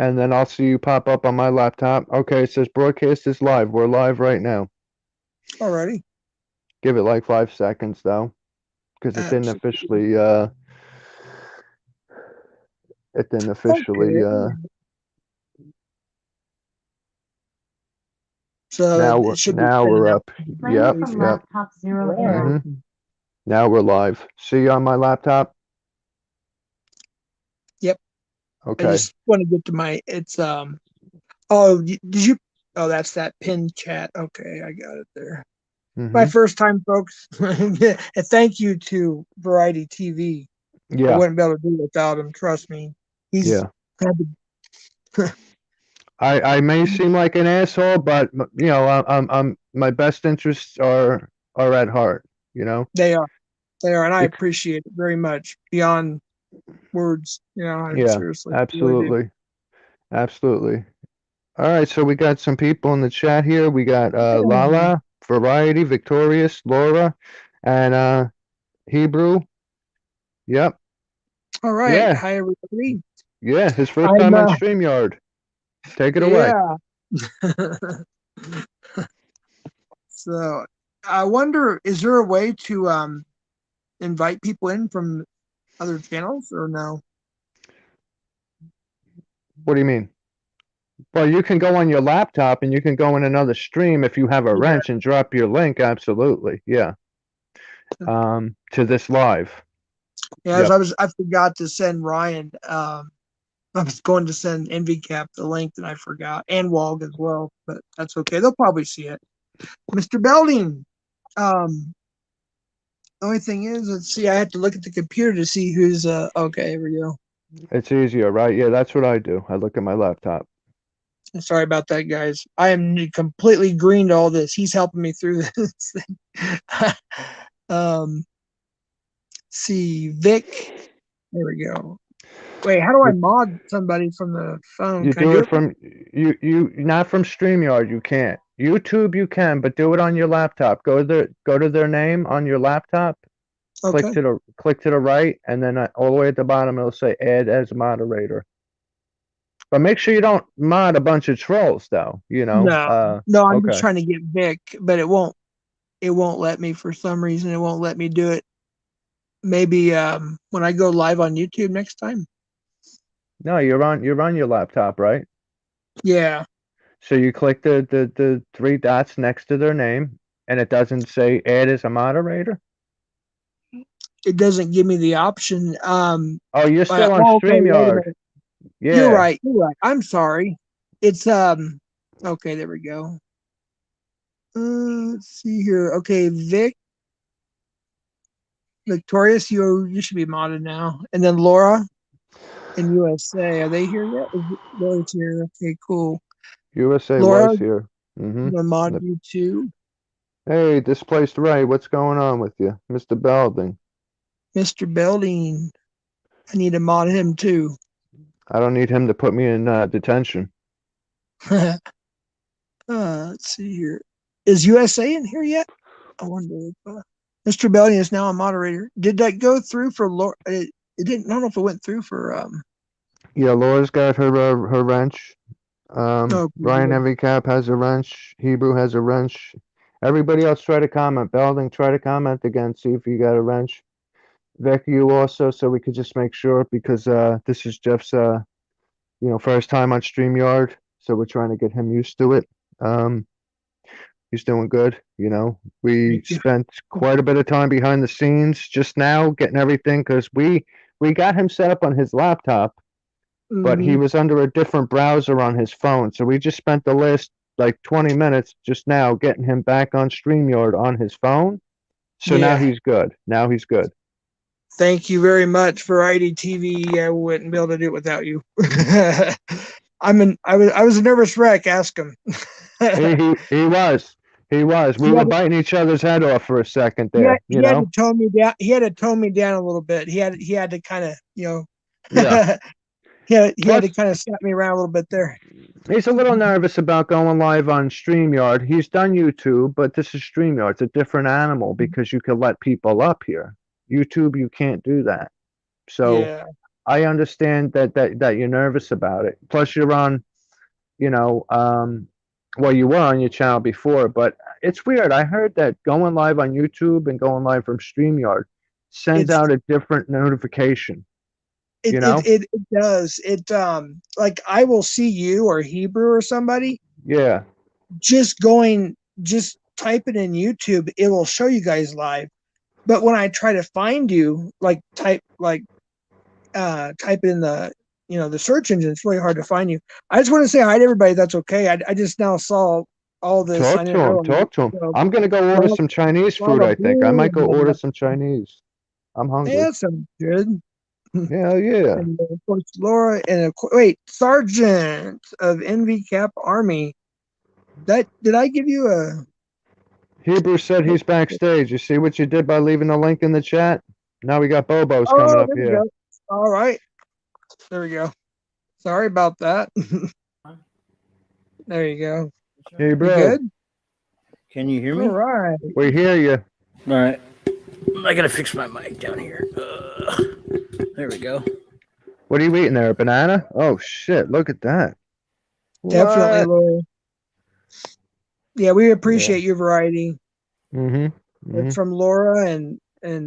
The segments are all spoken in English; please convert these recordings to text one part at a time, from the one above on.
and then I'll see you pop up on my laptop. Okay, it says broadcast is live. We're live right now. Alrighty. Give it like 5 seconds though, because Absolutely. it didn't officially Okay. So now it should be now sending we're out up. really Yep, soon. yep. Alright. Mhm. Now we're live. See you on my laptop. Yep. I Okay. just want to get to my. It's Oh, did you? Oh, that's that pinned chat. Okay, I got it there. My Mhm. first time, folks. And thank you to Variety TV. I Yeah. wouldn't be able to do it without him. Trust me. He's Yeah. had to, I may seem like an asshole, but my best interests are at heart. You know. they are. They are, and I Bec- appreciate it very much beyond words. I yeah. seriously really do. Absolutely. Absolutely. All right, so we got some people in the chat here. We got Yeah. Lala, Variety, Victorious, Laura, and Hebrew. Yep. All right. Yeah. Hi, everybody. Yeah. His first I'm time on StreamYard. Take it away. yeah. So I wonder, is there a way to invite people in from other channels or no? What do you mean? Well, you can go on your laptop and you can go in another stream if you have a Yeah. wrench and drop your link. Absolutely. Yeah. To this live. Yeah, as Yep. I forgot to send Ryan. I was going to send EnvyCap the link that I forgot, and Wog as well, but that's okay. They'll probably see it. Mr. Belding. The only thing is, let's see. I have to look at the computer to see who's. Okay, here we go. It's easier, right? Yeah, that's what I do. I look at my laptop. Sorry about that, guys. I am completely green to all this. He's helping me through this thing. um, see, Vic. There we go. Wait, how do I You mod somebody from the phone? you Can I do do it it from? from you not from StreamYard, you can't. YouTube you can, but do it on your laptop. Go to their name on your laptop, Okay. click to the right, and then all the way at the bottom it'll say add as moderator. But make sure you don't mod a bunch of trolls though, you know. No, no, I'm just Okay. trying to get Vic, but it won't. It won't let me for some reason. It won't let me do it. Maybe when I go live on YouTube next time. No, you're on your laptop, right? Yeah, So you click the three dots next to their name and it doesn't say add as a moderator? it doesn't give me the option. Oh, you're still on Okay, wait a StreamYard. minute. You're Yeah. right. You're right. I'm sorry. It's Okay, there we go. Let's see here. Okay, Victorious, you should be modded now. And then Laura in USA, are they here yet? Laura's here. Okay, cool. USA Laura, was I'm here. Mm-hmm. gonna mod Yep. you too. Hey, displaced Ray, what's going on with you? Mr. Belding. Mr. Belding, I need to mod him too. I don't need him to put me in detention. Let's see here. Is USA in here yet? I wonder. Mr. Belding is now a moderator. Did that go through for Laura? It didn't. I don't know if it went through for. Yeah, Laura's got her wrench. Oh, Ryan good. Heavy Cap has a wrench. Hebrew has a wrench. Everybody else try to comment. Belding, try to comment again. See if you got a wrench. Vic, you also, so we could just make sure because this is Jeff's first time on StreamYard, so we're trying to get him used to it. Um, he's doing good. We Thank you. spent quite a bit of time behind the scenes just now getting everything because we got him set up on his laptop, but he Mm-hmm. was under a different browser on his phone. So we just spent the last like 20 minutes just now getting him back on StreamYard on his phone. So now Yeah. he's good. Now he's good. Thank you very much, Variety TV. I wouldn't be able to do it without you. I was a nervous wreck. Ask him. He he he was. He was. We he were had to, biting each other's head off for a second there, you he had to know? tone me down. He had to tone me down a little bit. He had to kind of Yeah. he had to Plus, kind of slap me around a little bit there. he's a little nervous about going live on StreamYard. He's done YouTube, but this is StreamYard. It's a different animal because you can let people up here. YouTube, you can't do that. So Yeah. I understand that you're nervous about it. Plus, you're on, you know, well, you were on your channel before, but it's weird. I heard that going live on YouTube and going live from StreamYard sends It's out a different notification. it You it know? it, it does. It like I will see you or Hebrew or somebody Yeah. just type it in YouTube, it will show you guys live. But when I try to find you, like type in the the search engine, it's really hard to find you. I just want to say hi to everybody. That's okay. I just now saw all this. I Talk to didn't him. realize. Talk to him. So, I'm gonna go order some Chinese food, Lava I think. I Blue might go and order some Chinese. I'm hey, hungry. that sounds good. Yeah, yeah. And of course Laura and wait, Sergeant of NV Cap Army. That did I give you a? Hebrew said he's backstage. You see what you did by leaving the link in the chat? Now we got Bobo's coming Oh, up there we here. go. All right, there we go. Sorry about that. There you go. You Hebrew, good? Can you hear All me? right. we hear you. All right. I gotta fix my mic down here. There we go. What are you eating there? A banana? Oh shit! Look at that. Definitely, What? Laura. Yeah, we Yeah. appreciate your variety. Mhm. It's Mhm. from Laura and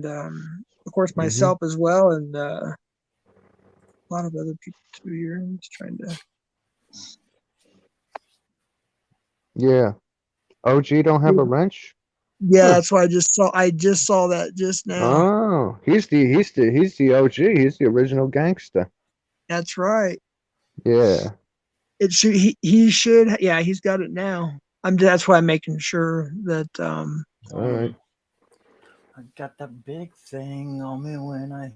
of course Mhm. myself as well, and a lot of other people too here. I'm just trying to. Yeah. OG don't have a wrench? Yeah, Huh. that's why I just saw. I just saw that just now. Oh, he's the OG. He's the original gangster. That's right. Yeah. It should. He should. Yeah, he's got it now. That's why I'm making sure that. All right. I got the big thing on me when I.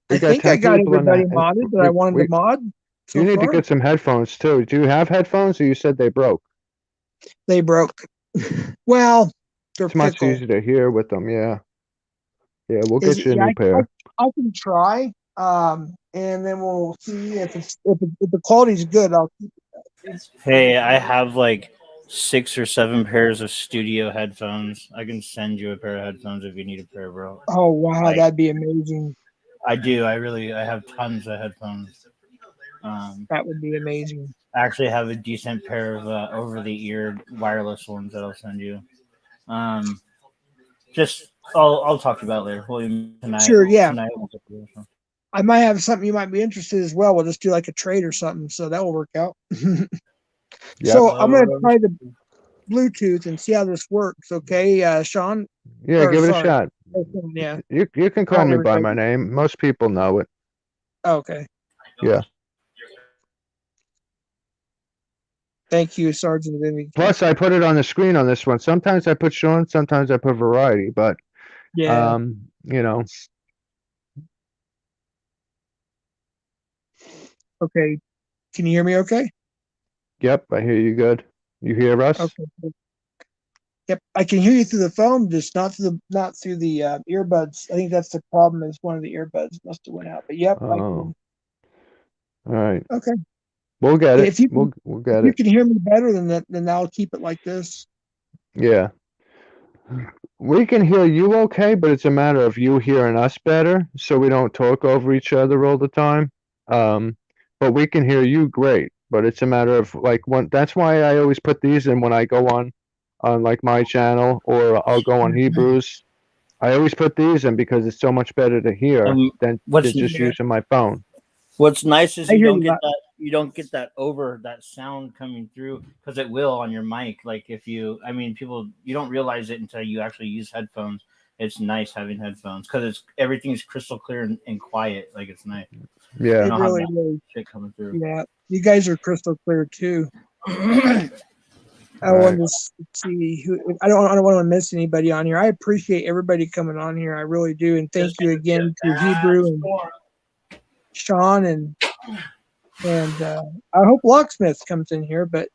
We I got think I 10 got people in everybody that. modded that I We wanted to we mod you so need to far. get some headphones too. Do you have headphones or you said they broke? They broke. Well, they're It's much pickle. easier to hear with them. Yeah. Yeah, we'll Is get it? you a Yeah, new pair. I can try. And then we'll see if the quality's good. I'll keep it. Hey, I have like 6 or 7 pairs of studio headphones. I can send you a pair of headphones if you need a pair, bro. Oh wow, Like that'd be amazing. I do. I have tons of headphones. Um, That would be amazing. I actually have a decent pair of over-the-ear wireless ones that I'll send you. Um, just I'll talk to you about it later. William, tonight. Sure, yeah. Tonight. We'll get to this. I might have something you might be interested as well. We'll just do like a trade or something, so that will work out. Yep. So I'm gonna try the Bluetooth and see how this works. Okay, Sean, Yeah, or give it a sorry, shot. yeah. You can All call right, me by everybody. my name. Most people know it. Okay, Yeah. thank you, Sergeant Vinny. Plus, I put it on the screen on this one. Sometimes I put Sean, sometimes I put Variety, but Yeah. you know, Okay. Can you hear me? Okay. yep, I hear you good. You hear us? Okay. Yep, I can hear you through the phone, just not through the earbuds. I think that's the problem. Is one of the earbuds must have went out. But yep, I Oh, can. all right. Okay. We'll get it. If you can, We'll if get you it. can hear me better than that, then I'll keep it like this. Yeah. We can hear you okay, but it's a matter of you hearing us better, so we don't talk over each other all the time. Um, but we can hear you great. But it's a matter of like when that's why I always put these in when I go on like my channel or I'll go on Hebrews. I always put these in because it's so much better to hear than What's just Yeah, using my phone. What's nice is I you hear don't you. get that over that sound coming through because it will on your mic. Like if you, I mean, people you don't realize it until you actually use headphones. It's nice having headphones because it's everything's crystal clear and quiet. Like it's nice. You Yeah. It don't have really that is. shit coming through. Yeah, you guys are crystal clear too. I All right. wanted to see who. I don't want to miss anybody on here. I appreciate everybody coming on here. I really do, and thank you again to Hebrew and Sean and I hope Locksmith comes in here, but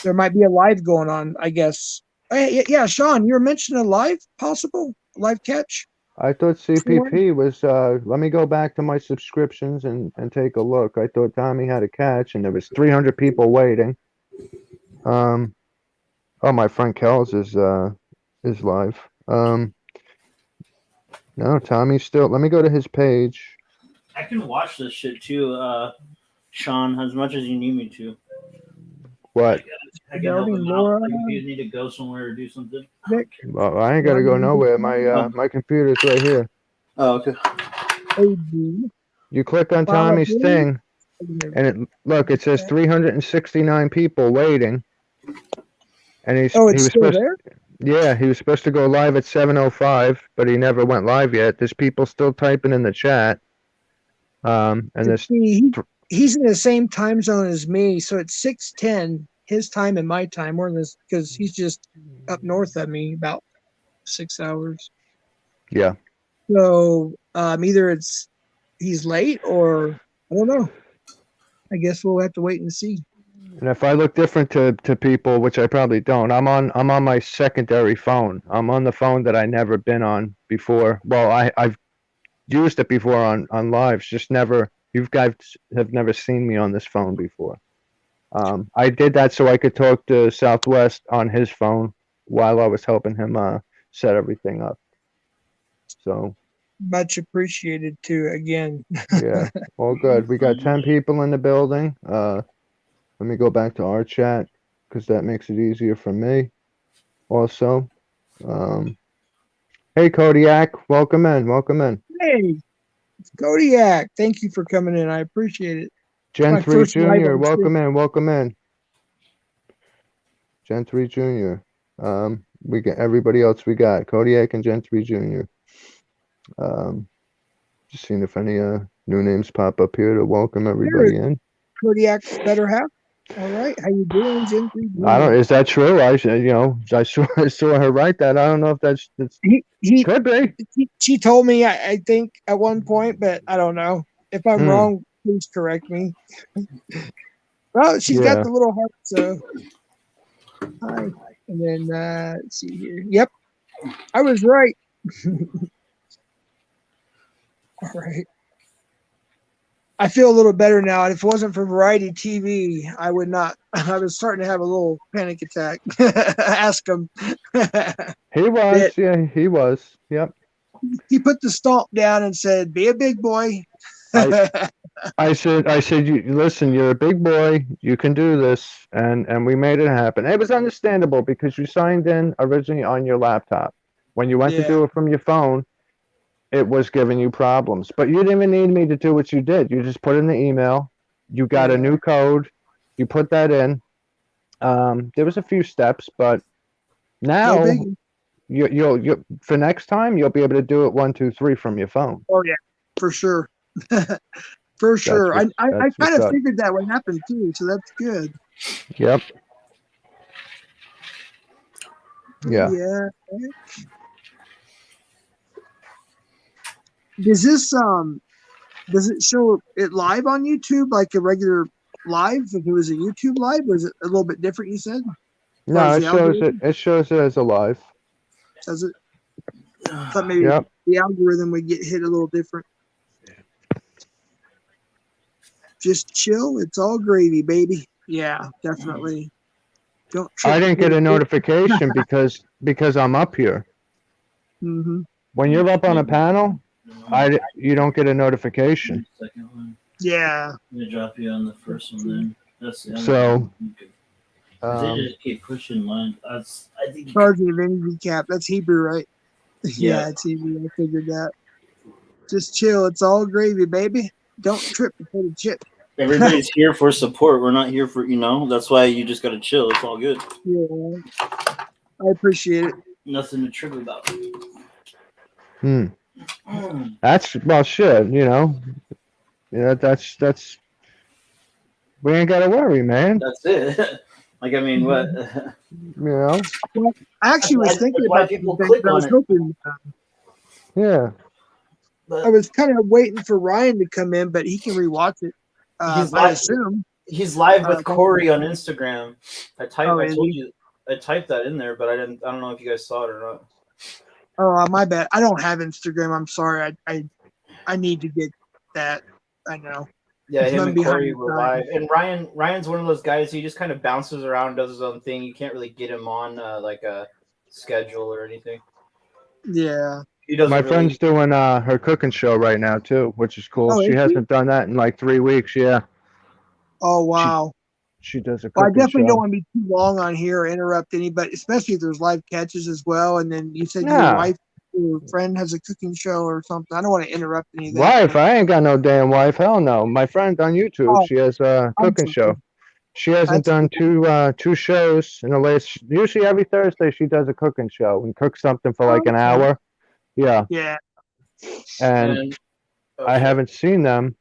there might be a live going on, I guess. Hey, yeah, Sean, you were mentioning a live possible live catch. I thought CPP was let me go back to my subscriptions and take a look. I thought Tommy had a catch and there was 300 people waiting. Um oh my friend Kells is live. No, Tommy's still let me go to his page. I can watch this shit too, Sean, as much as you need me to. What? I can help Building him out. Laura, Like if you need to go somewhere or do something. Vic, Well, I ain't gotta go nowhere. My computer's right here. Oh, okay. AD, You click on Follow Tommy's me. thing, and it says 369 people waiting, and Oh, he it's was still supposed there? yeah, he was supposed to go live at 7:05, but he never went live yet. There's people still typing in the chat. And there's See, he's in the same time zone as me, so it's 6:10 his time and my time. We're in this because he's just up north of me about 6 hours. yeah. So either it's he's late or I don't know. I guess we'll have to wait and see. And if I look different to people, which I probably don't, I'm on my secondary phone. I'm on the phone that I never been on before. Well, I've used it before on lives, just never. You guys have never seen me on this phone before. I did that so I could talk to Southwest on his phone while I was helping him set everything up. So Much appreciated too. Again, yeah, all good. We got 10 people in the building. Let me go back to our chat because that makes it easier for me. Also, hey Kodiak, welcome in, welcome in. hey, Kodiak, thank you for coming in. I appreciate it. Gen My 3 first live Junior, on stream. welcome in, welcome in. Gen 3 Junior. We got everybody else. We got Kodiak and Gen 3 Junior. Just seeing if any new names pop up here to welcome everybody in. Kodiak's better half. All right, how you doing, Gen 3 I don't. Junior? Is that true? I saw her write that. I don't know if that's He could be. she told me I think at one point, but I don't know. If I'm wrong, please correct me. Well, she's got Yeah. the little heart, so hi. And then let's see here. Yep, I was right. All right. I feel a little better now. And if it wasn't for Variety TV, I would not. I was starting to have a little panic attack. Ask him. He was. Yeah, he was. Yep. He put the stomp down and said, "Be a big boy." I said, you listen. You're a big boy. You can do this, and we made it happen. It was understandable because you signed in originally on your laptop. When you went to Yeah. do it from your phone, it was giving you problems. But you didn't even need me to do what you did. You just put in the email. You got a Yeah. new code. You put that in. There was a few steps, but No now biggie. you'll for next time you'll be able to do it 1, 2, 3 from your phone. Oh yeah, for sure. For sure. I That's kind what's of up. figured that would happen too, so that's good. Yep. Yeah. Yeah. Does it show it live on YouTube like a regular live? If it was a YouTube live, or is it a little bit different? You said. As far No, as it the shows it. algorithm, It shows it as a live. does it? I thought maybe Yep. the algorithm would get hit a little different. Just chill. It's all gravy, baby. Yeah, definitely. Don't trip I didn't before get you a trip. notification because I'm up here. Mm-hmm. When you're up on a panel, you don't get a notification. Second one. Yeah. I'm gonna drop you on the first one then. That's the other So, one. They just keep pushing line. I think. Charging of energy cap. That's Hebrew, right? Yeah. Yeah, it's Hebrew. I figured that. Just chill. It's all gravy, baby. Don't trip before the chip. Everybody's here for support. We're not here for That's why you just gotta chill. It's all good. Yeah. I appreciate it. Nothing to trip about. That's well, shit. That's. We ain't gotta worry, man. That's it. Like I mean, what? Well, I actually was thinking why about people things. click I on was it. hoping. yeah. I was kind of waiting for Ryan to come in, but he can rewatch it. I assume he's live with Corey on Instagram. I told is he? you. I typed that in there, but I didn't. I don't know if you guys saw it or not. Oh, my bad. I don't have Instagram. I'm sorry. I need to get that. I know. Yeah, him I'm and behind Corey the were times. live, and Ryan's one of those guys. He just kind of bounces around, does his own thing. You can't really get him on like a schedule or anything. Yeah. He doesn't My really. friend's doing her cooking show right now too, which is cool. Oh, She is she? hasn't done that in like 3 weeks. Yeah, Oh, she wow. she does a Well, I cooking definitely don't show. want to be too long on here or interrupt anybody, especially if there's live catches as well. And then you said Yeah, your friend has a cooking show or something. I don't want to interrupt any of that. wife. But I ain't got no damn wife. Hell no. My friend on YouTube, oh, she has a I'm cooking sorry. show. She hasn't That's done cool. two shows in the last. Usually every Thursday she does a cooking show and cooks something for like an Okay. hour. Yeah, Yeah. and And oh, I sorry. haven't seen them.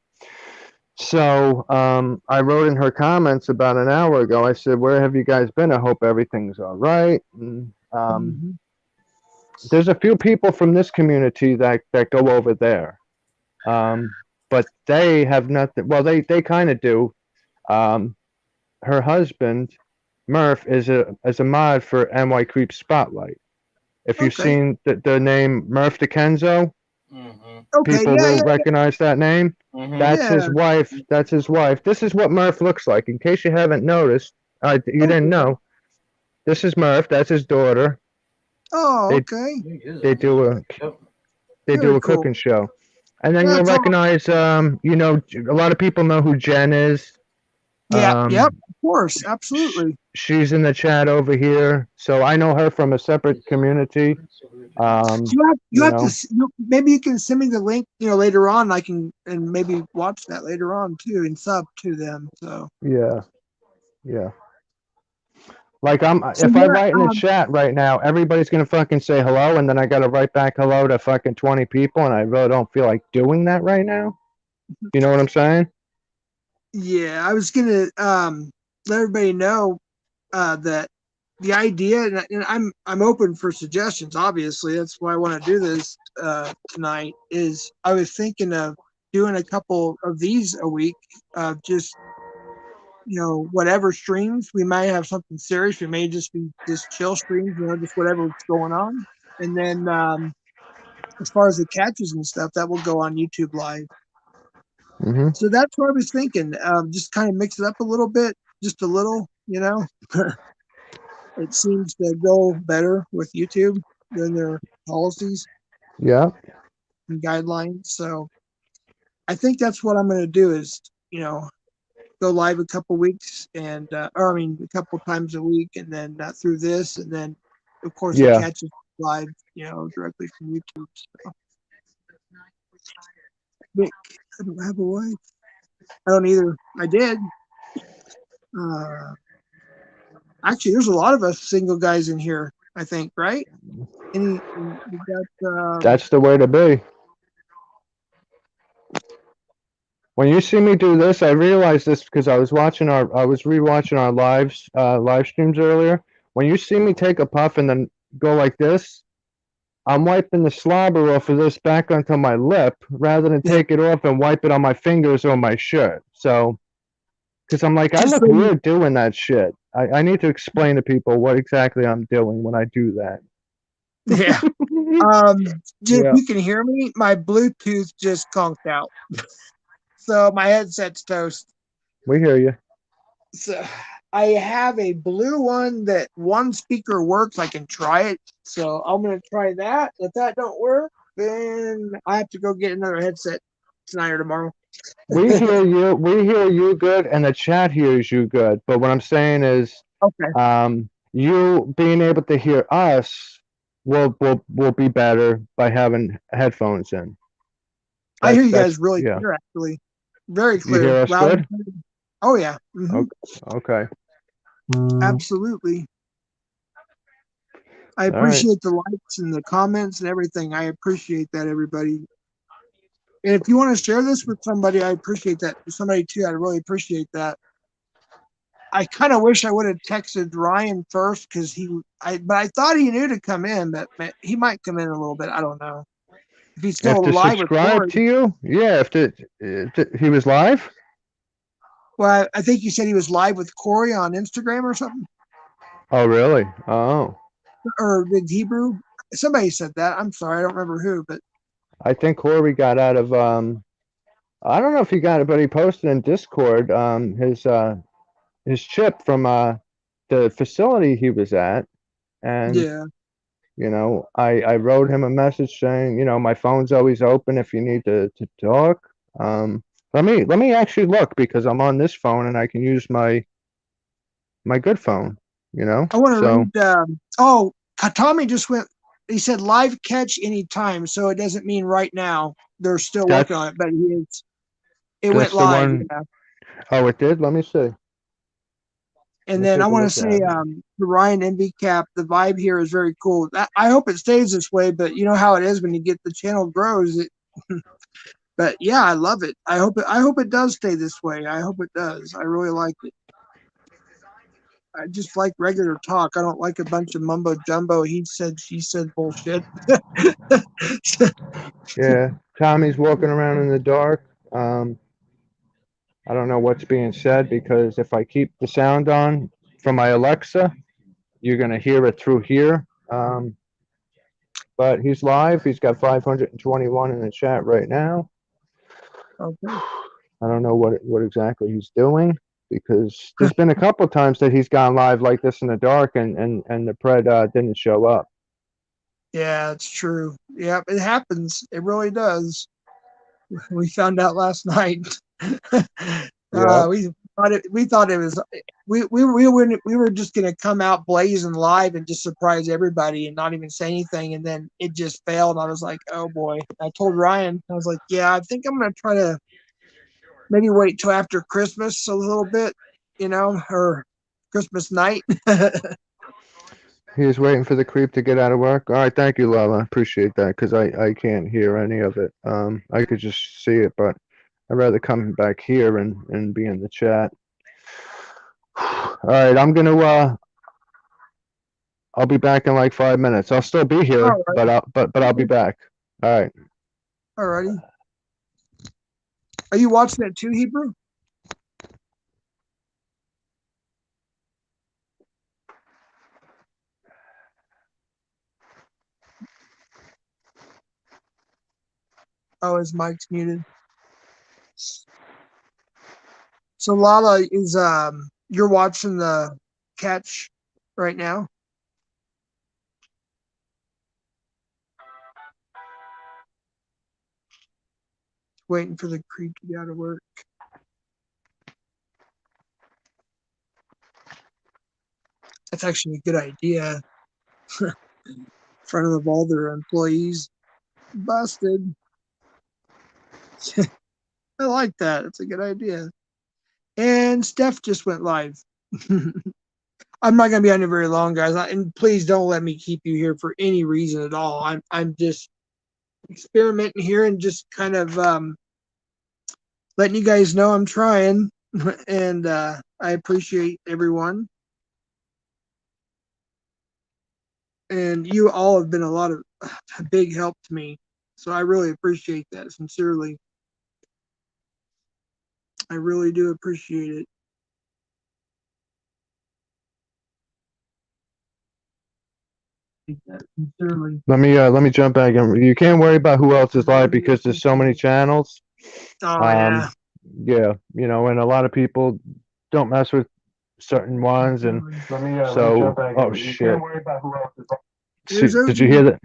So I wrote in her comments about an hour ago. I said, "Where have you guys been? I hope everything's all right." And, Hmm. there's a few people from this community that go over there, but they have nothing. Well, they kind of do. Um, Her husband Murph is a mod for NY Creep Spotlight. If you've Okay. seen the name Murph DeKenzo, Mm-hmm. Okay. people Yeah. will Yeah. recognize that name. Mm-hmm. That's his Yeah. wife. That's his wife. This is what Murph looks like. In case you haven't noticed, you didn't Okay. know. This is Murph. That's his daughter. Oh, They okay. He is they a do a Yep. they do Very a cool. cooking show, and then you'll That's all. recognize. A lot of people know who Jen is. Yeah. Yep. Um, Of course. sh- Absolutely. she's in the chat over here, so I know her from a separate community. So Um, you you have to know, maybe you can send me the link, later on. I can and maybe watch that later on too and sub to them. So yeah, yeah. Like so if I yeah, write in the chat right now, everybody's gonna fucking say hello, and then I gotta write back hello to fucking 20 people, and I really don't feel like doing that right now. You know what I'm saying? yeah, I was gonna let everybody know that the idea, and I'm open for suggestions. Obviously, that's why I want to do this tonight. Is I was thinking of doing a couple of these a week of just whatever streams. We might have something serious. We may just be just chill streams, just whatever's going on. And then as far as the catches and stuff, that will go on YouTube Live. Mm-hmm. So that's what I was thinking. Just kind of mix it up a little bit, just a little. It seems to go better with YouTube than their policies Yeah, and guidelines. So I think that's what I'm going to do is, go live a couple weeks or I mean, a couple times a week and then through this. And then, of course, the yeah, catches live, directly from YouTube. So, Vic, I don't have a wife. I don't either. I did. Uh, Actually, there's a lot of us single guys in here, I think, right? We got, that's the way to be. When you see me do this, I realized this because I was rewatching our live streams earlier. When you see me take a puff and then go like this, I'm wiping the slobber off of this back onto my lip rather than yeah, take it off and wipe it on my fingers or my shirt. So, because I'm like, I just look so you, weird doing that shit. I need to explain to people what exactly I'm doing when I do that. yeah. If Yeah, you can hear me, my Bluetooth just conked out. So my headset's toast. we hear you. So I have a blue one that one speaker works. I can try it. So I'm gonna try that. If that don't work, then I have to go get another headset tonight or tomorrow. We hear you. We hear you good, and the chat hears you good. But what I'm saying is, Okay. you being able to hear us will be better by having headphones in. I hear you That's guys really yeah. clear, actually. Very You clear. hear us Loud good? and clear. Oh yeah. Hmm. Okay. Absolutely. I All right. appreciate the likes and the comments and everything. I appreciate that, everybody. And if you want to share this with somebody, I appreciate that. With somebody too, I really appreciate that. I kind of wish I would have texted Ryan first because but I thought he knew to come in, but he might come in a little bit. I don't know if he's still If to alive with subscribe Corey. to you, yeah. If he was live. Well, I think you said he was live with Corey on Instagram or something, Oh really? Oh, or did Hebrew? Somebody said that. I'm sorry, I don't remember who, but I think Corey got out of I don't know if he got it, but he posted in Discord his chip from the facility he was at, and yeah. You know, I wrote him a message saying, you know, my phone's always open if you need to talk. Let me actually look because I'm on this phone and I can use my good phone, you know? I want to So read. Tommy just went. He said live catch anytime, so it doesn't mean right now. They're still working on that's it, but he is. It went that's the live, one. yeah. Oh, it did? Let me see. Let And me then I take a want to look say at it. to Ryan MV Cap, the vibe here is very cool. I hope it stays this way, but you know how it is when you get the channel grows. But yeah, I love it. I hope it does stay this way. I hope it does. I really like it. I just like regular talk. I don't like a bunch of mumbo jumbo. He said, she said bullshit. Yeah, Tommy's walking around in the dark. I don't know what's being said because if I keep the sound on from my Alexa, you're gonna hear it through here. But he's live. He's got 521 in the chat right now. Okay. I don't know what exactly he's doing because there's been a couple times that he's gone live like this in the dark and the pred didn't show up. Yeah, it's true. Yeah, it happens. It really does. We found out last night. Yep. We thought it was we were just gonna come out blazing live and just surprise everybody and not even say anything, and then it just failed. I was like, oh boy. I told Ryan, I was like, yeah, I think I'm gonna try to maybe wait till after Christmas a little bit, or Christmas night. He is waiting for the creep to get out of work. All right, thank you, Lala. Appreciate that because I can't hear any of it. I could just see it, but I'd rather come back here and be in the chat. All right, I'll be back in like 5 minutes. I'll still be here, All right. but I'll be back. All right. Alrighty. Are you watching it too, Hebrew? Oh, his mic's muted. So Lala is you're watching the catch right now? Waiting for the creep to get out of work. That's actually a good idea. In front of all their employees. Busted. I like that. It's a good idea. And Steph just went live. I'm not gonna be on here very long, guys. And please don't let me keep you here for any reason at all. I'm just experimenting here and just kind of letting you guys know I'm trying. And I appreciate everyone. And you all have been a big help to me. So I really appreciate that, sincerely. I really do appreciate it. Sincerely. Let me jump back in. You can't worry about who else is live because there's so many channels. Oh yeah. Yeah, you know, and a lot of people don't mess with certain ones, and so oh shit. See, There's did you OG. hear that?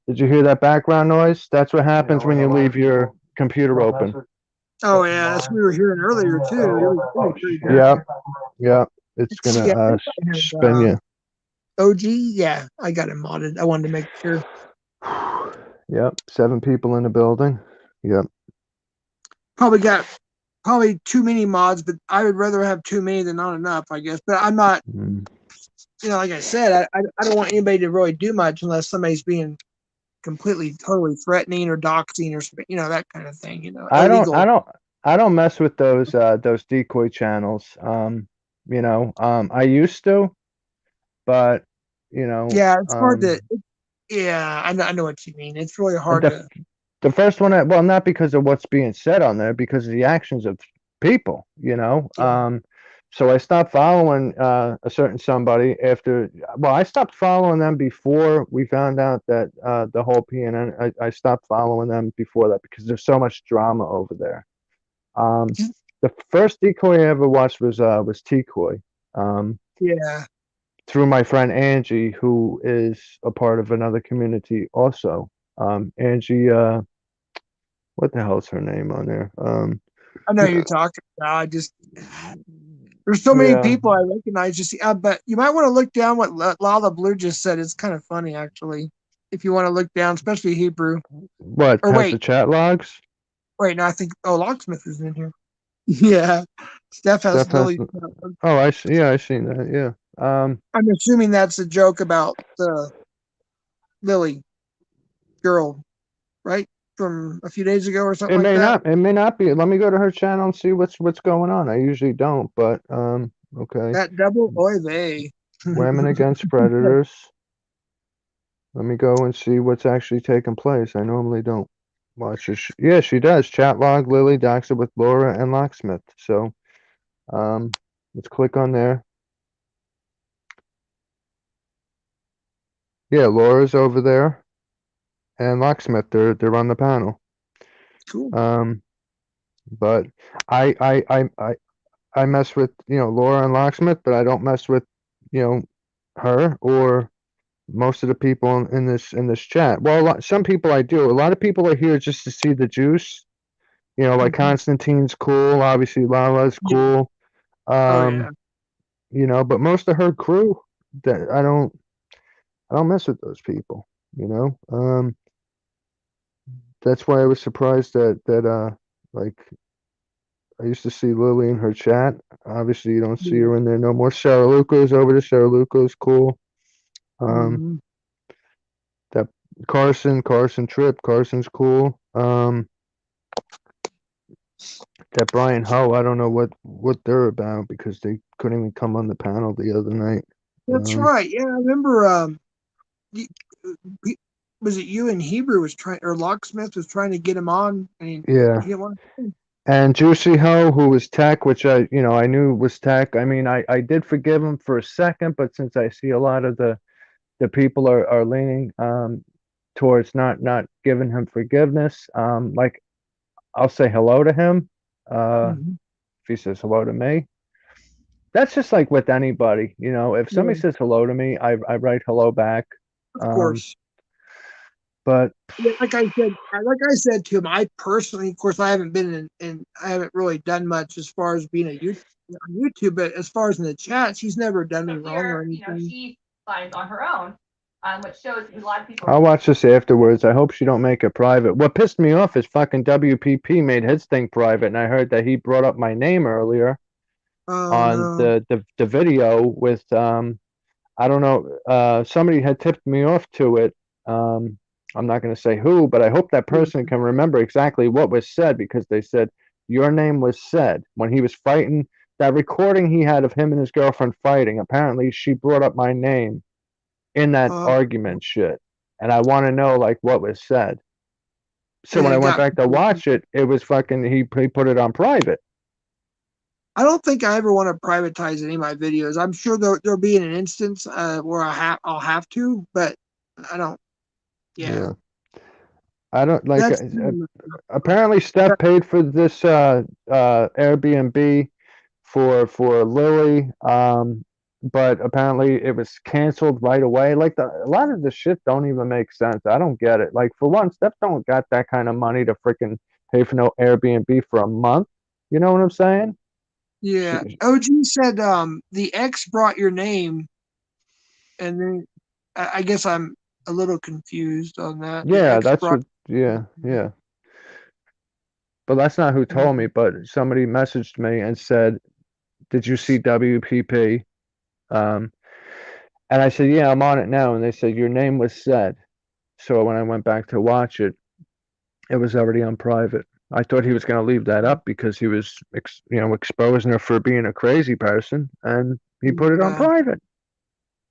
Did you hear that background noise? That's what happens when you leave your computer open. Oh yeah, that's what we were hearing earlier too. It was pretty bad. Yeah, yeah. It's Yeah, gonna I think I spin had, you. OG. Yeah, I got him modded. I wanted to make sure. Yep, 7 people in the building. Yep. Probably too many mods, but I would rather have too many than not enough, I guess. But I'm not, Mm. like I said, I don't want anybody to really do much unless somebody's being completely, totally threatening or doxing or that kind of thing. I don't, I Illegal. don't, I don't mess with those decoy channels. I used to, but you know, Yeah, it's hard to. Yeah, I know what you mean. It's really hard the to. the first one, well, not because of what's being said on there, because of the actions of people, you know. Yeah. So I stopped following a certain somebody after. Well, I stopped following them before we found out that the whole PNN. I stopped following them before that because there's so much drama over there. The first decoy I ever watched was Decoy. Um, Yeah. through my friend Angie, who is a part of another community also. Angie, what the hell's her name on there? I know you're talking about. I just there's so many Yeah, people I recognize. Just but you might want to look down what Lala Blue just said. It's kind of funny actually. If you want to look down, especially Hebrew. what Or has the wait, chat logs? no, I think Locksmith is in here. Yeah, Steph has Steph has. Lily. Oh, I see. Yeah, I seen that. Yeah. I'm assuming that's a joke about the Lily girl, right? From a few days ago or something It like may that. not. It may not be. Let me go to her channel and see what's going on. I usually don't, but okay. That double oy vey. Women against predators. Let me go and see what's actually taking place. I normally don't watch her. Yeah, she does. Chat log, Lily, Doxa with Laura and Locksmith. So, um, let's click on there. Yeah, Laura's over there and Locksmith. They're on the panel. Cool. But I I I I I mess with Laura and Locksmith, but I don't mess with you know her or most of the people in this chat. Well, some people I do. A lot of people are here just to see the juice. Like Mhm. Constantine's cool. Obviously, Lala's Yeah. cool. Oh yeah. But most of her crew, that I don't mess with those people. That's why I was surprised that like I used to see Lily in her chat. Obviously, you don't see Yeah. her in there no more. Sarah Luca's over there. Sarah Luca's cool. Um, Mhm. that Carson Tripp, Carson's cool. That Brian Ho, I don't know what they're about because they couldn't even come on the panel the other night. That's right. Yeah, I remember. y- he- was it you and Hebrew was trying, or Locksmith was trying to get him on, and he Yeah. didn't want to. And Juicy Ho, who was tech, which I knew was tech. I mean, I did forgive him for a second, but since I see a lot of the people are leaning towards not giving him forgiveness, like I'll say hello to him. Mhm. If he says hello to me, that's just like with anybody. If Yeah, somebody says hello to me, I write hello back. of Um, course. but Yeah, like I said to him, I personally, of course, I haven't been in I haven't really done much as far as being on YouTube, but as far as in the chat, she's never done me So wrong or here, anything. she signs on her own, which shows a lot of people. I'll watch this afterwards. I hope she don't make it private. What pissed me off is fucking WPP made his thing private, and I heard that he brought up my name earlier Oh on no. the video with I don't know, somebody had tipped me off to it. I'm not going to say who, but I hope that person can remember exactly what was said because they said your name was said when he was fighting. That recording he had of him and his girlfriend fighting, apparently she brought up my name in that Uh, argument shit. And I want to know like what was said. So and when I it went got. back to watch it, it was fucking he put it on private. I don't think I ever want to privatize any of my videos. I'm sure there'll be an instance where I'll have to, but I don't. Yeah, Yeah. I don't like that's apparently Steph paid for this Airbnb for Lily, but apparently it was canceled right away. Like a lot of the shit don't even make sense. I don't get it. Like for one, Steph don't got that kind of money to freaking pay for no Airbnb for a month. You know what I'm saying? yeah. OG said the ex brought your name, and then I guess I'm a little confused on that. The Yeah, ex that's brought. what. Yeah, yeah. But that's not who told me. But somebody messaged me and said, "Did you see WPP?" Um, and I said, "Yeah, I'm on it now." And they said your name was said. So when I went back to watch it, it was already on private. I thought he was going to leave that up because he was, exposing her for being a crazy person, and he put it on Yeah. private.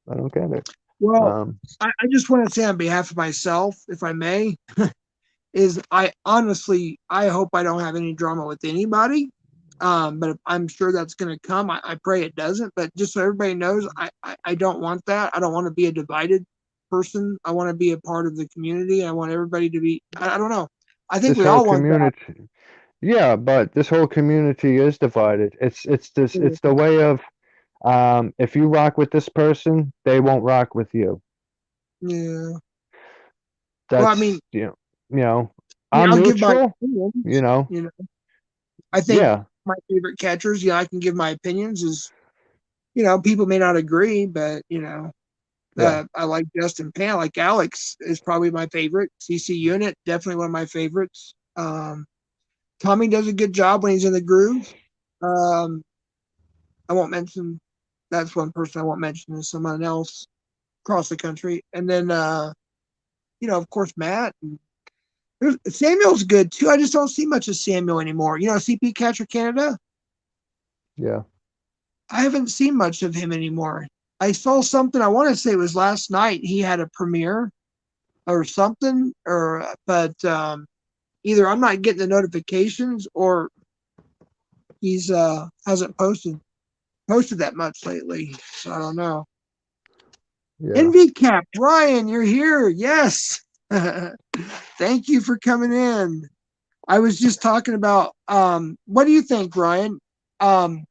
I don't get it. Well, Um, I just want to say on behalf of myself, if I may, is I honestly I hope I don't have any drama with anybody. But I'm sure that's going to come. I pray it doesn't. But just so everybody knows, I don't want that. I don't want to be a divided person. I want to be a part of the community. I want everybody to be. I don't know. I think this we whole all want that. community, yeah, but this whole community is divided. It's the way of If you rock with this person, they won't rock with you. Yeah. Well, I That's mean, I'm I'll give my neutral. opinions. You know, I think Yeah, my favorite catchers. I can give my opinions. Is people may not agree, but yeah, I like Justin Pan. I like Alex is probably my favorite. CC Unit definitely one of my favorites. Tommy does a good job when he's in the groove. Um, I won't mention. That's one person I won't mention. Is someone else across the country, and then of course Matt. Samuel's good too. I just don't see much of Samuel anymore. CP Catcher Canada. yeah. I haven't seen much of him anymore. I saw something. I want to say it was last night. He had a premiere or something, but either I'm not getting the notifications or he's hasn't posted that much lately. So I don't know. Yeah. NV Cap Ryan, you're here. Yes. Thank you for coming in. I was just talking about what do you think, Ryan? Um,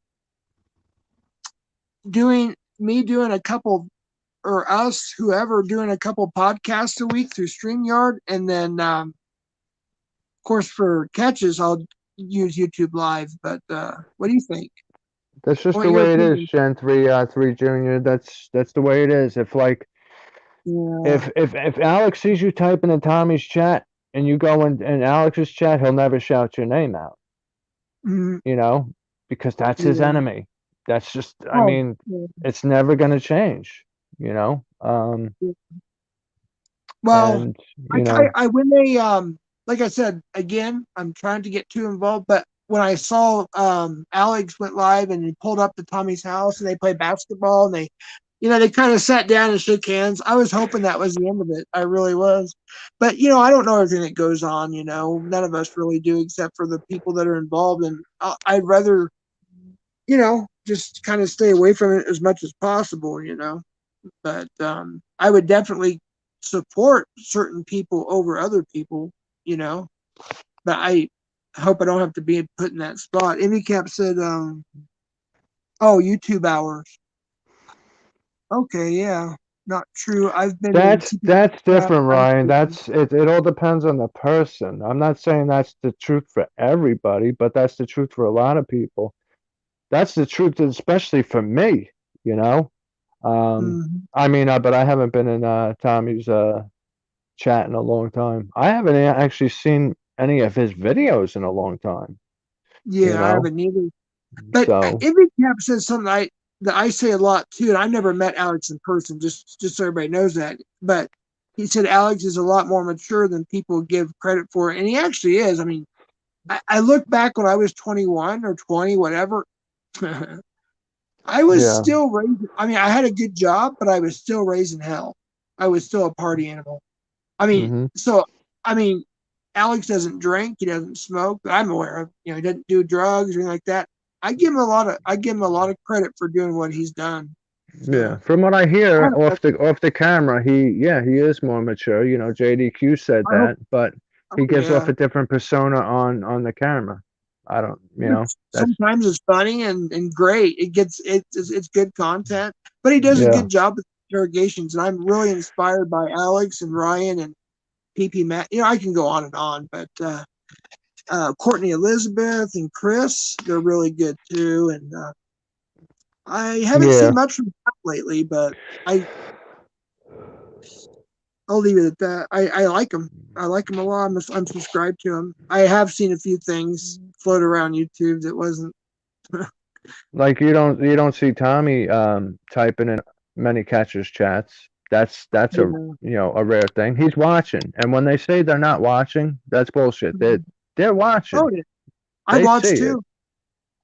doing a couple or us, whoever, doing a couple podcasts a week through StreamYard, and then of course for catches I'll use YouTube Live. But what do you think? That's just What the your way it is, opinion? Gen 3 Junior. That's the way it is. If like Yeah. if Alex sees you typing in Tommy's chat and you go in Alex's chat, he'll never shout your name out, Mm, you know, because that's his yeah. enemy. That's just, I Oh. mean, Yeah. it's never gonna change, you know. Well, And you know, I when they like I said again, I'm trying to get too involved, but when I saw Alex went live and he pulled up to Tommy's house and they played basketball and they kind of sat down and shook hands. I was hoping that was the end of it. I really was. But I don't know everything that goes on, None of us really do except for the people that are involved, and I'd rather just kind of stay away from it as much as possible. But I would definitely support certain people over other people, you know. But I hope I don't have to be put in that spot. Cap said, "Oh, YouTube hours." Okay, yeah, not true. I've been in CP that's chat. different, Ryan. That's it. It all depends on the person. I'm not saying that's the truth for everybody, but that's the truth for a lot of people. That's the truth, especially for me, you know. Mhm. I mean, but I haven't been in Tommy's chat in a long time. I haven't actually seen any of his videos in a long time, you Yeah, I know. haven't either. But So Cap says something that I say a lot too, and I never met Alex in person, just so everybody knows that. But he said Alex is a lot more mature than people give credit for, and he actually is. I mean, I look back when I was 21 or 20, whatever. I was yeah, still raising. I mean, I had a good job, but I was still raising hell. I was still a party animal. I mean, hmm so I mean, Alex doesn't drink, he doesn't smoke, that I'm aware of. He doesn't do drugs or anything like that. I give him a lot of credit for doing what he's done. yeah. So From what I I hear don't know. off the camera, he is more mature. You know, JDQ said I hope. that, but he Oh gives off yeah. a different persona on the camera. I don't, that's Sometimes it's funny and great. It's good content, but he does a yeah, good job with interrogations, and I'm really inspired by Alex and Ryan and PP Matt. I can go on and on, but Courtney Elizabeth and Chris, they're really good too. And I haven't yeah. seen much from Pat lately, but I I'll leave it at that. I like him. I like him a lot. I'm subscribed to him. I have seen a few things float around YouTube that wasn't. Like you don't see Tommy typing in many catchers chats. That's a Yeah. a rare thing. He's watching, and when they say they're not watching, that's bullshit. They're Oh watching. yeah, I They see watched it. too.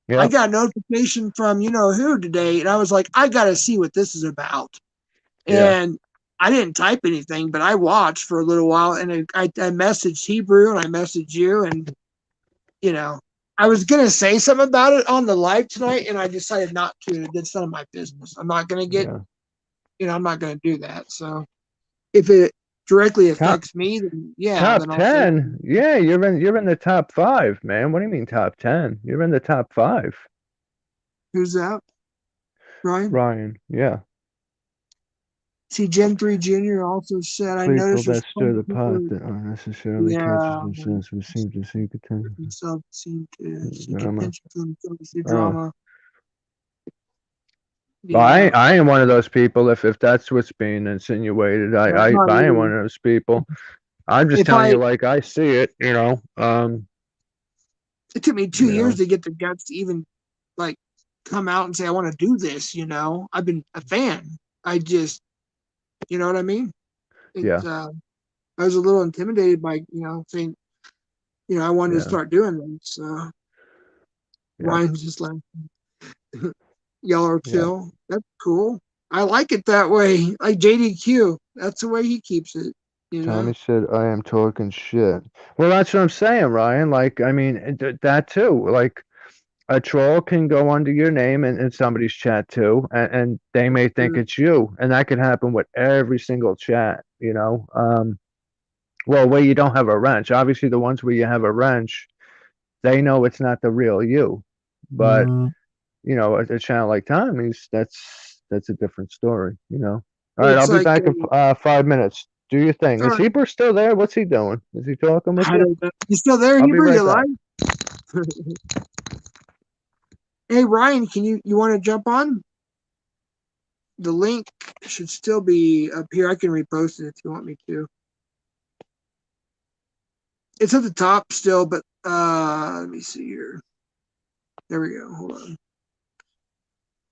I Yep. got a notification from who today, and I was like, I got to see what this is about. Yeah. And I didn't type anything, but I watched for a little while, and I messaged Hebrew and I messaged you, and you know, I was gonna say something about it on the live tonight, and I decided not to. It's none of my business. I'm not gonna get, Yeah. I'm not gonna do that. So if it directly Top affects me, then yeah, top then I'll say ten. something. Yeah, you're in the top five, man. What do you mean top 10? You're in the top five. Who's that? Ryan? Ryan, yeah. See, Gen 3 Junior also said, I People noticed there's that stir plenty the of people pot who, that unnecessarily catches yeah, themselves who seem to seek attention. themselves seem to seek Drama. attention for themselves through Oh. drama. Well, Yeah, I ain't one of those people. If that's what's being insinuated, that's not I ain't either. one of those people. I'm just If telling you I, like I see it. it took me 2 years You to get the guts to even like come out and say I want to do this. I've been a fan. I just, you know what I mean? It's yeah, I was a little intimidated by saying I wanted to yeah, start doing this. yeah, Ryan's just like y'all are yeah. chill. That's cool. I like it that way. Like JDQ, that's the way he keeps it. You know. Tommy said I am talking shit. Well, that's what I'm saying, Ryan. Like, I mean, that too. Like, a troll can go under your name in somebody's chat too, and they may think it's you, and that could happen with every single chat. Well, where you don't have a wrench. Obviously, the ones where you have a wrench, they know it's not the real you. But a channel like Tommy's, that's a different story. All right, I'll It's be like back in 5 minutes. Do your thing. all Is right, Heber still there? What's he doing? Is he talking with I you? don't know. You still there, I'll be Hebrew? right You back. alive? Hey Ryan, can you want to jump on? The link should still be up here. I can repost it if you want me to. It's at the top still, but let me see here. There we go. Hold on.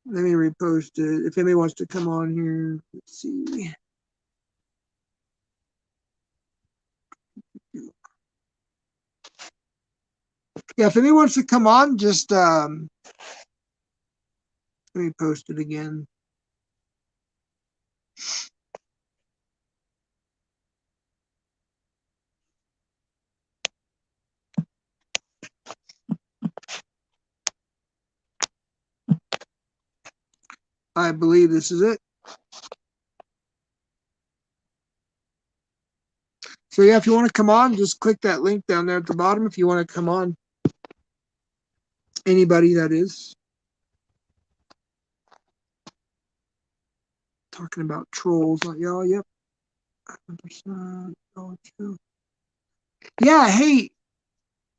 Let me repost it. If anybody wants to come on here, let's see. Yeah, if anyone wants to come on, just let me post it again. I believe this is it. So yeah, if you want to come on, just click that link down there at the bottom if you want to come on. Anybody that is. Talking about trolls. Like, y'all, yep. 100%. Oh, true. Yeah, hey,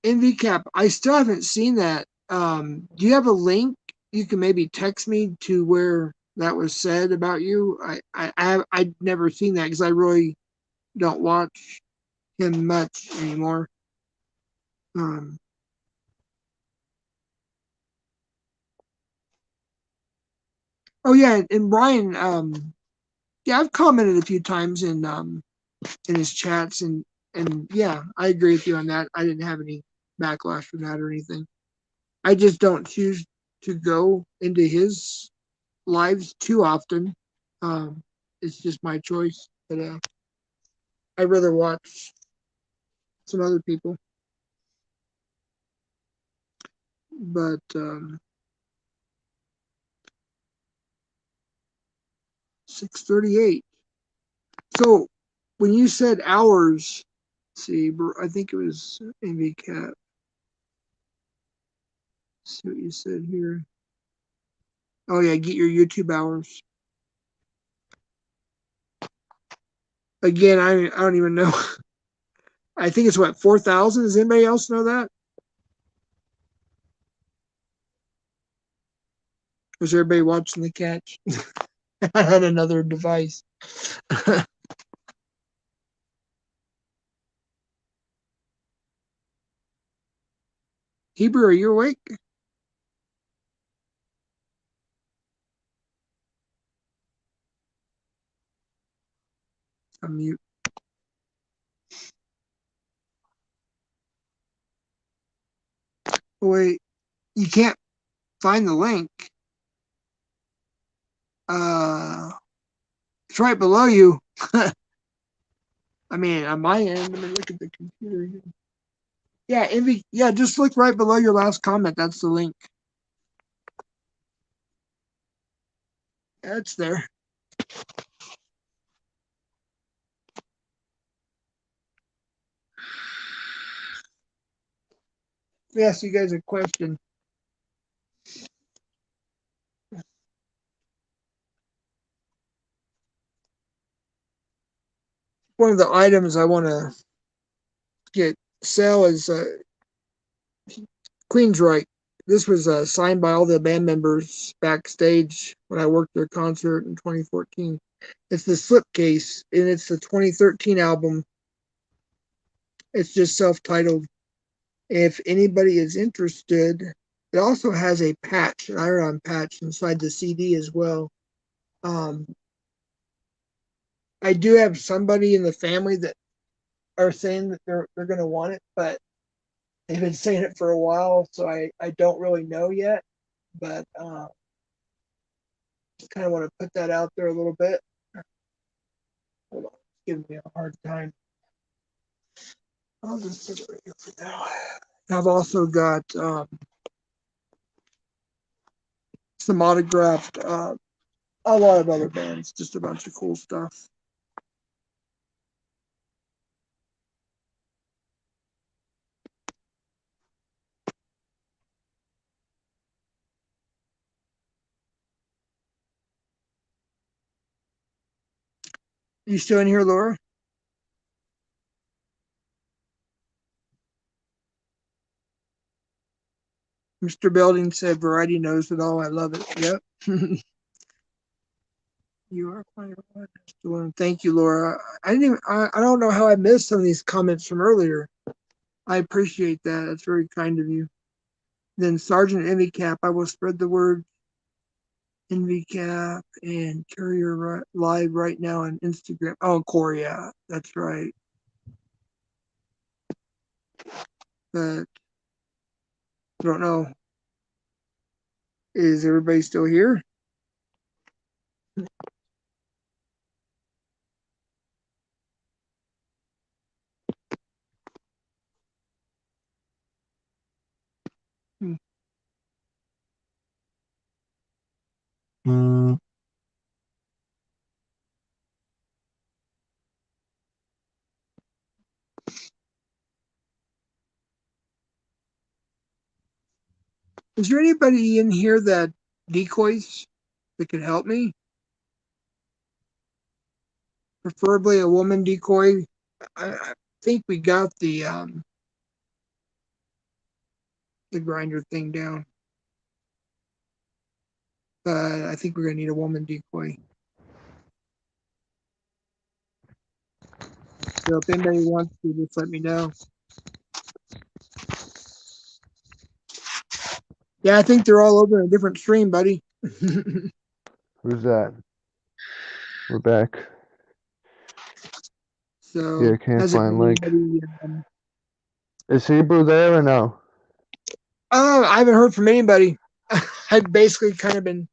NVCap, I still haven't seen that. Do you have a link you can maybe text me to where that was said about you? I've never seen that because I really don't watch him much anymore. Um, oh yeah, and Brian, yeah, I've commented a few times in his chats and yeah, I agree with you on that. I didn't have any backlash from that or anything. I just don't choose to go into his lives too often. It's just my choice. But I'd rather watch some other people. But 6:38. So when you said hours, see, I think it was MV Cat. See what you said here. Oh yeah, get your YouTube hours. Again, I don't even know. I think it's what 4,000. Does anybody else know that? Was everybody watching the catch? I had another device. Hebrew, are you awake? I'm mute. Oh, wait, you can't find the link. It's right below you. I mean, on my end, let me look at the computer here. Yeah, Envy. Yeah, just look right below your last comment. That's the link. Yeah, it's there. Let me ask you guys a question. one of the items I want to sell is Queensryche. This was signed by all the band members backstage when I worked their concert in 2014. It's the slipcase, and it's the 2013 album. It's just self-titled. If anybody is interested, it also has a patch, an iron patch inside the CD as well. I do have somebody in the family that are saying that they're going to want it, but they've been saying it for a while, so I don't really know yet. But just kind of want to put that out there a little bit. Hold on, it's giving me a hard time. I'll just put it right here for now. I've also got some autographed, a lot of other bands, just a bunch of cool stuff. You still in here, Laura? Mr. Belding said variety knows it all. I love it. Yep. You are quite right. Thank you, Laura. I don't know how I missed some of these comments from earlier. I appreciate that. That's very kind of you. Then Sergeant Envy Cap, I will spread the word Envy Cap and Carrier live right now on Instagram. Oh, Corey, yeah, that's right. But I don't know. Is everybody still here? Is there anybody in here that decoys that could help me? Preferably a woman decoy. I think we got the grinder thing down, but I think we're gonna need a woman decoy. So if anybody wants to, just let me know. Yeah, I think they're all over a different stream, buddy. Who's that? We're back. So Yeah, can't has it find been link. anybody, Is Hebrew there or no? I haven't heard from anybody. I've basically kind of been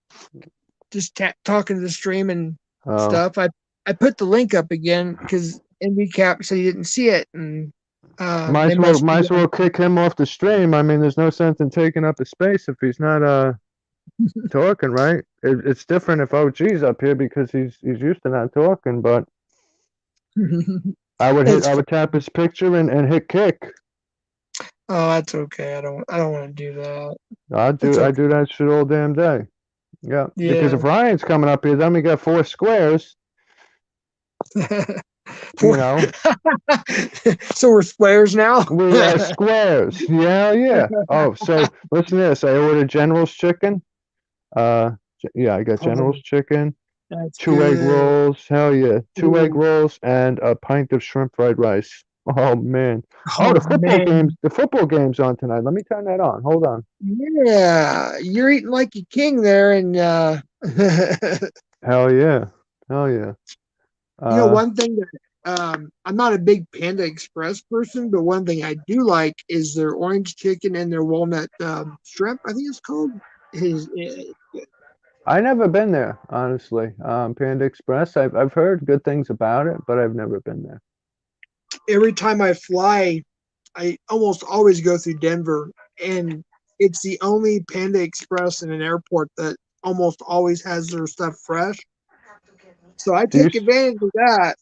just talking to the stream and stuff. I put the link up again because NVCap said he didn't see it, and Might as well kick him off the stream. I mean, there's no sense in taking up his space if he's not talking, right? It's different if OG's up here because he's used to not talking, but I would tap his picture and hit kick. Oh, that's okay. I don't want to do that. I do that shit all damn day. Yeah. Because if Ryan's coming up here, then we got 4 squares. You know. So we're squares now? We are squares. Yeah. Oh, so listen to this. I ordered General's chicken. Yeah, I got General's chicken. That's 2 good. egg rolls. Hell yeah. 2 egg rolls and a pint of shrimp fried rice. Oh man. Oh, the football game's on tonight. Let me turn that on. Hold on. Yeah, you're eating like a king there, and Hell yeah. You know, one thing that I'm not a big Panda Express person, but one thing I do like is their orange chicken and their walnut shrimp. I think it's called. I never been there, honestly. Panda Express. I've heard good things about it, but I've never been there. Every time I fly, I almost always go through Denver, and it's the only Panda Express in an airport that almost always has their stuff fresh. So I take advantage of that.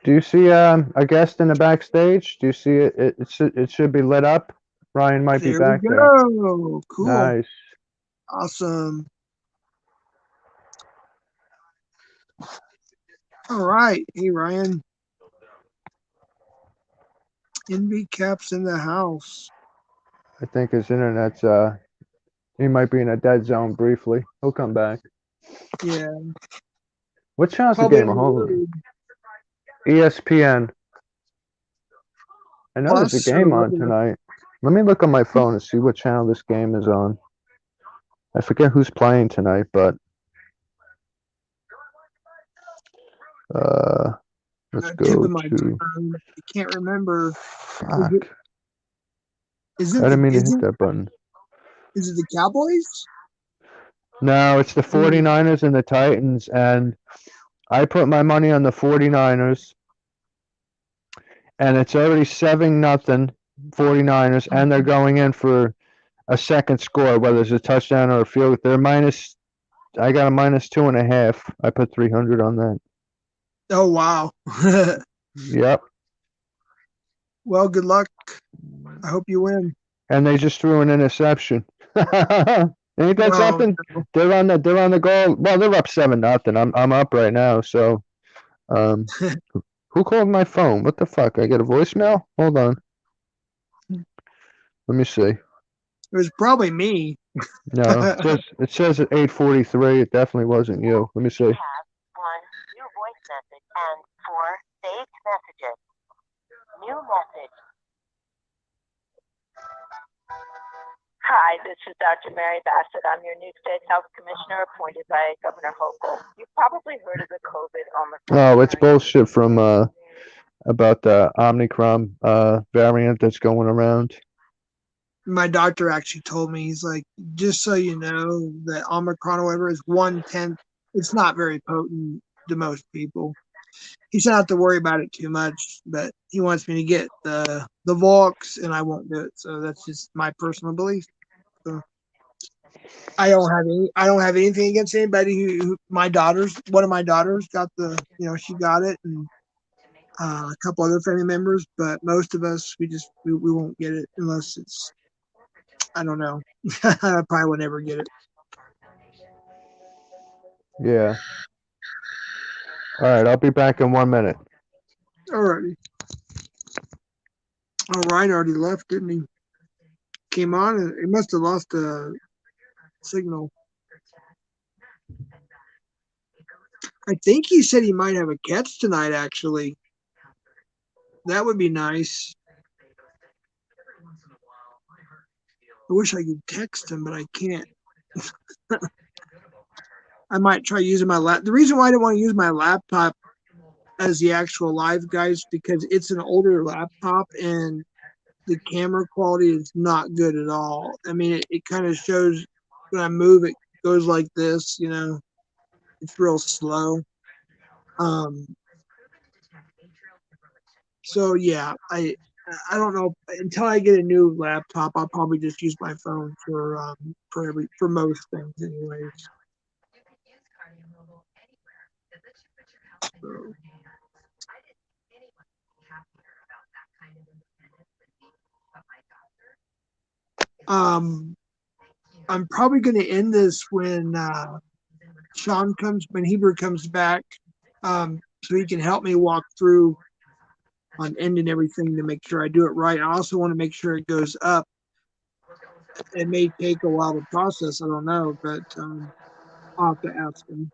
Do you see a guest in the backstage? Do you see it? It should be lit up. Ryan might be back there. There we go. Cool. Nice. Awesome. All right. Hey, Ryan. NV Cap's in the house. I think his internet's he might be in a dead zone briefly. He'll come back. Yeah. What channel's the Probably game? on the Hold on. road. ESPN. I know there's a Plus or game on whatever. tonight. Let me look on my phone and see what channel this game is on. I forget who's playing tonight, but let's Tip go of my to. tongue. I can't remember. Fuck. Is I it didn't the mean to is hit it that button. is it the Cowboys? No, it's the Mm. 49ers and the Titans, and I put my money on the 49ers, and it's already 7-0 49ers, and they're going in for a second score, whether it's a touchdown or a field. They're minus. I got a minus 2.5. I put 300 on that. Oh wow. Yep. Well, good luck. I hope you win. And they just threw an interception. Ain't that Oh, something? no. They're on the goal. Well, they're up 7-0. I'm up right now. So, who called my phone? What the fuck? I get a voicemail. Hold on. Let me see. It was probably me. No, it says at 8:43. It definitely wasn't you. Let me see. Have one new voice message and 4 saved messages. New message. Hi, this is Dr. Mary Bassett. I'm your new state health commissioner appointed by Governor Hochul. You've probably heard of the COVID Omicron. Oh, it's bullshit from about the Omicron variant that's going around. My doctor actually told me, he's like, just so you know, that Omicron or whatever is 1/10. It's not very potent to most people. He said not have to worry about it too much, but he wants me to get the Vox, and I won't do it. So that's just my personal belief. So I don't have anything against anybody who one of my daughters got she got it, and a couple other family members, but most of us we won't get it unless it's, I don't know. I probably will never get it. Yeah. All right, I'll be back in 1 minute. Alrighty. All right, already left, didn't he? Came on and he must have lost a signal. I think he said he might have a catch tonight, actually. That would be nice. I wish I could text him, but I can't. I might try using my laptop. The reason why I didn't want to use my laptop as the actual live guys, because it's an older laptop and the camera quality is not good at all. I mean, it kind of shows when I move, it goes like this, it's real slow. So yeah, I don't know, until I get a new laptop. I'll probably just use my phone for most things, anyways. So, I'm probably going to end this when when Hebrew comes back, so he can help me walk through on ending everything to make sure I do it right. I also want to make sure it goes up. It may take a while to process. I don't know, but I'll have to ask him.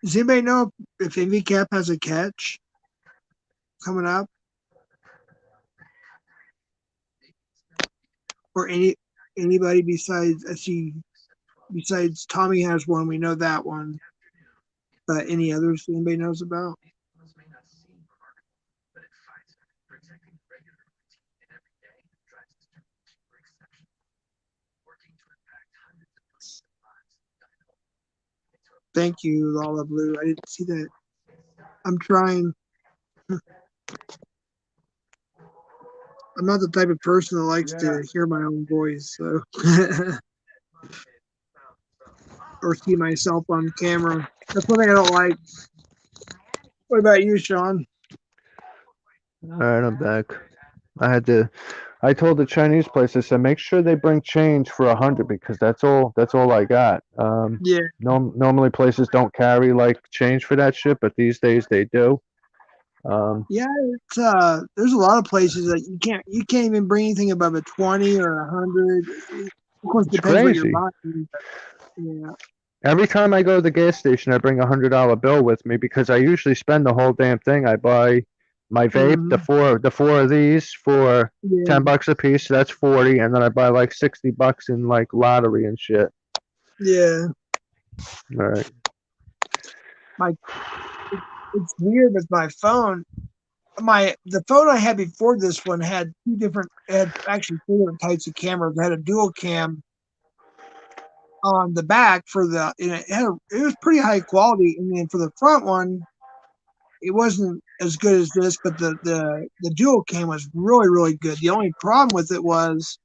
Does anybody know if MVCap has a catch coming up? Or anybody besides, I see, besides Tommy has one, we know that one. But any others anybody knows about? Thank you, Lala Blue. I didn't see that. I'm trying. I'm not the type of person that likes to hear my own voice, so or see myself on camera. That's one thing I don't like. What about you, Sean? All right, I'm back. I told the Chinese place, I said, make sure they bring change for 100 because that's all I got. Yeah, Normally places don't carry like change for that shit, but these days they do. yeah. It's there's a lot of places that you can't even bring anything above a 20 or 100. Of course, it It's depends what you're crazy. buying. But yeah, Every time I go to the gas station, I bring $100 bill with me because I usually spend the whole damn thing. I buy my vape, hmm the four of these for yeah, $10 a piece. So that's 40, and then I buy like $60 in like lottery and shit. yeah. All right. My it's weird with my phone. The phone I had before this one had two different had actually three different types of cameras. It had a dual cam on the back for the and it was pretty high quality, and then for the front one it wasn't as good as this, but the dual cam was really good. The only problem with it was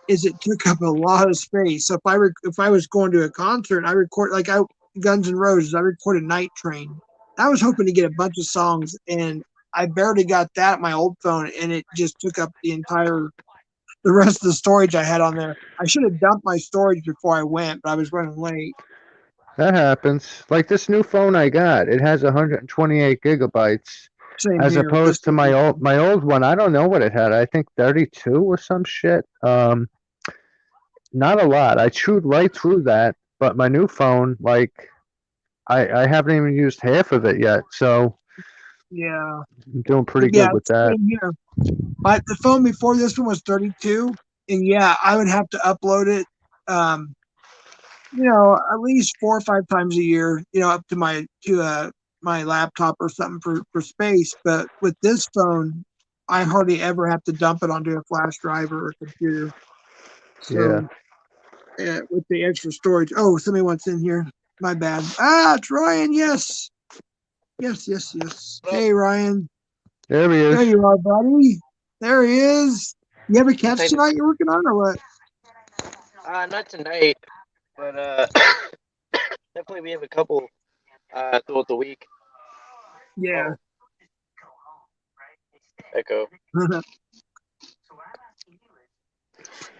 is it took up a lot of space. So if I was going to a concert, I record like I Guns N' Roses, I recorded Night Train. I was hoping to get a bunch of songs, and I barely got that at my old phone, and it just took up the rest of the storage I had on there. I should have dumped my storage before I went, but I was running late. That happens. Like this new phone I got, it has 128 gigabytes, Same as here. This opposed to my one, old one. I don't know what it had. I think 32 or some shit. Not a lot. I chewed right through that, but my new phone, like I haven't even used half of it yet, so yeah, I'm doing pretty yeah, good with it's that. same here. The phone before this one was 32, and yeah, I would have to upload it. Um, at least 4 or 5 times a year, up to my laptop or something for space. But with this phone, I hardly ever have to dump it onto a flash drive or a computer. Yeah. So with the extra storage, oh, somebody wants in here. My bad. Ah, it's Ryan. Yes, yes, yes, yes. What up? Hey, Ryan. There he There is. you are, buddy. There he is. You have a catch Kind of, tonight you're working on or what? not tonight, but definitely we have a couple throughout the week. Yeah. Oh, echo.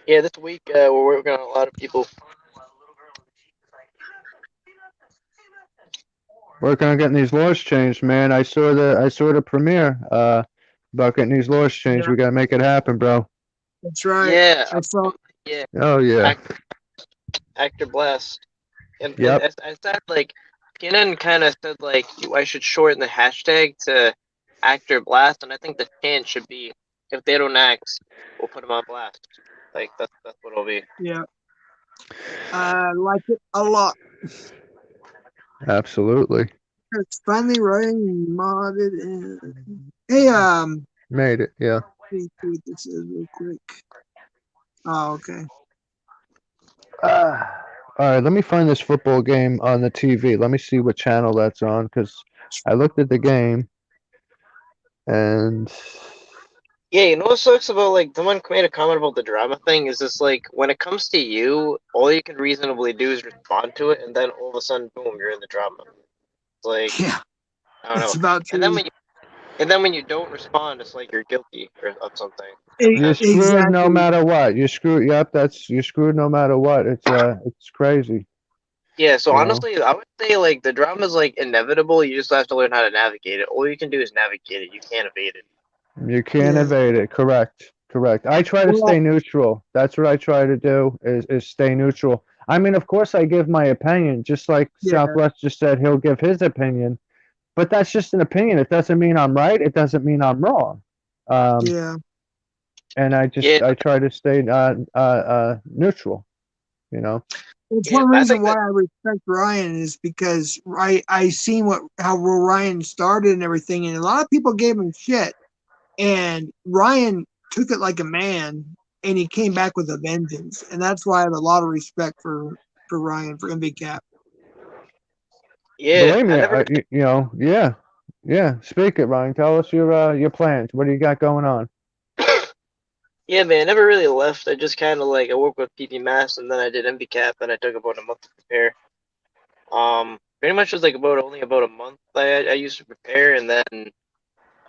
Yeah, this week we're working on a lot of people. Working on getting these laws changed, man. I saw the premiere. About getting these laws changed. Yeah, We gotta make it happen, bro. that's right. Yeah, I saw. yeah, Oh yeah. actor blast, and Yep. I said like, CNN kind of said like I should shorten the hashtag to actor blast, and I think the chant should be if they don't act, we'll put them on blast. Like that's what it'll be. Yeah, I like it a lot. Absolutely. It's finally running modded in. Hey, Made it. Yeah. let me see what this is real quick. Oh, okay. All right. Let me find this football game on the TV. Let me see what channel that's on because I looked at the game and Yeah, you know what sucks about like someone made a comment about the drama thing is just like when it comes to you, all you can reasonably do is respond to it, and then all of a sudden, boom, you're in the drama. It's like Yeah, I don't know. that's about And then true. when you don't respond, it's like you're guilty of something. you're And screwed no Exactly. matter what. You're screwed. Yep. You're screwed no matter what. It's crazy. yeah, so You know. honestly, I would say like the drama is like inevitable. You just have to learn how to navigate it. All you can do is navigate it. You can't evade it. You can't Yeah. evade it. Correct. Correct. I try to Well, stay neutral. That's what I try to do is stay neutral. I mean, of course, I give my opinion, just like yeah, Southwest just said he'll give his opinion, but that's just an opinion. It doesn't mean I'm right. It doesn't mean I'm wrong. Um, yeah. and Yeah, I try to stay neutral. You know. It's yeah. one I reason think why that I respect Ryan is because I seen how Ryan started and everything, and a lot of people gave him shit, and Ryan took it like a man, and he came back with a vengeance, and that's why I have a lot of respect for Ryan for MVCap. yeah. Believe I me, never. yeah, yeah. Speak it, Ryan. Tell us your plans. What do you got going on? Yeah, man, I never really left. I just kind of like I worked with PP Mass, and then I did MBCap, and I took about a month to prepare. Pretty much was like about only about a month I used to prepare, and then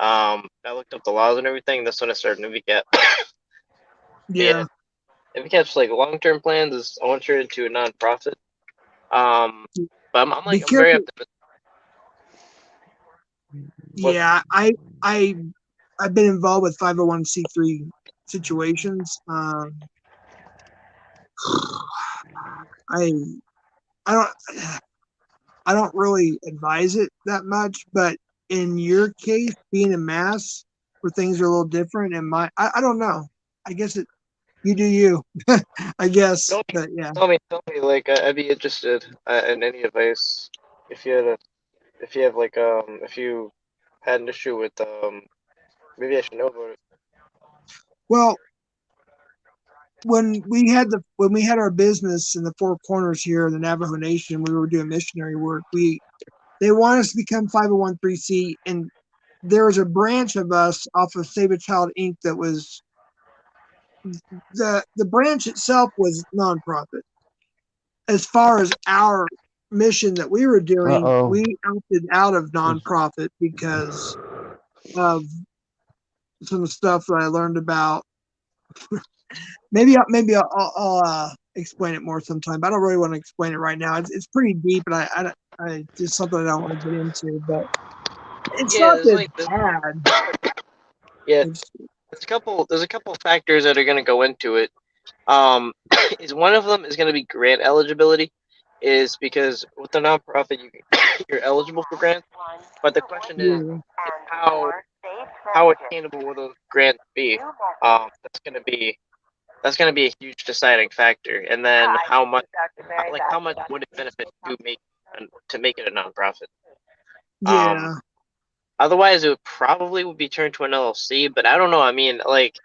I looked up the laws and everything. That's when I started NVCap. Yeah. NVCap's like long-term plans is I want to turn it into a non-profit. But I'm Be very careful. optimistic. Yeah, I've been involved with 501c3 situations. I I don't I don't really advise it that much, but in your case, being a mass where things are a little different, and I don't know. I guess you do you. I guess, but yeah. Tell me. Like, I'd be interested in any advice if you had if you have like if you had an issue with maybe I should know about it. Well, when we had our business in the Four Corners here in the Navajo Nation, we were doing missionary work. They want us to become 501c, and there was a branch of us off of Save a Child Inc. that was the branch itself was nonprofit. As far as our mission that we were doing, Uh-oh. we opted out of nonprofit because of some stuff that I learned about. maybe I'll explain it more sometime. But I don't really want to explain it right now. It's pretty deep, and I just something I don't want to get into. But it's Yeah, not there's that like bad. yeah, It's, there's a couple factors that are going to go into it. Is one of them is going to be grant eligibility, is because with the nonprofit you're eligible for grants, but the question is yeah, how attainable will those grants be? That's going to be a huge deciding factor, and then how much would it benefit to make it a nonprofit? yeah. Otherwise, it would probably be turned to an LLC, but I don't know. I mean, like,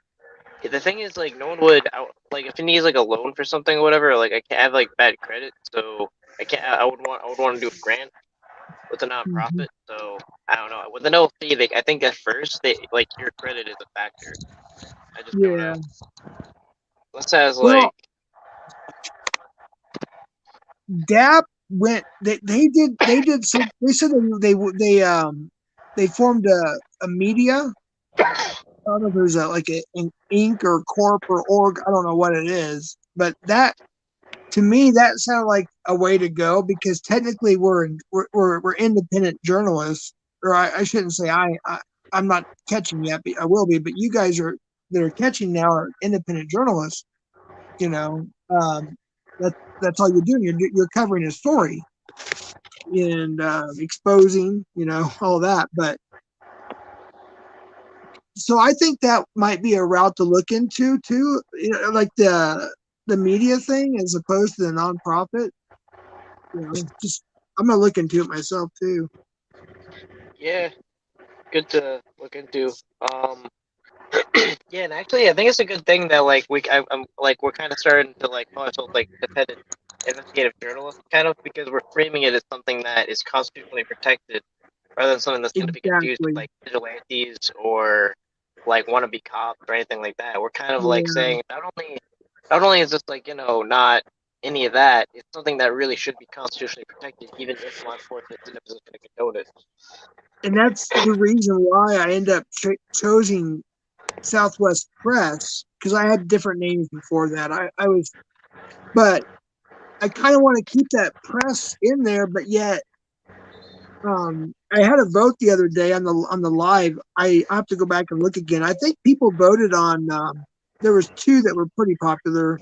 the thing is, like, no one would, like, if it needs, like, a loan for something or whatever, like, I can't have, like, bad credit, so I would want to do a grant with a Mhm. nonprofit, so I don't know. With an LLC, I think at first, like, your credit is a factor. I just don't Yeah. know. Unless it has, Well, like, DAP went. They did. So they said they formed a media. I don't know if there's an Inc. or Corp or org. I don't know what it is, but that to me that sounded like a way to go because technically we're independent journalists, or I shouldn't say I'm not catching yet, but I will be. But you guys that are catching now are independent journalists. You know, that's all you're doing. You're covering a story and exposing, all that. But so I think that might be a route to look into too, like the media thing as opposed to the nonprofit. Just I'm gonna look into it myself too. yeah, good to look into. Yeah, and actually, I think it's a good thing that like I'm like we're kind of starting to like call ourselves like independent investigative journalists, kind of because we're framing it as something that is constitutionally protected, rather than something that's going to be confused with Exactly. like vigilantes or like wannabe cops or anything like that. We're kind of like Yeah. saying not only is this like not any of that, it's something that really should be constitutionally protected, even if law enforcement is in a position to condone it. And that's the reason why I end up choosing Southwest Press because I had different names before that. But I kind of want to keep that press in there, but yet I had a vote the other day on the live. I have to go back and look again. I think people voted on. There was two that were pretty popular.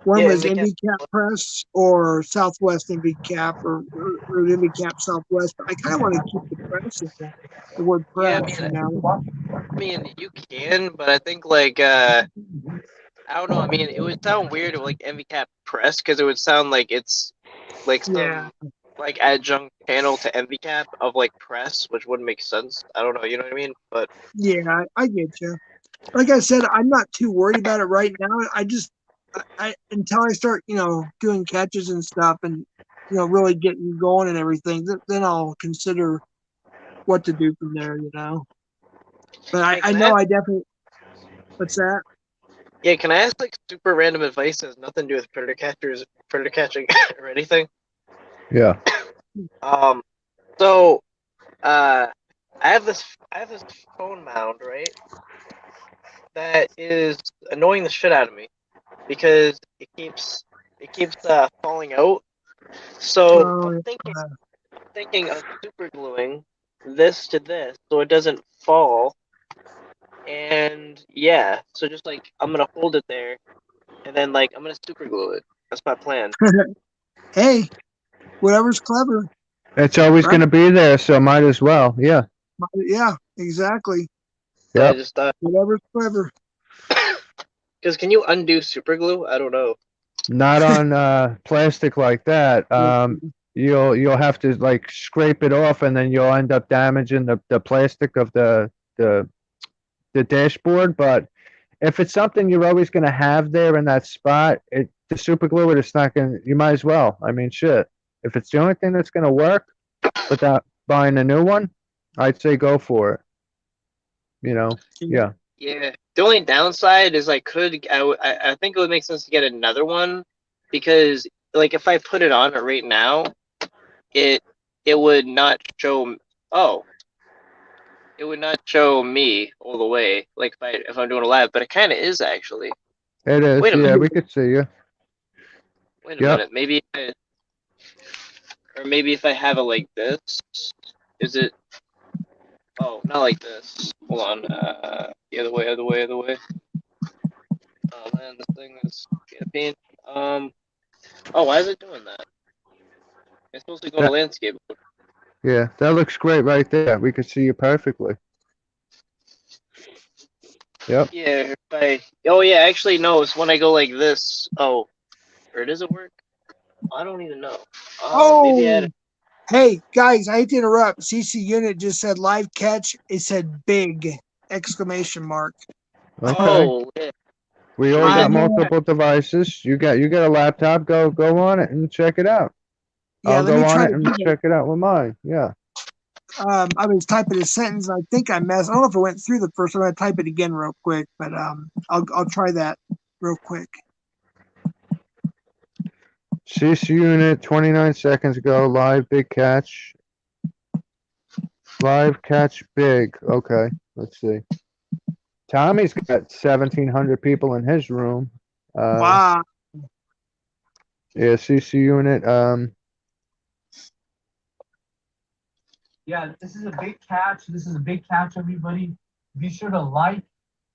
One Yeah, was and they can't. NVCap Press or Southwest NVCap or NVCap Southwest. But I kind of want to keep the press in there, the word Yeah, press. I mean, you can, but I think like I don't know. I mean, it would sound weird if like MVCap Press because it would sound like it's like Yeah, some like adjunct channel to MVCap of like press, which wouldn't make sense. I don't know. You know what I mean? But yeah, I get you. Like I said, I'm not too worried about it right now. I just, until I start, doing catches and stuff, and really getting going and everything, then I'll consider what to do from there. But yeah, I can I know ask, I definitely. What's that? yeah, can I ask like super random advice that has nothing to do with predator catching, or anything? Yeah. Um, so uh, I have this phone mound, right? That is annoying the shit out of me because it keeps falling out. So Oh, I'm thinking of super gluing this to this so it doesn't fall. And yeah, so just like I'm gonna hold it there, and then like I'm gonna super glue it. That's my plan. hey, whatever's clever, It's always right? going to be there, so might as well. Yeah. Yeah, exactly. So I Yep. just thought, Whatever's clever. because can you undo super glue? I don't know. Not on plastic like that. You'll have to like scrape it off, and then you'll end up damaging the plastic of the the dashboard. But if it's something you're always going to have there in that spot, the super glue it, it's not going. You might as well. I mean, shit. If it's the only thing that's going to work without buying a new one, I'd say go for it. Yeah. Yeah. The only downside is I think it would make sense to get another one because like if I put it on it right now, it it would not show. Oh, it would not show me all the way like if I'm doing a live, but it kind of is actually. It is. Wait a Yeah, minute. we could see you. Wait a Yep. minute. Maybe if I have it like this, is it? Oh, not like this. Hold on. The other way, other way, other way. Oh man, this thing is campaign. Oh, why is it doing that? It's supposed to go to That, landscape mode. yeah, that looks great right there. We could see you perfectly. Yep. Yeah. Oh yeah, actually no. It's when I go like this. Oh, or does it work? I don't even know. Maybe I had. Oh, hey guys, I hate to interrupt. CC Unit just said live catch. It said big exclamation mark. Okay. Oh, yeah. We Should all we got get? multiple devices. You got a laptop. Go on it and check it out. Yeah, I'll let me go on try it to and do check it out with mine. Yeah. it. I was typing a sentence. I think I messed. I don't know if it went through the first one. I'm gonna type it again real quick, but I'll try that real quick. CC unit 29 seconds ago. Live big catch. Live catch big. Okay. Let's see. Tommy's got 1,700 people in his room. Wow. Yeah, CC unit. Yeah, this is a big catch. This is a big catch, everybody. Be sure to like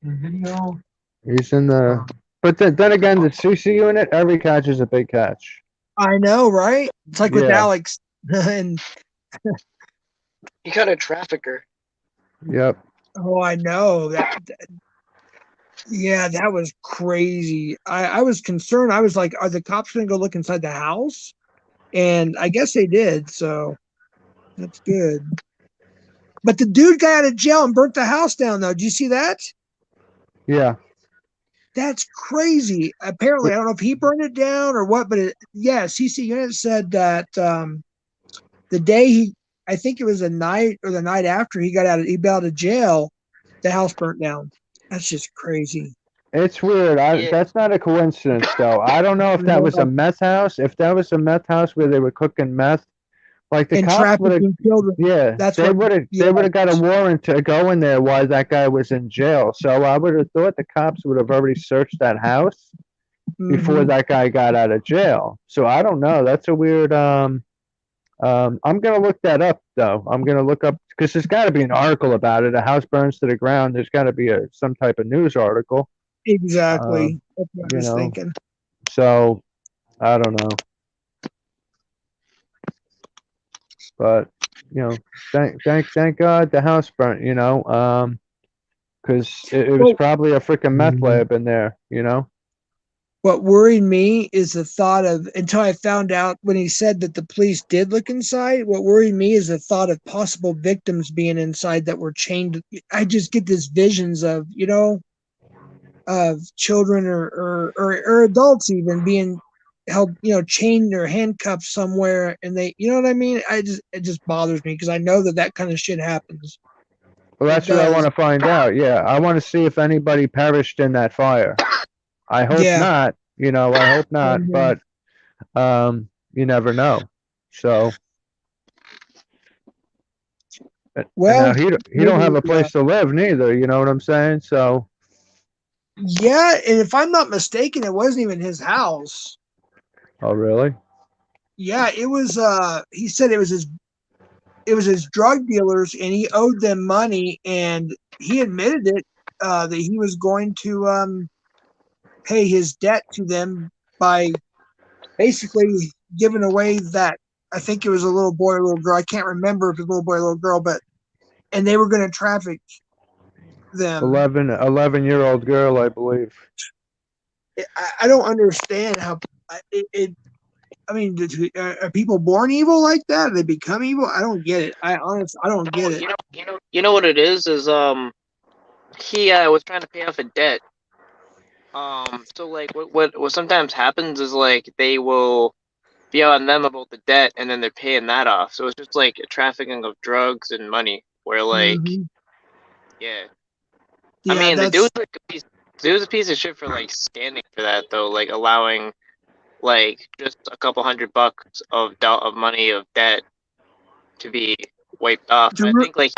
the video. He's in the. But then again, the CC unit, every catch is a big catch. I know, right? It's like with Yeah. Alex and You got a trafficker. Yep. oh, I know that. Yeah, that was crazy. I was concerned. I was like, are the cops going to go look inside the house? And I guess they did. So that's good. But the dude got out of jail and burnt the house down, though. Did you see that? Yeah. That's crazy. Apparently, I don't know if he burned it down or what, but yeah, CC Unit said that the day I think it was the night or the night after he got out of jail, the house burnt down. That's just crazy. It's weird. Yeah. That's not a coincidence, though. I don't know if that was a meth house. If that was a meth house where they were cooking meth, like the And cops would have. trafficking children. Yeah, That's they what. would have. Yeah. They would have got a warrant to go in there while that guy was in jail. So I would have thought the cops would have already searched that house before Mhm. that guy got out of jail. So I don't know. That's a weird. I'm gonna look that up though. I'm gonna look up because there's got to be an article about it. A house burns to the ground. There's got to be some type of news article. Exactly. That's what I You was know. thinking. So I don't know, but thank God the house burnt. Because it was Well, probably a freaking meth lab in there. what worried me is the thought of until I found out when he said that the police did look inside. What worried me is the thought of possible victims being inside that were chained. I just get these visions of of children or adults even being held, chained or handcuffed somewhere, and you know what I mean. It just bothers me because I know that kind of shit happens. Well, It that's what I want does. to find out. Yeah, I want to see if anybody perished in that fire. I hope Yeah. not. I hope not. Mhm. But you never know. So And Well, now he don't have a place to live neither. You know what I'm saying? So, yeah, and if I'm not mistaken, it wasn't even his house. oh really? Yeah, it was. He said it was his drug dealers, and he owed them money, and he admitted it that he was going to pay his debt to them by basically giving away that. I think it was a little boy or little girl. I can't remember if it was a little boy or little girl, but and they were going to traffic them. 11-year-old girl, I believe. I don't understand how it. I mean, are people born evil like that? Do they become evil? I don't get it. I don't get it. You know what it is he was trying to pay off a debt. So like what sometimes happens is like they will be on them about the debt and then they're paying that off. So it's just like a trafficking of drugs and money. Where like, Mm-hmm. yeah, I Yeah, mean the that's dude's a piece of shit for like standing for that though, like allowing like just a couple $100 of money of debt to be wiped off. And I think like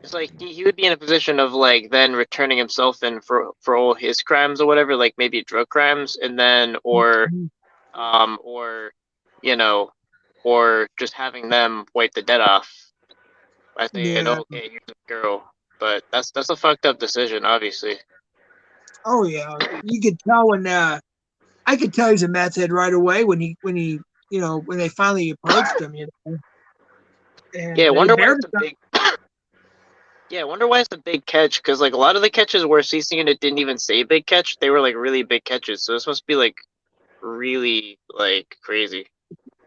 it's like he would be in a position of like then returning himself in for all his crimes or whatever, like maybe drug crimes, and then or you know, or just having them wipe the debt off by saying, yeah. oh, okay, here's a girl. But that's a fucked up decision, obviously. Oh yeah, you could tell when I could tell he's a meth head right away when he when they finally approached him, Yeah, I and he wonder why barely it's a big. Yeah, I wonder why it's a big catch, because like a lot of the catches where CC it didn't even say big catch, they were like really big catches. So this must be like really like crazy.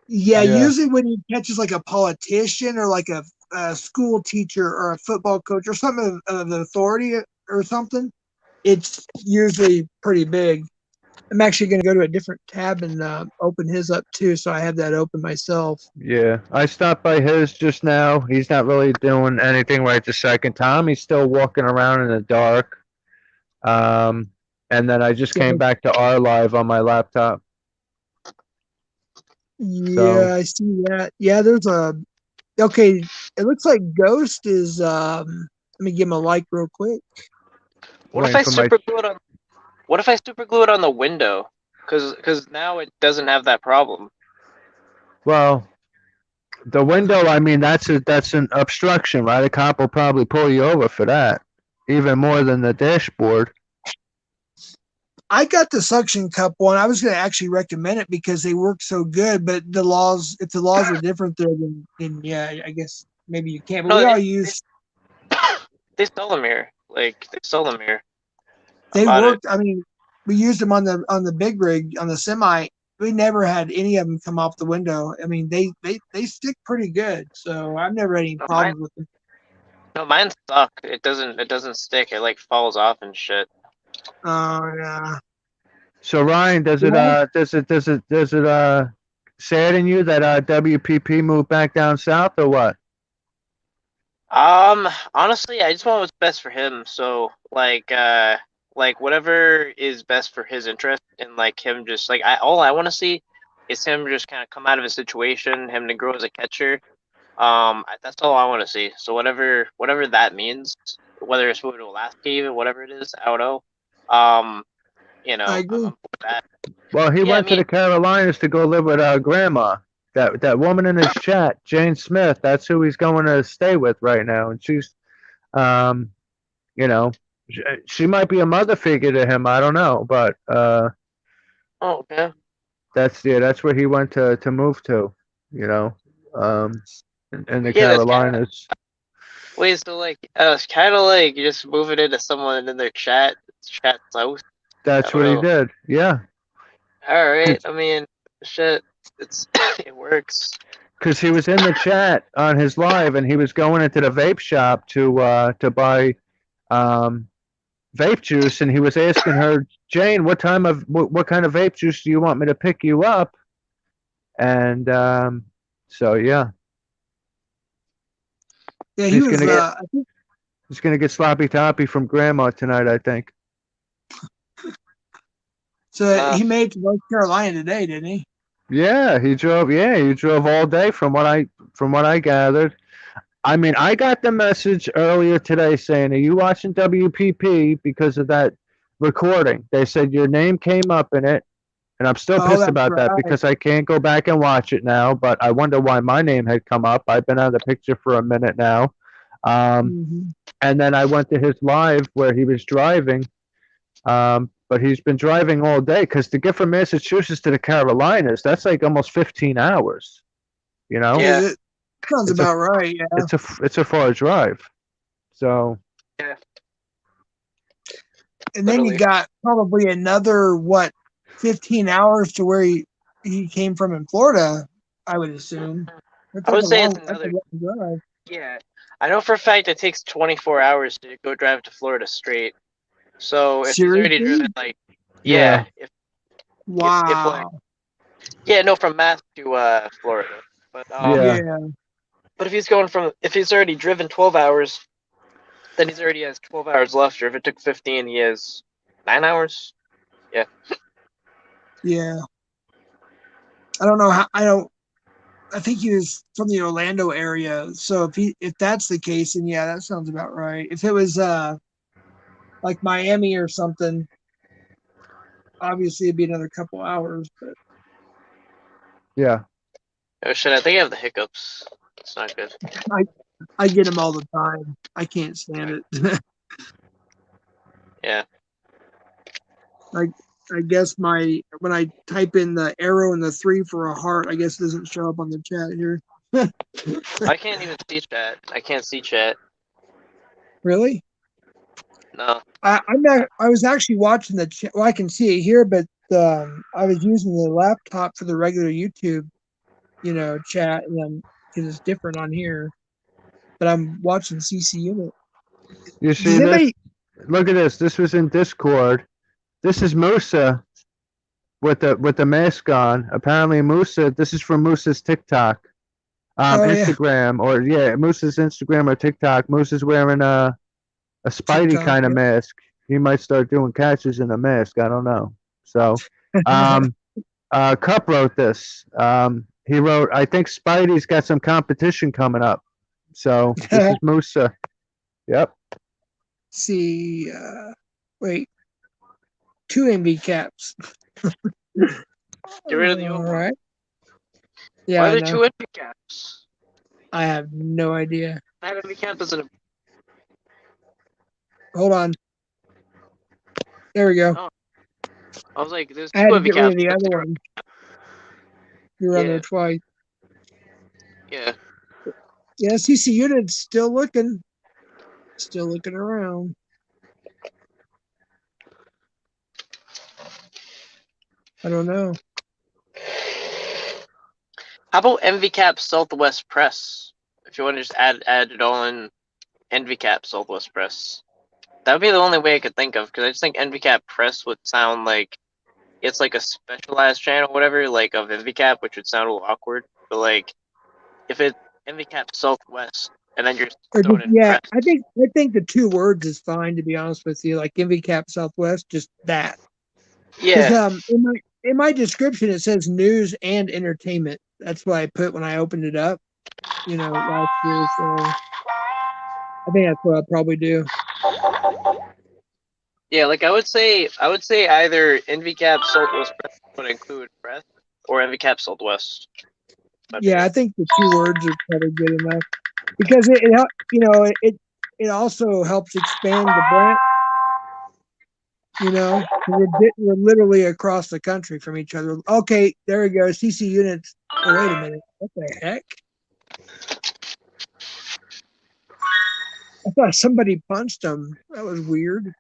Yeah, Yeah. usually when he catches like a politician or like a school teacher or a football coach or something of authority or something, it's usually pretty big. I'm actually going to go to a different tab and open his up too, so I have that open myself. Yeah, I stopped by his just now. He's not really doing anything right the second time. He's still walking around in the dark. Um, and then I just came back to our live on my laptop. So, Yeah, I see that. Yeah, there's a okay. It looks like Ghost is. Let me give him a like real quick. What if waiting I for my. super glue it on? What if I super glue it on the window? Because now it doesn't have that problem. Well, the window. I mean, that's an obstruction, right? A cop will probably pull you over for that, even more than the dashboard. I got the suction cup one. I was going to actually recommend it because they work so good. But the laws, if the laws are different there, then yeah, I guess maybe you can't. But No, we all use. they sell them here. Like they sell them here. I They bought it. worked. I mean, we used them on the big rig on the semi. We never had any of them come off the window. I mean, they stick pretty good. So I've never had any No, problems with them. mine suck. It doesn't stick. It like falls off and shit. Oh yeah. So Ryan, does it sadden you that WPP moved back down south or what? Honestly, I just want what's best for him. So like whatever is best for his interest, and like him just like all I want to see is him just kind of come out of his situation, him to grow as a catcher. That's all I want to see. So whatever that means, whether it's moving to Alaska, even whatever it is, I don't know. I agree. I'm for that. Well, he Yeah, I went to mean, the Carolinas to go live with grandma. That woman in his chat, Jane Smith. That's who he's going to stay with right now, and she's, um, you know, she might be a mother figure to him. I don't know, but oh okay. that's where he went to move to. You know, in the Yeah, that's kind of Carolinas. wait. So like, it's kind of like just moving into someone in their chat's house. I That's don't what he know. did. Yeah, All right. I mean, shit. It's it works. because he was in the chat on his live, and he was going into the vape shop to buy um, vape juice, and he was asking her, Jane, what kind of vape juice do you want me to pick you up? And so yeah, Yeah, he he's was. gonna get I think sloppy toppy from grandma tonight, I think. so. He made it to North Carolina today, didn't he? Yeah, he drove. Yeah, he drove all day from what I gathered. I mean, I got the message earlier today saying, "Are you watching WPP?" Because of that recording. They said your name came up in it, and I'm still Oh, pissed that's about that right. because I can't go back and watch it now. But I wonder why my name had come up. I've been out of the picture for a minute now. Hmm. And then I went to his live where he was driving. But he's been driving all day because to get from Massachusetts to the Carolinas, that's like almost 15 hours. You know, Yeah. It sounds it's a about right. Yeah. it's a far drive. So Yeah. And then you Literally. got probably another 15 hours to where he came from in Florida, I would assume. I would say it's That's a another. long drive. Yeah. I know for a fact it takes 24 hours to go drive to Florida straight. So if he's already driven Seriously? yeah, yeah, if like Wow. yeah, no, from Mass to Florida. But yeah. Yeah. but if he's already driven 12 hours, then he's already has 12 hours left. Or if it took 15, he has 9 hours. Yeah. I think he was from the Orlando area. So if that's the case, then yeah, that sounds about right. If it was like Miami or something, obviously it'd be another couple hours. But Yeah. Oh shit! I think I have the hiccups. It's not good. I get them all the time. I can't stand it. Yeah. I guess when I type in the arrow and the 3 for a heart, I guess it doesn't show up on the chat here. I can't even see chat. I can't see chat. Really? No. I was actually watching the chat. Well, I can see it here, but I was using the laptop for the regular YouTube, chat, and then because it's different on here. But I'm watching CC Unit. You Does see this? anybody? Look at this. This was in Discord. This is Musa with the mask on. Apparently, Musa. This is from Musa's TikTok, Oh yeah, Instagram, or yeah, Musa's Instagram or TikTok. Musa's wearing a Spidey TikTok. kind of mask. He might start doing catches in a mask. I don't know. So, Yeah. um, Cup wrote this. He wrote, I think Spidey's got some competition coming up. So this is Musa. Yep. See, wait, 2 MB caps. Get rid of the All old one. right. Yeah, Why I are there know. two entry caps? I have no idea. That entry cap doesn't. Hold on. There we go. Oh, I was like, there's I had two to entry get rid caps. of the But other one. You were on there yeah, twice. yeah. Yeah, CC Unit's still looking. Still looking around. I don't know. How about MVCap Southwest Press? If you want to just add it all in MVCap Southwest Press. That would be the only way I could think of, because I just think MVCap Press would sound like it's like a specialized channel, whatever, like of MVCap, which would sound a little awkward. But like, if it's MVCap Southwest, and then you're throwing in Yeah, Press. I think the 2 words is fine, to be honest with you. Like MVCap Southwest, just that. Because Yeah, in my description it says news and entertainment. That's what I put when I opened it up, last year. So I think that's what I'll probably do. yeah. Like I would say either MVCap Southwest Press would include Press, or MVCap Southwest. Yeah, I think the 2 words are probably good enough because it also helps expand the brand. We're literally across the country from each other. Okay, there we go. CC Units. Oh, wait a minute. What the heck? I thought somebody punched him. That was weird.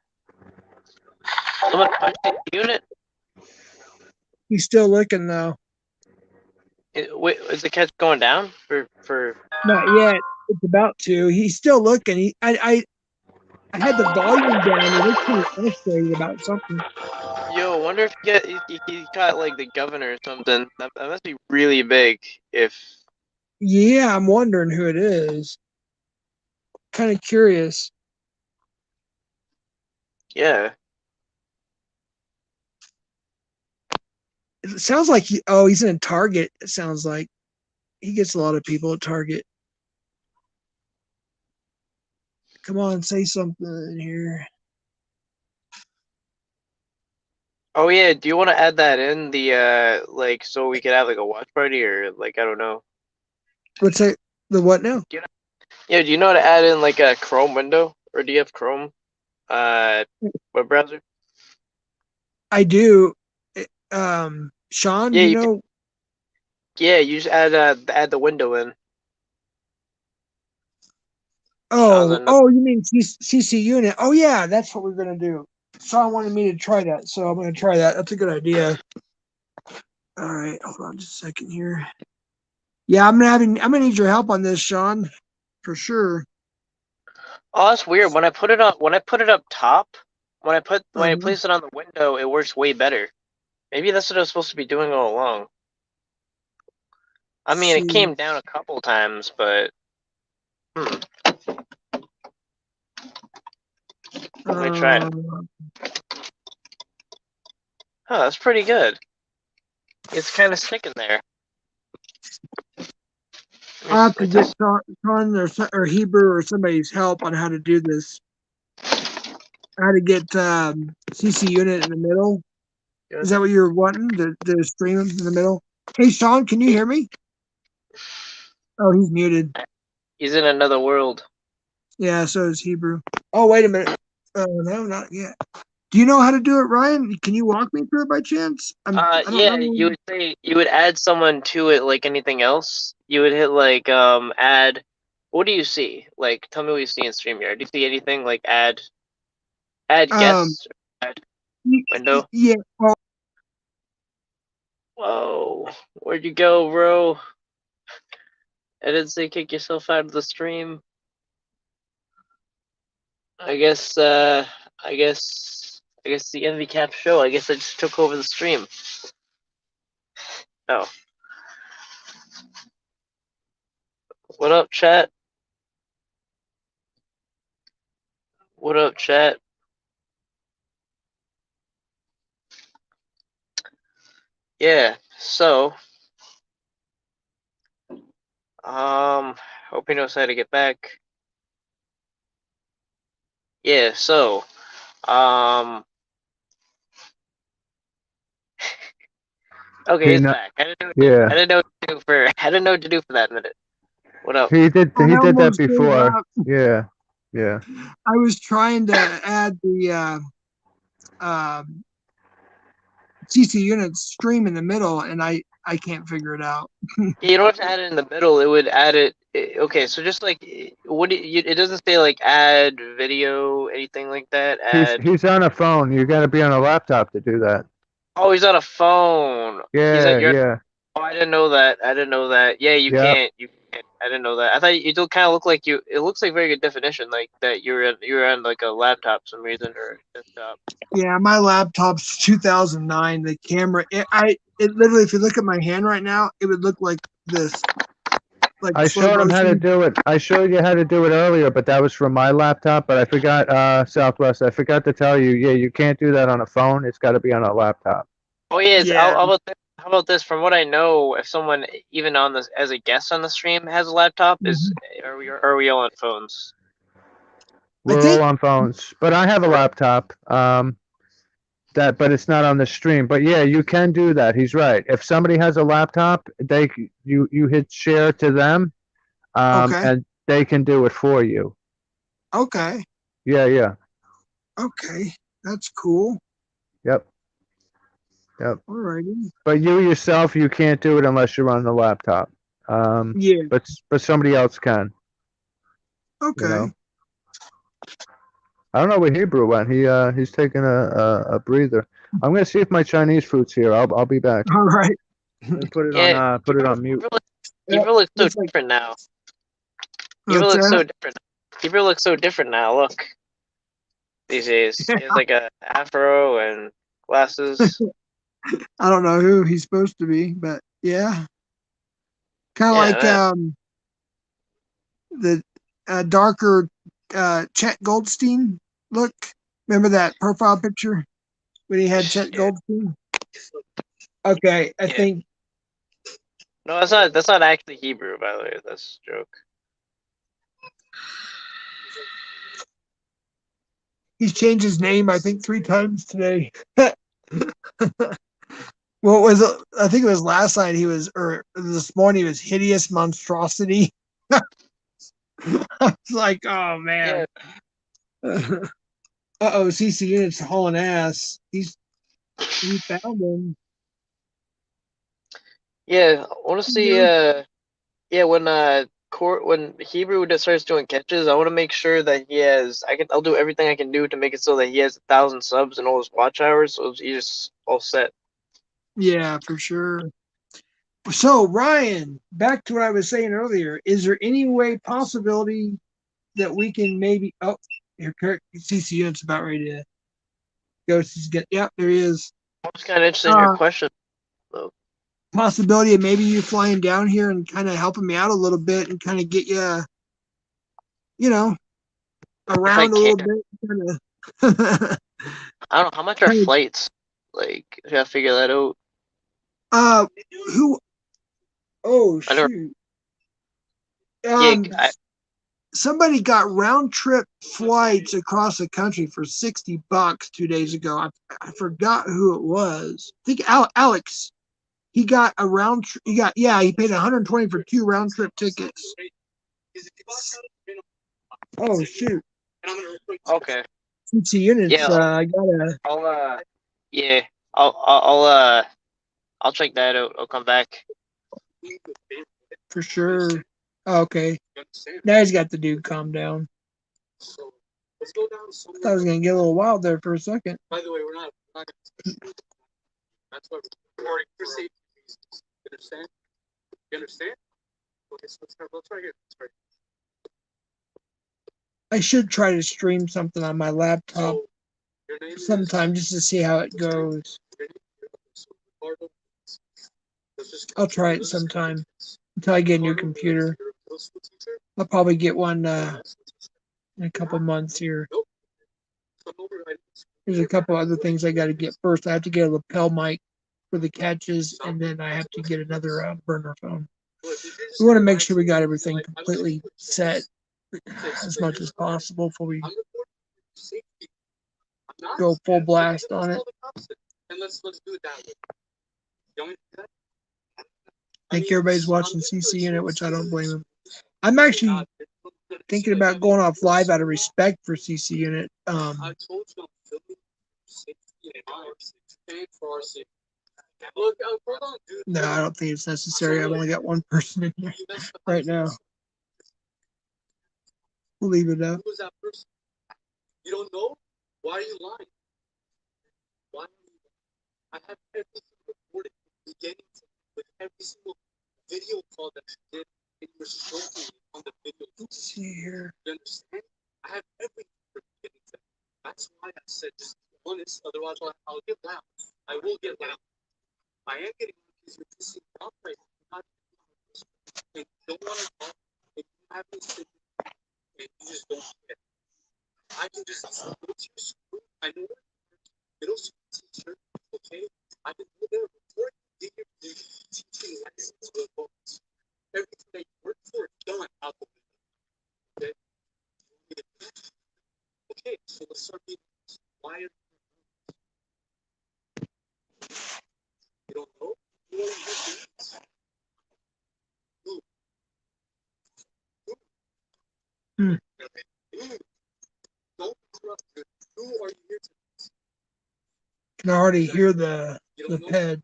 Someone punched the unit. He's still looking though. Wait, is the catch going down for? Not yet. It's about to. He's still looking. I had the volume down. He looks pretty frustrated about something. Yo, wonder if he got like the governor or something. That must be really big. If Yeah, I'm wondering who it is. Kind of curious. yeah, It sounds like he's in Target. It sounds like he gets a lot of people at Target. Come on, say something here. Oh yeah, do you want to add that in the like so we could have like a watch party or like I don't know. What's that? The what now? Yeah, do you know how to add in like a Chrome window or do you have Chrome web browser? I do. Sean, Yeah, you you can, know? yeah, you just add the window in. Sean's Oh, in. oh, you mean CC unit? Oh yeah, that's what we're gonna do. Sean wanted me to try that, so I'm gonna try that. That's a good idea. All right, hold on just a second here. Yeah, I'm gonna need your help on this, Sean, for sure. Oh, that's weird. When I put it up top, when I Uh-huh. place it on the window, it works way better. Maybe that's what I was supposed to be doing all along. I mean, it See, came down a couple times, but let me try it. uh, Oh, that's pretty good. It's kind of sticking there. I'll have to Wait, get Sean or Hebrew or somebody's help on how to do this. How to get CC unit in the middle. Is that what you're wanting? The stream in the middle? Hey, Sean, can you hear me? Oh, he's muted. He's in another world. Yeah, so is Hebrew. Oh, wait a minute. No, not yet. Do you know how to do it, Ryan? Can you walk me through it by chance? I don't Yeah, know. you would add someone to it like anything else. You would hit like add. What do you see? Like, tell me what you see in StreamYard. Do you see anything like add Um, guests? Add window. yeah. Well, Whoa, where'd you go, bro? I didn't say kick yourself out of the stream. I guess I guess the Envy Cap show. I guess I just took over the stream. Oh. What up, chat? What up, chat? Yeah, so hope he knows how to get back. Yeah, so okay, He it's not, back. I didn't know yeah, I didn't know what to do for I didn't know what to do for that minute. What up? he I did that almost gave before. up. Yeah, yeah. I was trying to add the um, CC unit stream in the middle, and I can't figure it out. Yeah, you don't have to add it in the middle. It would add it. Okay, so just like what do you, it doesn't say like add video, anything like that. Add. He's on a phone. You got to be on a laptop to do that. Oh, he's on a phone. He's at Yeah, your. yeah, Oh, I didn't know that. I didn't know that. Yeah, you yep. can't. You can't. I didn't know that. I thought you do kind of look like you. It looks like very good definition, like that you're on like a laptop for some reason or a desktop. Yeah, my laptop's 2009. The camera, it literally, if you look at my hand right now, it would look like this, like I slow showed him how to motion. do it. I showed you how to do it earlier, but that was from my laptop. But I forgot, Southwest. I forgot to tell you. Yeah, you can't do that on a phone. It's got to be on a laptop. Oh yeah, Yeah, how about this? How about this? From what I know, if someone even on this as a guest on the stream has a laptop, is mhm. are we all on phones? I We're all think on phones, but I have a laptop. But it's not on the stream. But yeah, you can do that. He's right. If somebody has a laptop, you hit share to them, okay, and they can do it for you. okay, Yeah, yeah, okay. That's cool. yep, yep. Alrighty. But you yourself, you can't do it unless you're on the laptop. Yeah. But somebody else can. You Okay. know. I don't know where Hebrew went. He's taking a breather. I'm gonna see if my Chinese food's here. I'll be back. All right. Let me put it Hebrew, on mute. Yep. Hebrew looks so Looks like different now. Hebrew what's looks so that? different. Hebrew looks so different now. Look, these days he has like a afro and glasses. I don't know who he's supposed to be, but yeah, kind of Yeah, like man. the darker Chet Goldstein look. Remember that profile picture when he had Chet Yeah, Goldstein? Okay, I yeah. think No, that's not actually Hebrew, by the way. That's a joke. He's changed his name, I think, 3 times today. What was it? I think it was last night he was, or this morning he was hideous monstrosity. I was like, oh man. Uh-oh, CC Unit's hauling ass. We found him. Yeah, I want to see. Yeah, when Hebrew starts doing catches, I want to make sure that he has. I'll do everything I can do to make it so that he has 1,000 subs and all his watch hours, so he's just all set. Yeah, for sure. So Ryan, back to what I was saying earlier. Is there any way possibility that we can maybe? Oh, here, CC Unit's about ready to go. Yep, there he is. I was kind of interested in your question, though. Possibility of maybe you flying down here and kind of helping me out a little bit and kind of get you, around a little bit. I don't know how much are flights. Like, I gotta figure that out. Who? Oh shoot. Somebody got round trip flights across the country for $60 2 days ago. I forgot who it was. I think Alex. He got a round. He paid 120 for 2 round trip tickets. Oh shoot. Okay. CC Units. Yeah, I gotta. I'll check that out. I'll come back. For sure. Okay. Now he's got the dude calm down. I was gonna get a little wild there for a second. By the way, we're not that's why we're recording for safety reasons. You understand? You understand? Okay, so let's try again. I should try to stream something on my laptop sometime just to see how it goes. I'll try it sometime until I get a new computer. I'll probably get one in a couple months here. There's a couple other things I got to get first. I have to get a lapel mic for the catches, and then I have to get another burner phone. We want to make sure we got everything completely set as much as possible before we go full blast on it. I think everybody's watching CC Unit, which I don't blame them. I'm actually thinking about going off live out of respect for CC Unit. No, I don't think it's necessary. I've only got one person in here right now. We'll leave it up. Who's that person? You don't know? Why are you lying? Why are you lying? I have everything recorded, beginning with every single video call that you did, and you were showing me on the video. Let's see here. You understand? I have everything for beginning to. That's why I said just be honest, otherwise I'll get loud. I will get loud. I am getting loud because you're pissing me off right now. You don't want to talk. If you have this thing, and you just don't get it. I can just go to your school. I know what middle school teacher, okay? I can go there before you get your teaching license with books. Everything that you work for is done out the window. Okay? Okay, so let's start being honest. Why are you don't know? Who are you doing? Who? Don't interrupt. Who are you here to? Can already hear the ped.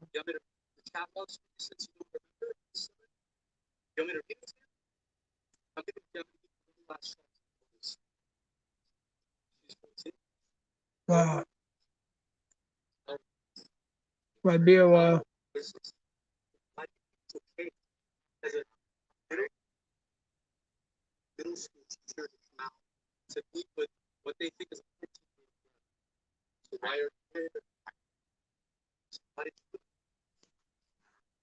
Wow. Might be a while. Middle school teacher to come out to meet with what they think is a 15-year-old. So why are you here? Why did you do it?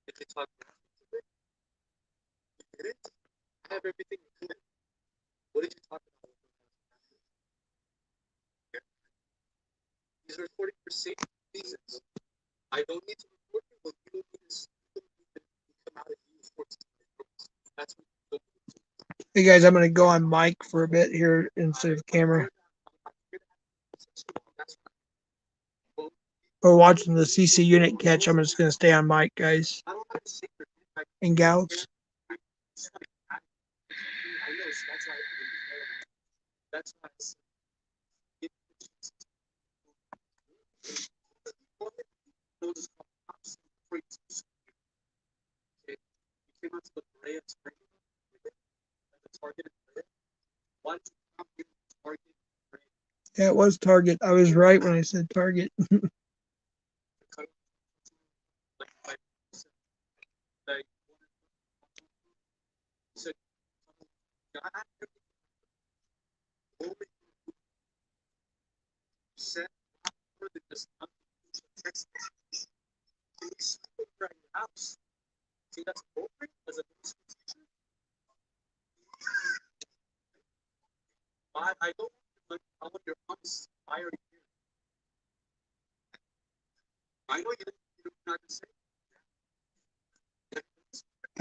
Did you talk about it? You didn't? I have everything you could. What did you talk about? He's recording for safety reasons. I don't need to record you, but you don't need to come out of you 14. That's what you don't need. Hey guys, I'm going to go on mic for a bit here instead of camera. We're watching the CC unit catch. I'm just gonna stay on mic, guys and gals. Yeah, it was Target. I was right when I said Target.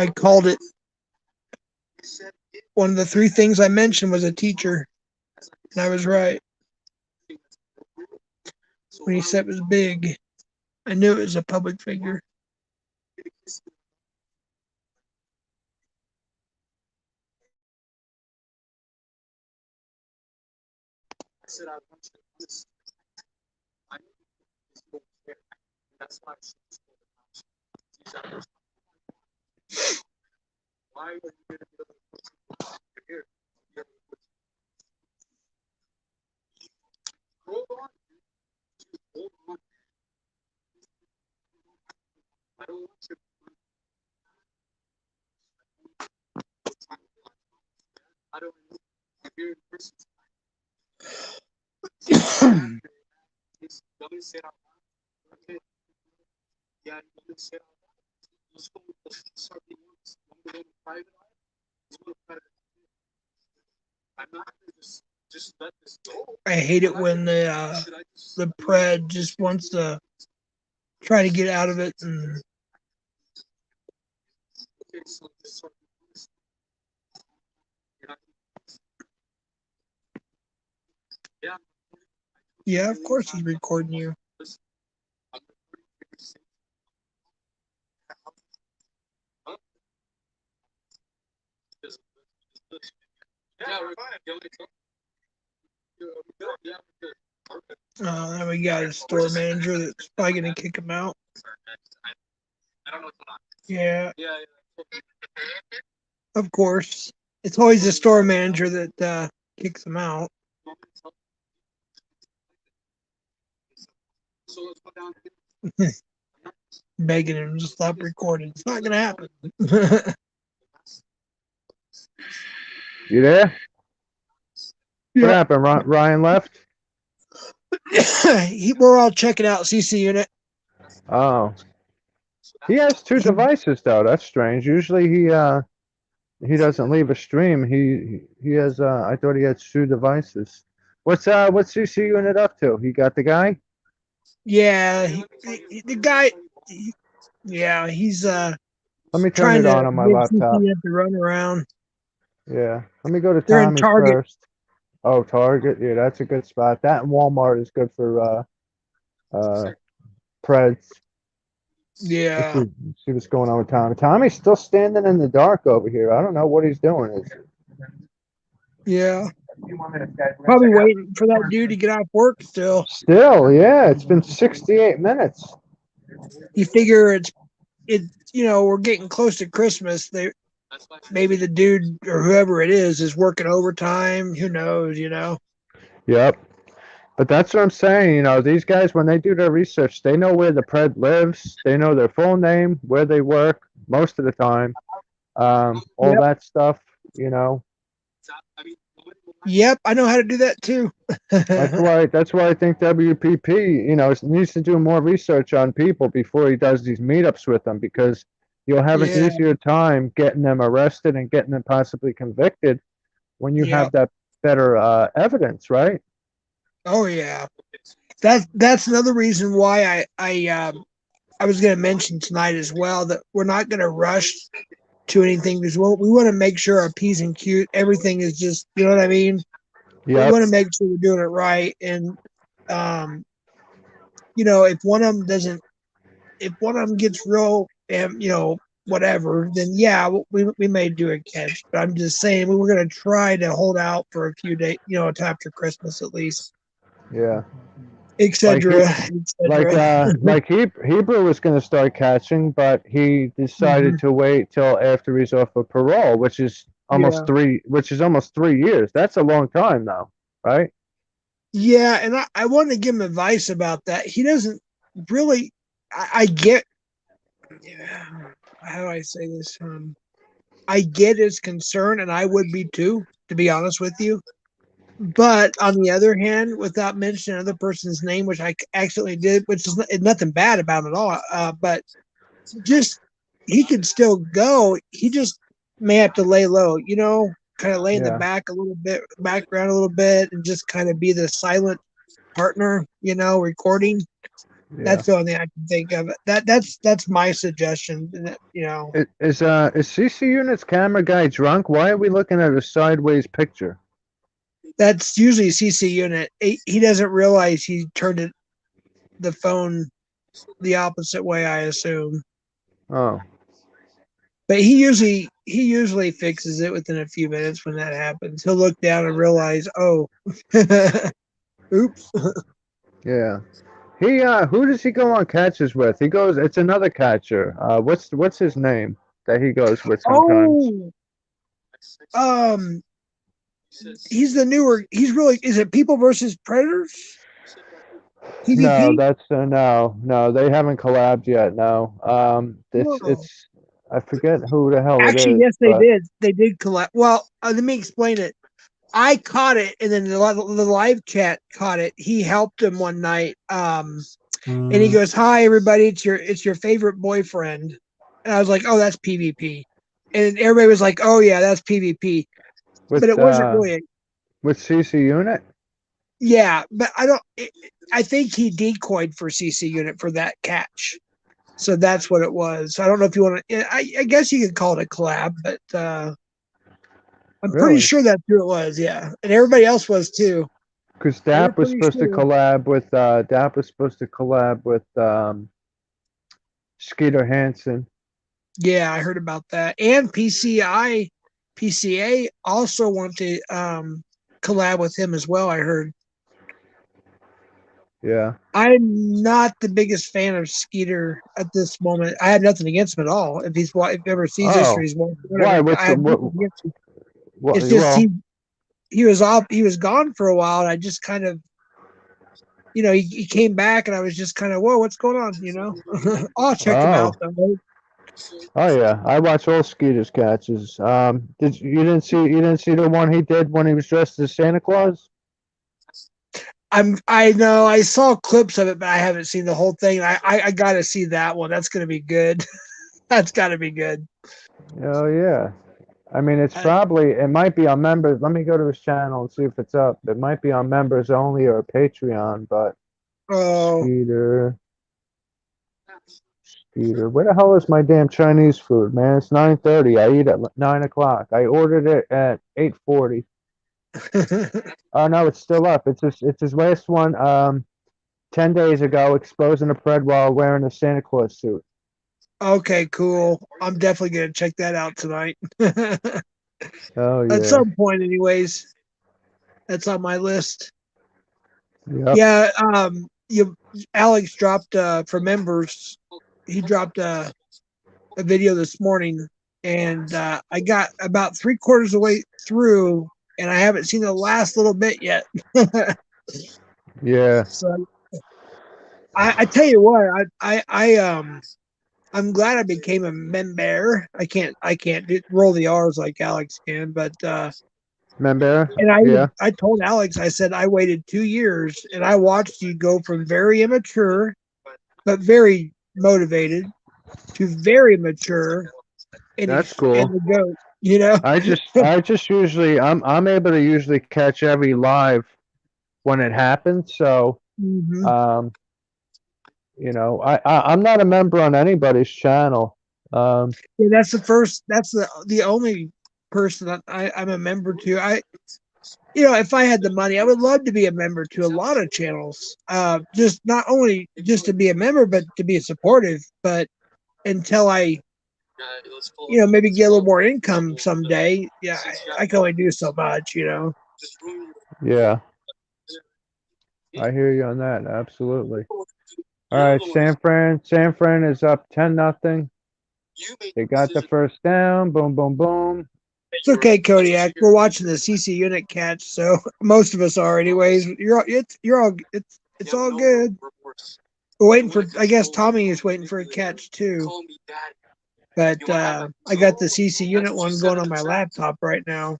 I called it. One of the three things I mentioned was a teacher, and I was right. When he said it was big, I knew it was a public figure. I hate it when the pred just wants to try to get out of it and yeah, of course he's recording you. Then we got a store manager that's probably gonna kick him out. Yeah. Of course. It's always the store manager that kicks him out. Begging him to stop recording. It's not gonna happen. You there? What Yeah. happened? Ryan left? We're all checking out CC unit. Oh. He has two devices though. That's strange. Usually he doesn't leave a stream. He has I thought he had two devices. What's CC unit up to? He got the guy? Yeah, the guy. Yeah, he's Let me turn trying it to on my get laptop. CC to run around. Yeah. Let me go to They're in Tommy's Target. first. Oh, Target. Yeah, that's a good spot. That and Walmart is good for Preds. Yeah. Let's see what's going on with Tommy. Tommy's still standing in the dark over here. I don't know what he's doing. Yeah. Probably waiting for that dude to get off work still. Still, yeah, it's been 68 minutes. You figure it's we're getting close to Christmas. Maybe the dude or whoever it is working overtime. Who knows, Yep. But that's what I'm saying. These guys, when they do their research, they know where the pred lives. They know their full name, where they work most of the time, all Yep. that stuff. Yep, I know how to do that too. That's why I think WPP, needs to do more research on people before he does these meetups with them, because you'll have an Yeah. easier time getting them arrested and getting them possibly convicted when you have Yep. that better evidence, right? Oh yeah. That's another reason why I was going to mention tonight as well that we're not going to rush to anything because we want to make sure our P's and Q's, everything is just, you know what I mean? Yep. We want to make sure we're doing it right. And, if one of them doesn't, if one of them gets real, whatever, then yeah, we may do a catch. But I'm just saying we were gonna try to hold out for a few days, until after Christmas at least, Yeah. etc. Hebrew was going to start catching, but he decided to wait till after he's off of parole, which is almost Yeah. 3 years. That's a long time now, right? Yeah, and I want to give him advice about that. He doesn't really. I get. How do I say this? I get his concern, and I would be too, to be honest with you. But on the other hand, without mentioning another person's name, which I accidentally did, which is nothing bad about it at all, but just he could still go. He just may have to lay low, kind of lay in the background a little bit, and just kind of be the silent partner, recording. Yeah. That's the only thing I can think of. That's my suggestion. Is CC Unit's camera guy drunk? Why are we looking at a sideways picture? That's usually CC Unit. He doesn't realize he turned the phone the opposite way, I assume. Oh. But he usually fixes it within a few minutes when that happens. He'll look down and realize, oh, oops. Yeah. Who does he go on catches with? It's another catcher. What's his name that he goes with sometimes? Oh, he's the newer. Is it People versus Predators? No, PvP? that's no. They haven't collabed yet. No. It's I forget who the hell it Actually, is. yes, they did. They did collab. Well, let me explain it. I caught it, and then the live chat caught it. He helped him one night, and he goes, "Hi, everybody! It's your favorite boyfriend." And I was like, "Oh, that's PvP," and everybody was like, "Oh yeah, that's PvP," but it wasn't really. With CC Unit. Yeah, but I think he decoyed for CC Unit for that catch, so that's what it was. I don't know if you want to. I guess you could call it a collab, but I'm pretty sure that's who it was. Yeah, and everybody else was too. Because DAP was supposed to collab with Skeeter Hansen. Yeah, I heard about that. And PCA also want to collab with him as well, I heard. Yeah. I'm not the biggest fan of Skeeter at this moment. I have nothing against him at all. If he ever sees this or he's whatever, why? I have nothing against him. It's just he was off. He was gone for a while, and I just kind of, he came back, and I was just kind of, whoa, what's going on? I'll check him out though. Oh yeah, I watch all Skeeter's catches. You didn't see the one he did when he was dressed as Santa Claus? I know I saw clips of it, but I haven't seen the whole thing. I got to see that one. That's gonna be good. That's got to be good. Oh yeah. I mean, it might be on members. Let me go to his channel and see if it's up. It might be on members only or Patreon, but Skeeter. Where the hell is my damn Chinese food, man? It's 9:30. I eat at 9 o'clock. I ordered it at 8:40. Oh no, it's still up. It's his last one. 10 days ago, exposing a pred while wearing a Santa Claus suit. Okay, cool. I'm definitely gonna check that out tonight. Oh yeah. At some point, anyways. That's on my list. Yep. Yeah. Alex dropped for members. He dropped a video this morning, and I got about 3/4 of the way through, and I haven't seen the last little bit yet. Yeah. So I tell you what, I'm glad I became a member. I can't roll the R's like Alex can, but member. And I told Alex, I said I waited 2 years, and I watched you go from very immature, but very motivated, to very mature. And that's cool. And the goat, I just usually I'm able to usually catch every live when it happens. So I'm not a member on anybody's channel. Yeah, that's the only person that I'm a member to. if I had the money, I would love to be a member to a lot of channels. Just not only just to be a member, but to be supportive. But until I, maybe get a little more income someday, yeah, I can only do so much. Yeah, I hear you on that. Absolutely. All right, San Fran is up 10-0. They got the first down. Boom, boom, boom. It's okay, Kodiak. We're watching the CC unit catch, so most of us are, anyways. It's all good. We're waiting for. I guess Tommy is waiting for a catch too. But I got the CC unit one going on my laptop right now.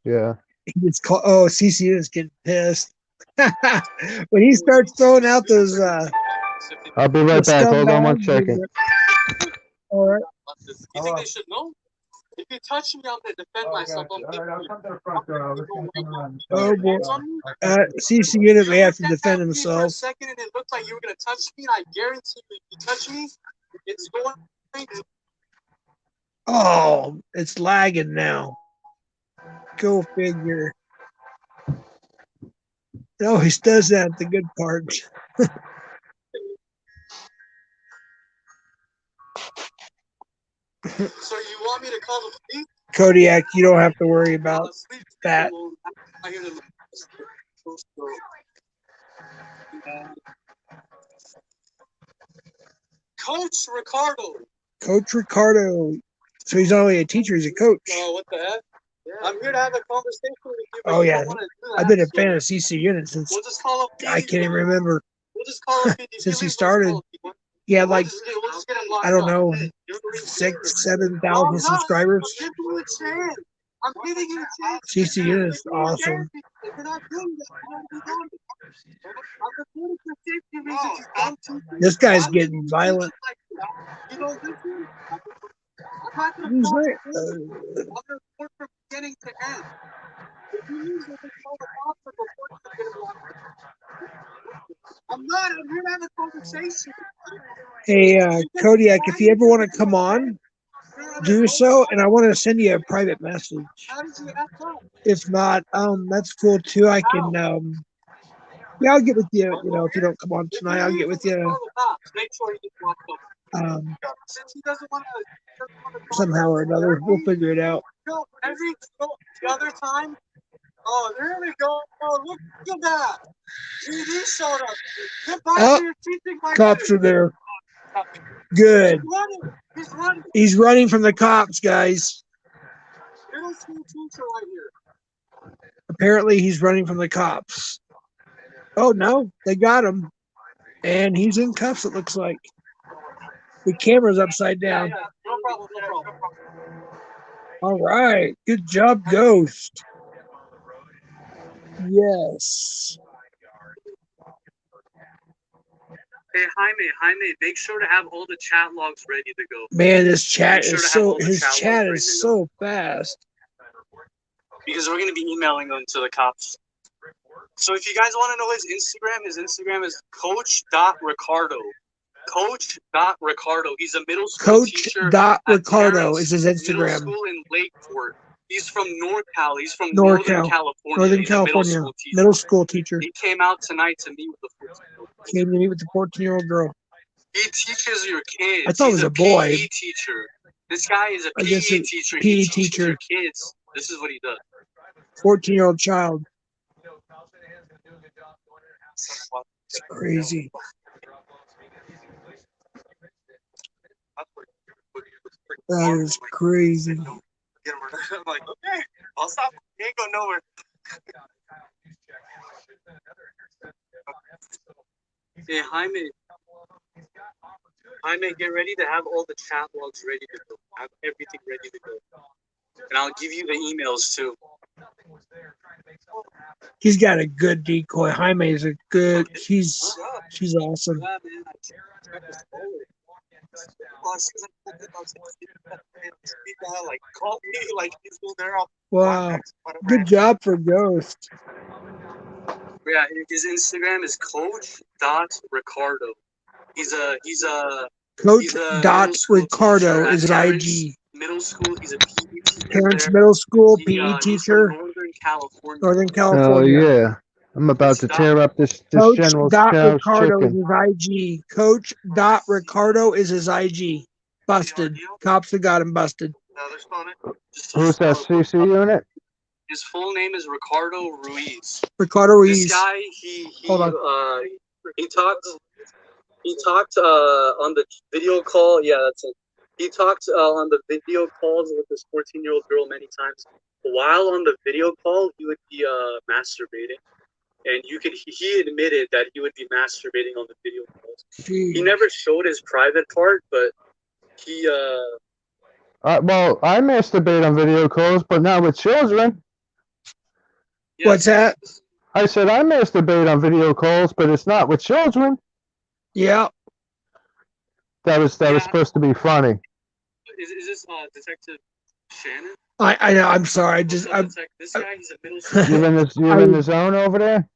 Yeah. It's called. Oh, CC unit's getting pissed when he starts throwing out those. I'll be right back. Hold on one scumbags. second. All right. You think they should know? If you touch me, I'm gonna defend myself. I'm Oh boy. CC unit may have to defend himself. For a second, and it looked like you were gonna touch me. And I guarantee you, if you touch me, it's going. Oh, it's lagging now. Go figure. It always does that. The good part. So you want me to call the police? Kodiak, you don't have to worry about that. Coach Ricardo. Coach Ricardo. So he's not only a teacher, he's a coach. Oh, what the heck? Yeah. I'm here to have a conversation with you. Oh, yeah. I've been a fan of CC Unit since We'll just call up I can't even remember. We'll just call up Since he started. He had like, I don't know, 6,000, 7,000 subscribers. I'm giving you a chance. CC Unit is awesome. This guy's getting violent. He's right. I'm here to have a conversation. Hey, Kodiak, if you ever want to come on, do so, and I want to send you a private message. If not, that's cool too. I can, yeah, I'll get with you. If you don't come on tonight, I'll get with you. Somehow or another, we'll figure it out. The other time. Oh, there we go. Oh, look at that. GD showed up. Cops are there. Good. He's running from the cops, guys. Apparently, he's running from the cops. Oh, no. They got him. And he's in cuffs, it looks like. The camera's upside down. No problem. All right. Good job, Ghost. Yes. Hey, Jaime, make sure to have all the chat logs ready to go. Man, this chat is so fast. Because we're going to be emailing them to the cops. So if you guys want to know his Instagram is coach.ricardo. Coach.ricardo. He's a middle school teacher. Coach.ricardo is his Instagram. Middle school in Lakeport. He's from NorCal. He's from Northern California. Northern California. Middle school teacher. He came out tonight to meet with the 14-year-old. Came to meet with the 14-year-old girl. He teaches your kids. I thought it was a boy. PE teacher. This guy is a PE teacher. PE teacher. Your kids. This is what he does. 14-year-old child. It's crazy. That is crazy. I'm like, okay, I'll stop. He ain't going nowhere. Hey, Jaime, get ready to have all the chat logs ready to go. Have everything ready to go. And I'll give you the emails too. He's got a good decoy. Jaime is a good. She's awesome. Wow, good job for Ghost. Yeah, his Instagram is coach.ricardo. He's a Coach.ricardo is an IG. Middle School. He's a PE teacher Terrence there. Middle School He's PE from teacher, Northern California. Northern Oh California. yeah. I'm about to tear up this Coach General Dot Chow's Ricardo is chicken. his IG. Coach Dot Ricardo is his IG. Busted. Cops have got him busted. No, they're spelling it. Who's that CC unit? His full name is Ricardo Ruiz. Ricardo This Ruiz. guy, he Hold on. he talked on the video call. Yeah, that's it. He talked on the video calls with this 14-year-old girl many times. While on the video call, he would be masturbating, and he admitted that he would be masturbating on the video calls. He never showed his private part, but he Well, I masturbate on video calls, but not with children. yeah, What's that? I said I masturbate on video calls, but it's not with children. Yeah. That was supposed to be funny. Is this Detective Shannon? I know. I'm sorry. This guy, he's a middle school. You in the zone over there?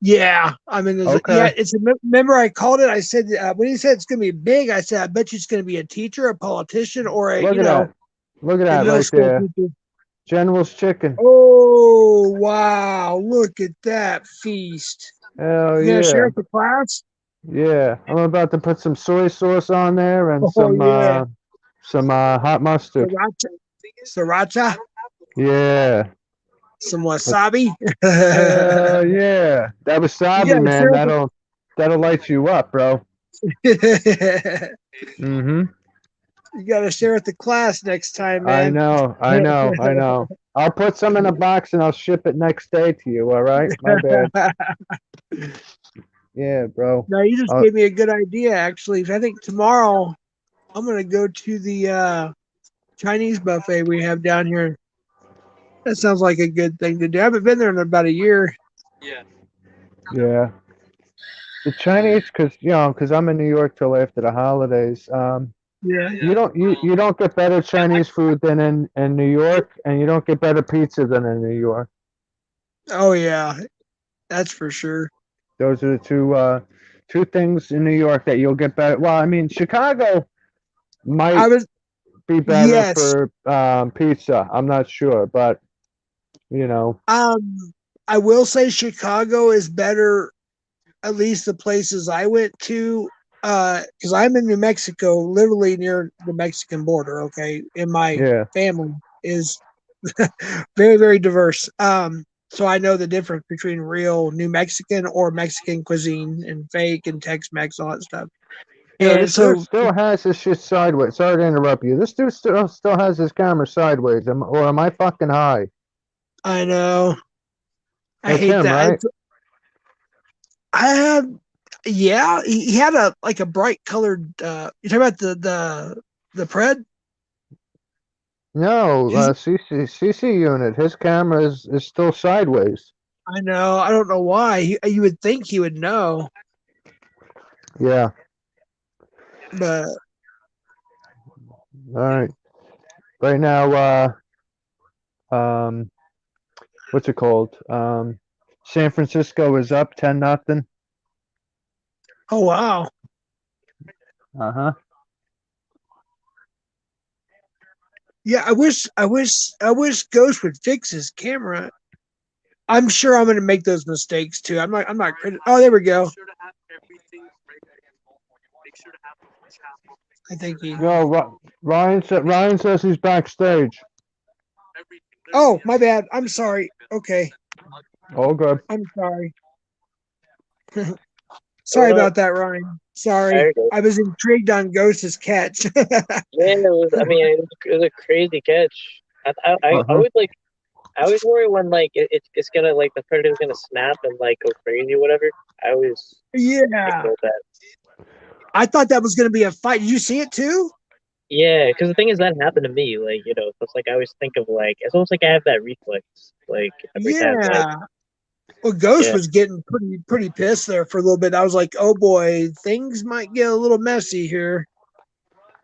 Yeah, I'm in the. Okay. Yeah, remember I called it. I said when he said it's going to be big, I said I bet you it's going to be a teacher, a politician, or a Look at that. Look at a that middle right school there. teacher. General's chicken. Oh wow! Look at that feast. Hell You gonna share yeah. with the class? Yeah. I'm about to put some soy sauce on there and Oh, some hot mustard. Sriracha, Yeah. some wasabi. Hell yeah. That wasabi, Yeah, man, sure. that'll light you up, bro. You Mm-hmm. gotta share with the class next time, man. I know. I'll put some in a box and I'll ship it next day to you, all right? My bad. Yeah, bro. No, you just gave me a good idea, actually. I think tomorrow I'm gonna go to the Chinese buffet we have down here. That sounds like a good thing to do. I haven't been there in about a year. Yeah. Yeah. The Chinese, because I'm in New York till after the holidays. Yeah. You don't get better Chinese food than in New York, and you don't get better pizza than in New York. Oh yeah, that's for sure. Those are the two things in New York that you'll get better. Well, I mean, Chicago might be better yes. for pizza. I'm not sure, but you know. I will say Chicago is better. At least the places I went to, because I'm in New Mexico, literally near the Mexican border. Okay, and my family is very, very diverse. So I know the difference between real New Mexican or Mexican cuisine and fake and Tex-Mex, all that stuff. Yeah, And this so dude still has his shit sideways. Sorry to interrupt you. This dude still has his camera sideways. Or am I fucking high? I know. I That's hate him, that. right? I have, yeah. He had a bright colored. You talking about the Pred? No, CC unit. His camera is still sideways. I know. I don't know why. You would think he would know. Yeah. But all right. Right now, what's it called? San Francisco is up 10-0. Oh wow. Uh-huh. Yeah, I wish Ghost would fix his camera. I'm sure I'm gonna make those mistakes too. I'm not oh, there we go. I think he. Yo, Ryan says he's backstage. Oh, my bad. I'm sorry. Okay. All good. I'm sorry. Sorry about that, Ryan. Sorry. I was intrigued on Ghost's catch. Yeah, it was a crazy catch. I always I always worry when it's gonna the predator's gonna snap and go crazy or whatever. I always yeah. that. I thought that was gonna be a fight. Did you see it too? Yeah, because the thing is that happened to me. It's I always think of it's almost like I have that reflex. Every time. Well, Ghost was getting pretty pissed there for a little bit. I was like, oh boy, things might get a little messy here.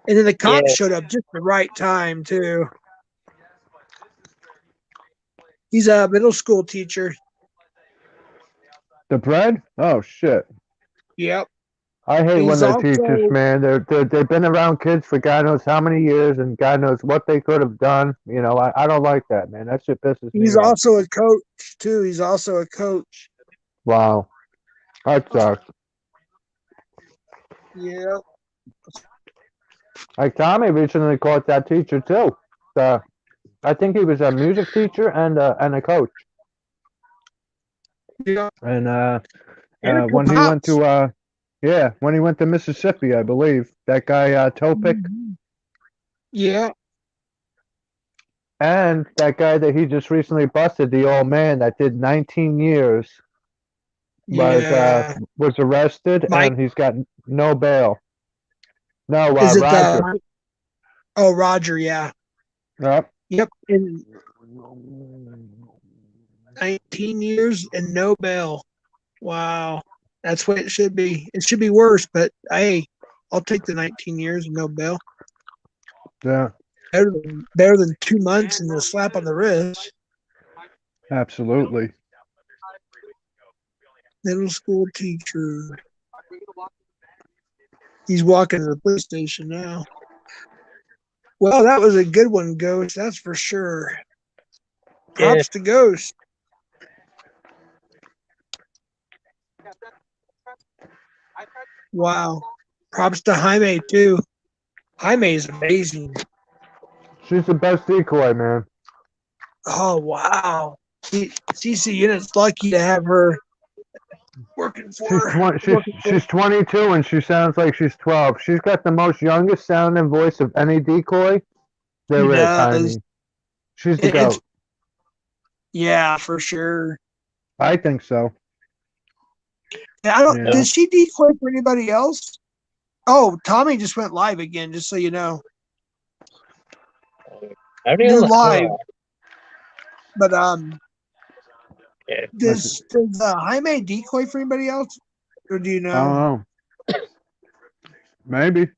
And then the cops showed up just the right time too. He's a middle school teacher. The bread? Oh shit. Yep. I hate when He's they're teachers, also man. They've been around kids for God knows how many years, and God knows what they could have done. You know, I don't like that, man. That shit pisses me he's off. also a coach too. He's also a coach. Wow, that sucks. Yeah. Like Tommy recently caught that teacher too. I think he was a music teacher and a coach. Yeah. And Erica when he went Pops. to when he went to Mississippi, I believe that guy Topic Yeah. and that guy that he just recently busted, the old man that did 19 years, Yeah. was arrested Mike, and he's got no bail. No, is it Roger. Oh, Roger, yeah. Yep. Yep. In 19 years and no bail. Wow. That's what it should be. It should be worse, but hey, I'll take the 19 years and no bail. Yeah. Better than 2 months and a slap on the wrist. Absolutely. Middle school teacher. He's walking to the police station now. Well, that was a good one, Ghost. That's for sure. Props to Ghost. Wow. Props to Jaime, too. Jaime is amazing. She's the best decoy, man. Oh, wow. CC Unit's lucky to have her working for her. She's 22 and she sounds like she's 12. She's got the most youngest sounding voice of any decoy there is, Jaime. She's the goat. Yeah, for sure. I think so. I don't. Yeah. Did she decoy for anybody else? Oh, Tommy just went live again. Just so you know, they're live. But does Jaime decoy for anybody else, or do you know? I don't know. Maybe.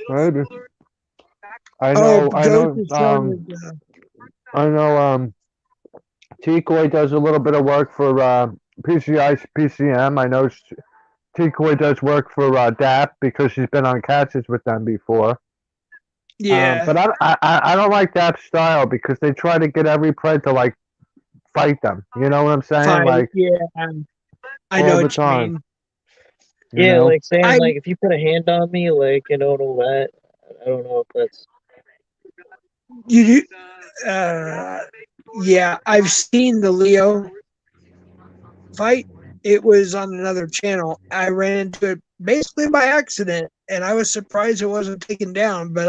I know. Decoy does a little bit of work for PCI PCM. I know Decoy does work for DAP because she's been on catches with them before. Yeah. But I don't like DAP style because they try to get every pred to like fight them. You know what I'm saying? Like, yeah. I know what you mean. Yeah, know? like saying like if you put a hand on me, like and all that. I don't know if that's you do. Yeah, I've seen the Leo fight. It was on another channel. I ran into it basically by accident, and I was surprised it wasn't taken down. But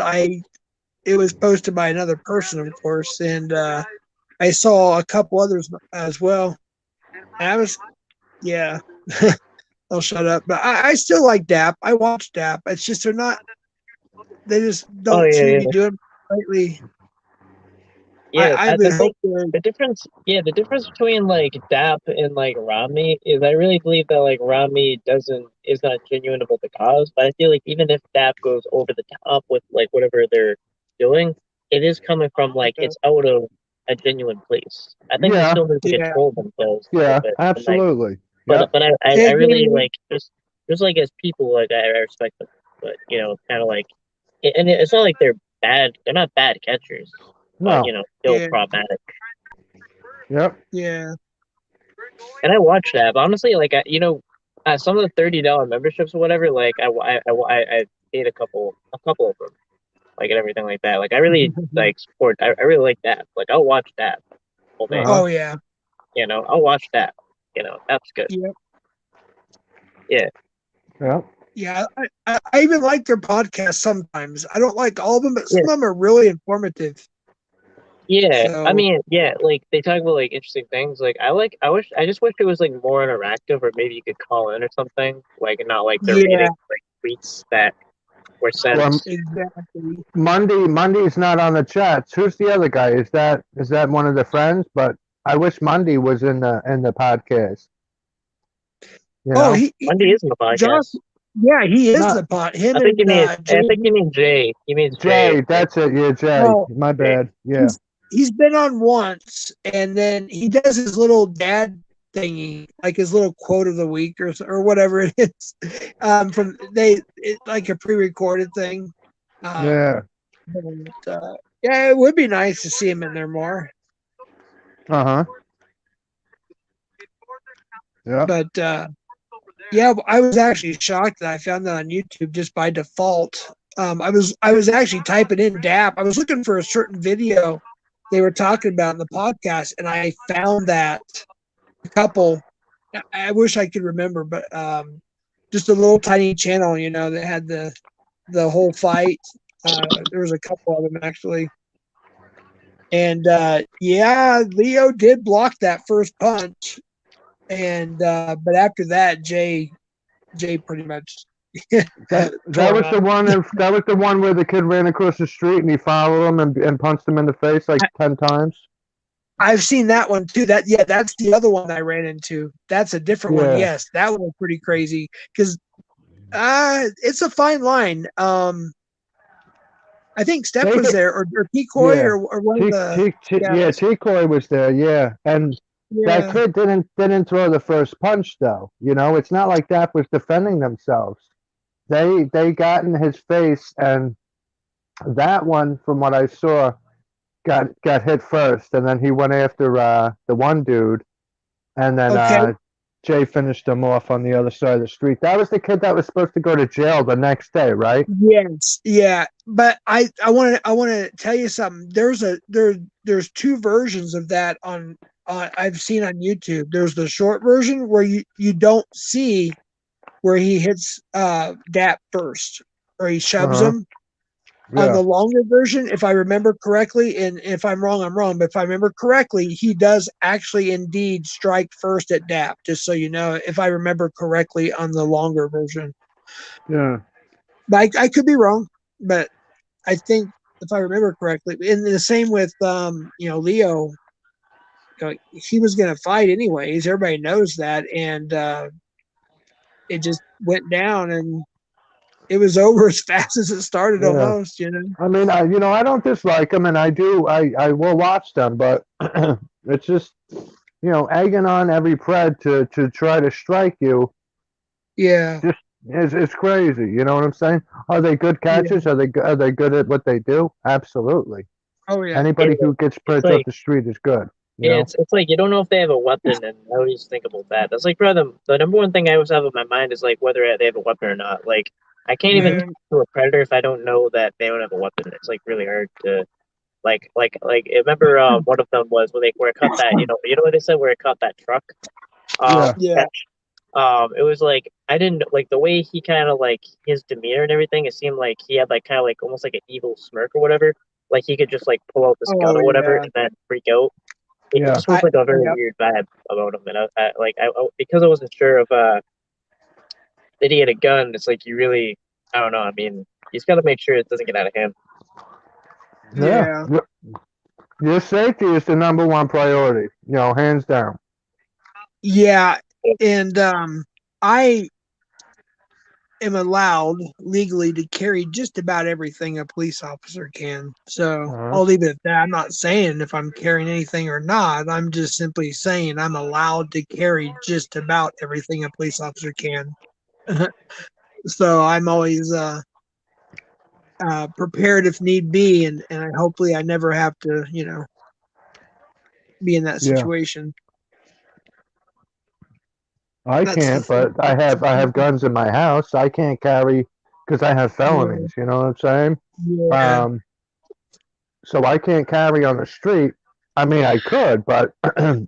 it was posted by another person, of course, and I saw a couple others as well. And I was, yeah, I'll shut up. But I still like DAP. I watch DAP. It's just they just don't seem to be doing lately. Yeah, I would hope the difference between like DAP and like Rami is I really believe that like Rami is not genuine about the cause, but I feel like even if DAP goes over the top with like whatever they're doing, it is coming from like it's out of a genuine place. I think they still need to control themselves. Yeah, absolutely. But I really like just like as people like I respect them, but you know kind of like and it's not like they're bad. They're not bad catchers. No. You know, still problematic. Yep. Yeah. And I watched that, but honestly, like some of the $30 memberships or whatever, like I paid a couple of them, like and everything like that. Like I really like support. I really like that. Like I'll watch that all day. Oh yeah. You know, I'll watch that. You know, that's good. Yep. Yeah. Yeah. Yeah, I even like their podcast sometimes. I don't like all of them, but some of them are really informative. Yeah, so, I mean, yeah, like they talk about like interesting things. Like I just wish it was like more interactive, or maybe you could call in or something. Like not like they're reading like tweets that were sent. Exactly. Mondy's not on the chats. Who's the other guy? Is that one of the friends? But I wish Monday was in the podcast. You know? Monday is in the podcast. Josh, yeah, he is the pot. Him I think you mean Jay. He means Jay. That's it. Yeah, Jay. Oh, my bad. Yeah. He's been on once, and then he does his little dad thingy, like his little quote of the week or whatever it is, like a pre-recorded thing. Yeah. Yeah, it would be nice to see him in there more. Uh-huh. Yeah. But yeah, I was actually shocked that I found that on YouTube just by default. I was actually typing in DAP. I was looking for a certain video they were talking about in the podcast, and I found that a couple. I wish I could remember, but just a little tiny channel, that had the whole fight. There was a couple of them actually, and yeah, Leo did block that first punch, and but after that, Jay pretty much That tore was him the up. one. That was the one where the kid ran across the street and he followed him and punched him in the face like 10 times. I've seen that one too. That's the other one I ran into. That's a different one. Yeah. Yes, that one was pretty crazy because it's a fine line. I think Steph was there, or Decoy, Yeah. or one of the Yeah, T-Coy was there, yeah. And that yeah. kid didn't throw the first punch though. It's not like that was defending themselves. They got in his face, and that one, from what I saw, got hit first, and then he went after the one dude, and then Okay. Jay finished him off on the other side of the street. That was the kid that was supposed to go to jail the next day, right? Yes, yeah, but I want to tell you something. There's two versions of that on I've seen on YouTube. There's the short version where you don't see where he hits DAP first, or he shoves Uh-huh. him. On Yeah. the longer version, if I remember correctly, and if I'm wrong, I'm wrong, but if I remember correctly, he does actually indeed strike first at DAP, just so you know, if I remember correctly on the longer version. Yeah. But I could be wrong, but I think if I remember correctly, and the same with Leo, he was going to fight anyways. Everybody knows that, and it just went down, and it was over as fast as it started, Yeah. almost. I mean, I don't dislike them, and I will watch them, but it's just, egging on every pred to try to strike you. Yeah. Just it's crazy. You know what I'm saying? Are they good catchers? Yeah. Are they good at what they do? Absolutely. Oh yeah. Anybody who gets spreads like- off the street is good. It's like you don't know if they have a weapon, and I always think about that. That's like probably the number one thing I always have in my mind is like whether they have a weapon or not. Like I can't even talk to a predator if I don't know that they don't have a weapon. It's like really hard to like. I remember one of them was where it caught that you know what they said where it caught that truck. Yeah. It was like I didn't like the way he kind of like his demeanor and everything. It seemed like he had like kind of like almost like an evil smirk or whatever. Like he could just like pull out this gun or whatever and then freak out. It just was like a very weird vibe about him, and I because I wasn't sure of that he had a gun. It's like you really, I don't know. I mean, he's got to make sure it doesn't get out of hand. Yeah. Your safety is the number one priority. Hands down. Yeah, and I am allowed legally to carry just about everything a police officer can. So I'll leave it at that. I'm not saying if I'm carrying anything or not. I'm just simply saying I'm allowed to carry just about everything a police officer can. So I'm always prepared if need be, and hopefully I never have to, be in that situation. I can't, but I have guns in my house. I can't carry because I have felonies. You know what I'm saying? Yeah. So I can't carry on the street. I mean, I could, but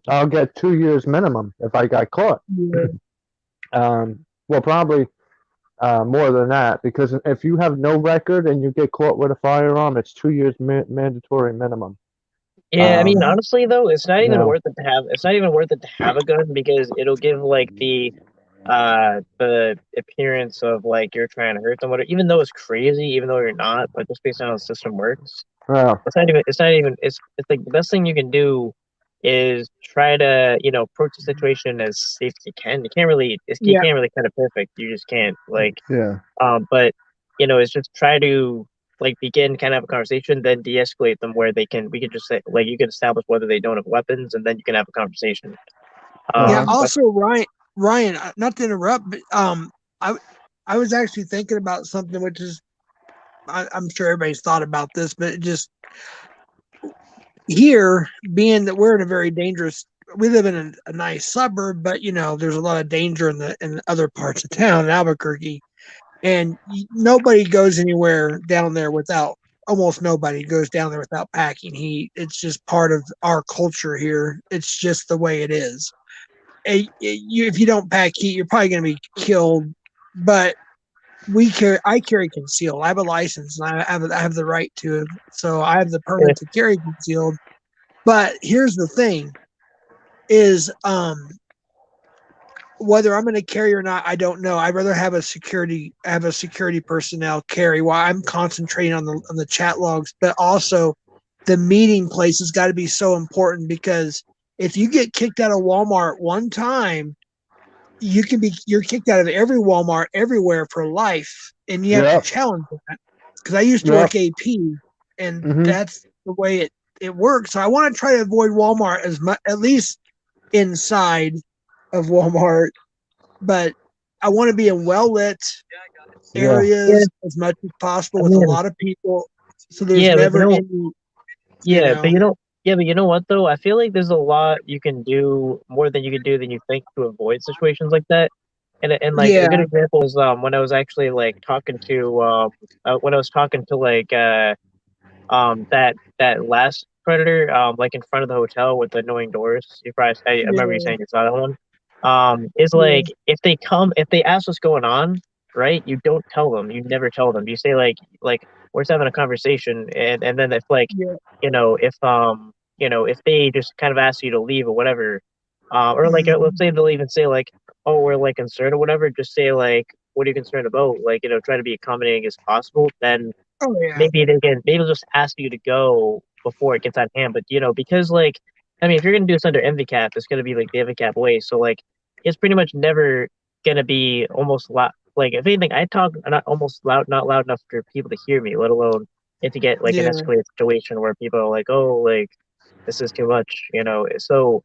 I'll get 2 years minimum if I got caught. Yeah. Well, probably more than that, because if you have no record and you get caught with a firearm, it's 2 years mandatory minimum. Yeah, I mean, honestly though, it's not even worth it to have. It's not even worth it to have a gun because it'll give like the appearance of like you're trying to hurt someone, even though it's crazy, even though you're not, but just based on how the system works. Yeah. It's like the best thing you can do is try to, approach the situation as safe as you can. You can't really kind of perfect. You just can't but it's just try to like begin kind of have a conversation, then de-escalate them where we can just say like you can establish whether they don't have weapons and then you can have a conversation. Yeah. But Also, Ryan, not to interrupt, but I I was actually thinking about something, which is I'm sure everybody's thought about this, but it just here, being that we're in a very dangerous, we live in a nice suburb, but there's a lot of danger in other parts of town in Albuquerque, and nobody goes anywhere down there without. Almost nobody goes down there without packing heat. It's just part of our culture here. It's just the way it is. If you don't pack heat, you're probably going to be killed. But I carry concealed. I have a license and I have the right to. So I have the permit to carry concealed. But here's the thing: is whether I'm going to carry or not, I don't know. I'd rather have a security personnel carry while I'm concentrating on the chat logs. But also, the meeting place has got to be so important because if you get kicked out of Walmart one time, you're kicked out of every Walmart everywhere for life, and you have to Yep. challenge that. Because I used to work AP, and that's the way it works. So I want to try to avoid Walmart as much, at least inside of Walmart, but I want to be in well lit areas as much as possible with a lot of people, so there's never any. But you know what though? I feel like there's a lot you can do more than you can do than you think to avoid situations like that. And like a good example is when I was actually like talking to when I was talking to like that last predator like in front of the hotel with the annoying doors. I remember you saying you saw that one. Is like if they ask what's going on, right? You don't tell them. You never tell them. You say like we're just having a conversation, and then if like if they just kind of ask you to leave or whatever, or like let's say they'll even say like, oh, we're like concerned or whatever. Just say like, what are you concerned about? Like try to be accommodating as possible. Then maybe they'll just ask you to go before it gets out of hand. But because like I mean, if you're gonna do this under MVCAP, it's gonna be like the MVCAP way. So like it's pretty much never gonna be almost loud. Like if anything, I talk not loud enough for people to hear me, let alone if you get like an escalated situation where people are like, oh, like this is too much. So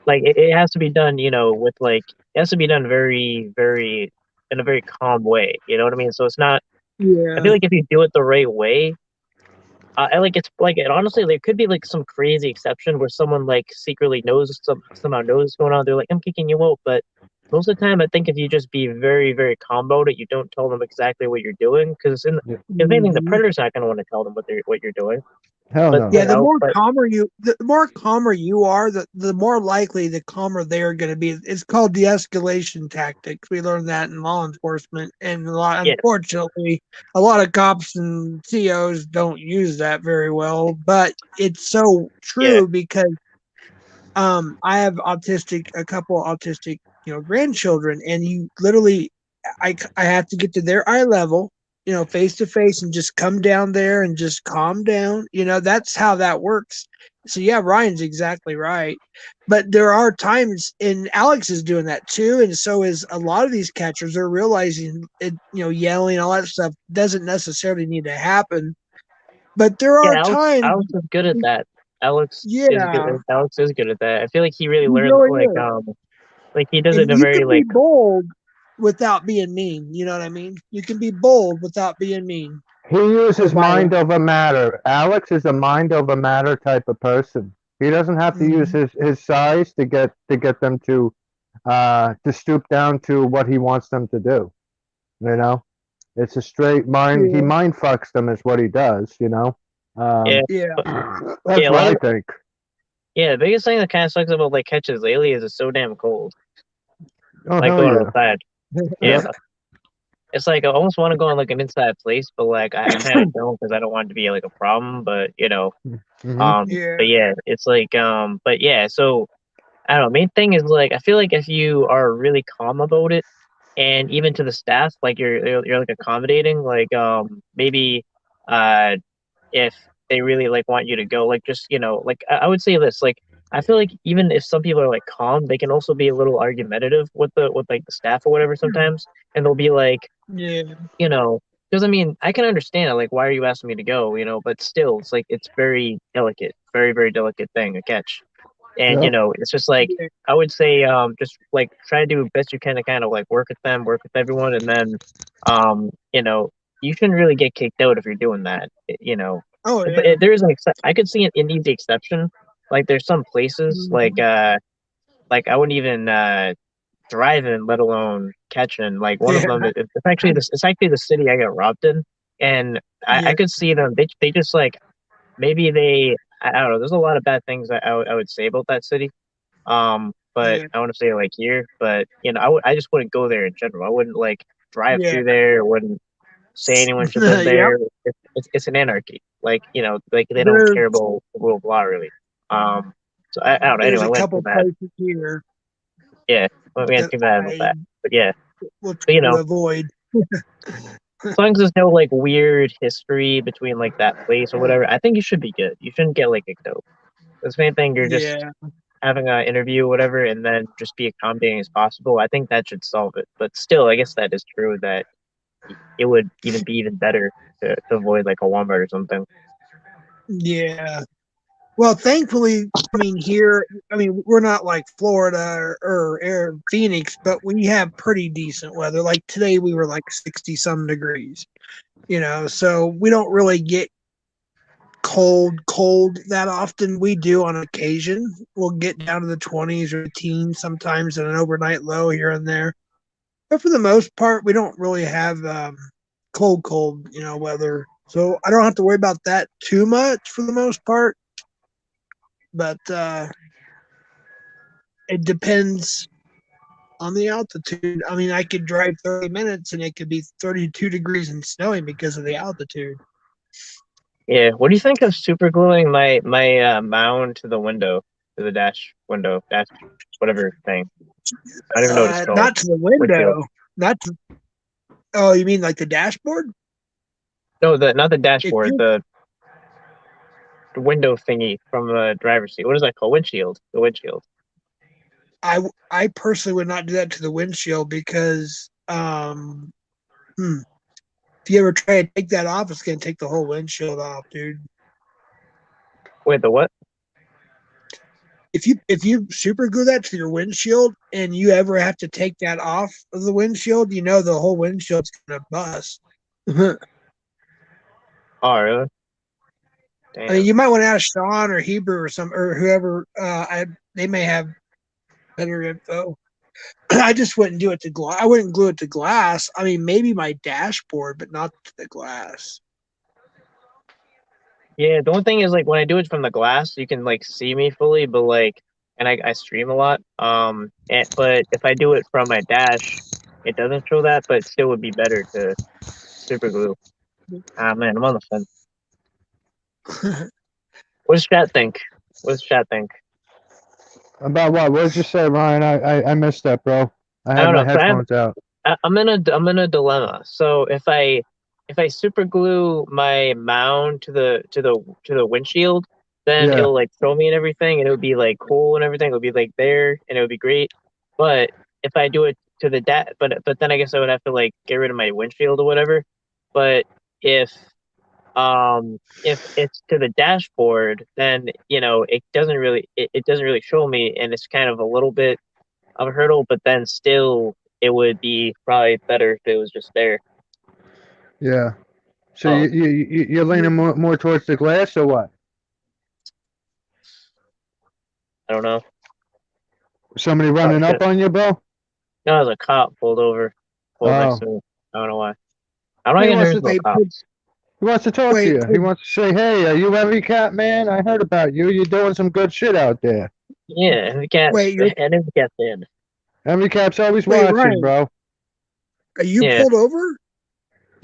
like it has to be done, with like it has to be done very, very in a very calm way. You know what I mean? So it's not. I feel like if you do it the right way, and like it's like it honestly, there could be like some crazy exception where someone like secretly somehow knows what's going on. They're like, I'm kicking you out, but most of the time, I think if you just be very, very calm about it, you don't tell them exactly what you're doing because if anything, the predator's not going to want to tell them what you're doing. Hell no. Yeah, the more calmer you are, the more likely the calmer they're going to be. It's called de-escalation tactics. We learned that in law enforcement, and unfortunately, a lot of cops and COs don't use that very well. But it's so true because I have a couple autistic grandchildren, and you literally I have to get to their eye level, face to face, and just come down there and just calm down. That's how that works. So yeah, Ryan's exactly right. But there are times, and Alex is doing that too, and so is a lot of these catchers. They're realizing it, yelling, all that stuff doesn't necessarily need to happen. But there are times. Alex is good at that. Alex is good at that. I feel like he really learned like he does it and in a you very can be bold without being mean. You know what I mean? You can be bold without being mean. He uses mind over matter. Alex is a mind over matter type of person. He doesn't have to use his size to get them to stoop down to what he wants them to do. It's a straight mind. He mind fucks them is what he does. That's what I think. Yeah, the biggest thing that kind of sucks about like catches lately is it's so damn cold. Oh, like going yeah. outside. Yeah. It's like I almost want to go in like an inside place, but like I kind of don't because I don't want it to be like a problem. But but yeah, it's like but yeah. So I don't know. Main thing is like I feel like if you are really calm about it, and even to the staff, like you're like accommodating, like maybe if they really like want you to go, like just like I would say this, like I feel like even if some people are like calm, they can also be a little argumentative with like the staff or whatever sometimes, and they'll be like, because I mean I can understand it, like why are you asking me to go, but still it's like it's very delicate, very very delicate thing to catch. And Yep. it's just like I would say, just like try to do the best you can to kind of like work with them, work with everyone, and then, you shouldn't really get kicked out if you're doing that. Oh But yeah. there is I could see an easy exception. Like there's some places like I wouldn't even drive in, let alone catch in. Like one of Yeah. them, it's actually the city I got robbed in, and Yeah. I could see them. They just like maybe I don't know. There's a lot of bad things I would say about that city. But Yeah. I want to say like here, but I just wouldn't go there in general. I wouldn't like drive Yeah. through there. Wouldn't say anyone should live Yep. there. It's an anarchy. Like like they don't There's care about the rule of law really. So I don't know. there's Anyway, a I went too couple bad. places here Yeah, I went that too bad about I that. But yeah, will but try to avoid. as long as there's no like weird history between like that place or whatever, I think you should be good. You shouldn't get like kicked out. The main thing, you're just Yeah. having an interview or whatever, and then just be accommodating as possible. I think that should solve it. But still, I guess that is true that it would even be even better to avoid like a Walmart or something. Yeah. Well, thankfully, I mean, here, I mean, we're not like Florida or Phoenix, but we have pretty decent weather. Like today, we were like 60 some degrees, so we don't really get cold that often. We do on occasion. We'll get down to the 20s or teens sometimes and an overnight low here and there. But for the most part, we don't really have cold, weather. So I don't have to worry about that too much for the most part. But it depends on the altitude. I mean, I could drive 30 minutes and it could be 32 degrees and snowing because of the altitude. Yeah. What do you think of super gluing my mound to the window, to the dash window, dash whatever thing? I don't even know what it's called. Not to the Windshield. window. Not to. Oh, you mean like the dashboard? No, not the If dashboard. you, The window thingy from the driver's seat. What is that called? Windshield. The windshield. I personally would not do that to the windshield because if you ever try to take that off, it's gonna take the whole windshield off, dude. Wait, the what? If you super glue that to your windshield and you ever have to take that off of the windshield, the whole windshield's gonna bust. Oh, really? I mean, Damn. you might want to ask Sean or Hebrew or whoever. They may have better info. I just wouldn't do it to glass. I wouldn't glue it to glass. I mean, maybe my dashboard, but not to the glass. Yeah, the one thing is like when I do it from the glass, you can like see me fully, but like, and I stream a lot. But if I do it from my dash, it doesn't show that, but it still would be better to super glue. Ah man, I'm on the fence. What does chat think? What does chat think? About what? What did you say, Ryan? I missed that, bro. I I had don't my know. headphones out. I'm in a dilemma. So if I super glue my mound to the windshield, then Yeah. it'll like show me and everything, and it would be like cool and everything. It would be like there, and it would be great. But if I do it to the but then I guess I would have to like get rid of my windshield or whatever. But if it's to the dashboard, then it doesn't really show me, and it's kind of a little bit of a hurdle. But then still, it would be probably better if it was just there. Yeah. So Oh, you're leaning more towards the glass or what? I don't know. Somebody running up on you, bro? No, there's a cop pulled next Oh. to me. I don't know why. I'm not He getting wants nervous to about cops. he wants to talk to you. He wants to say, "Hey, are you Heavy Cat, man? I heard about you. You're doing some good shit out there." Yeah, and the cat, Wait, you're and the cat's in. Heavy Cat's always wait, watching, Ryan. bro. Are you Yeah. pulled over?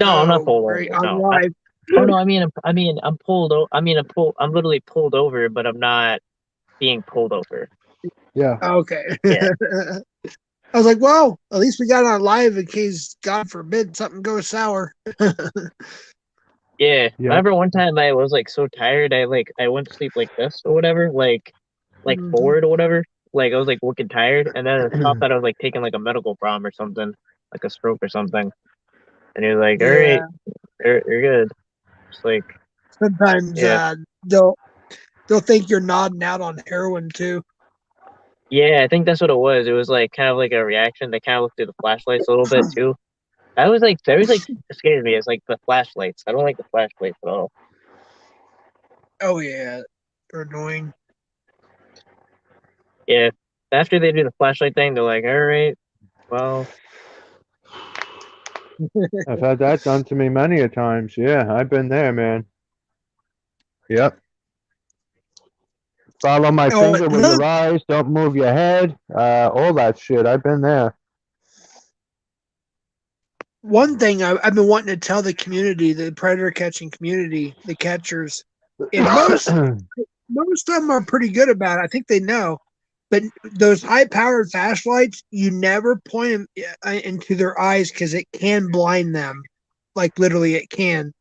No, I'm not Oh, pulled great, over. on No. live. Oh no, I'm pulled. I'm literally pulled over, but I'm not being pulled over. Yeah. Okay. Yeah. I was like, well, at least we got it on live in case, God forbid, something goes sour. Yeah. Yep. Remember one time I was like so tired, I went to sleep like this or whatever, like forward or whatever. Like I was like wicked tired, and then the cop thought I was like taking like a medical problem or something, like a stroke or something. And he was like, "All right, you're good." Just like, Sometimes yeah, they'll think you're nodding out on heroin too. Yeah, I think that's what it was. It was like kind of like a reaction. They kind of looked through the flashlights a little bit too. That was like scared me. It's like the flashlights. I don't like the flashlights at all. Oh yeah, they're annoying. Yeah. After they do the flashlight thing, they're like, all right, well, I've had that done to me many a times. Yeah, I've been there, man. Yep. Follow my Oh, finger with your eyes. Don't move your head. All that shit. I've been there. one thing I've been wanting to tell the community, the predator catching community, the catchers, and most of them are pretty good about it. I think they know. But those high-powered flashlights, you never point them into their eyes because it can blind them. Like literally, it can.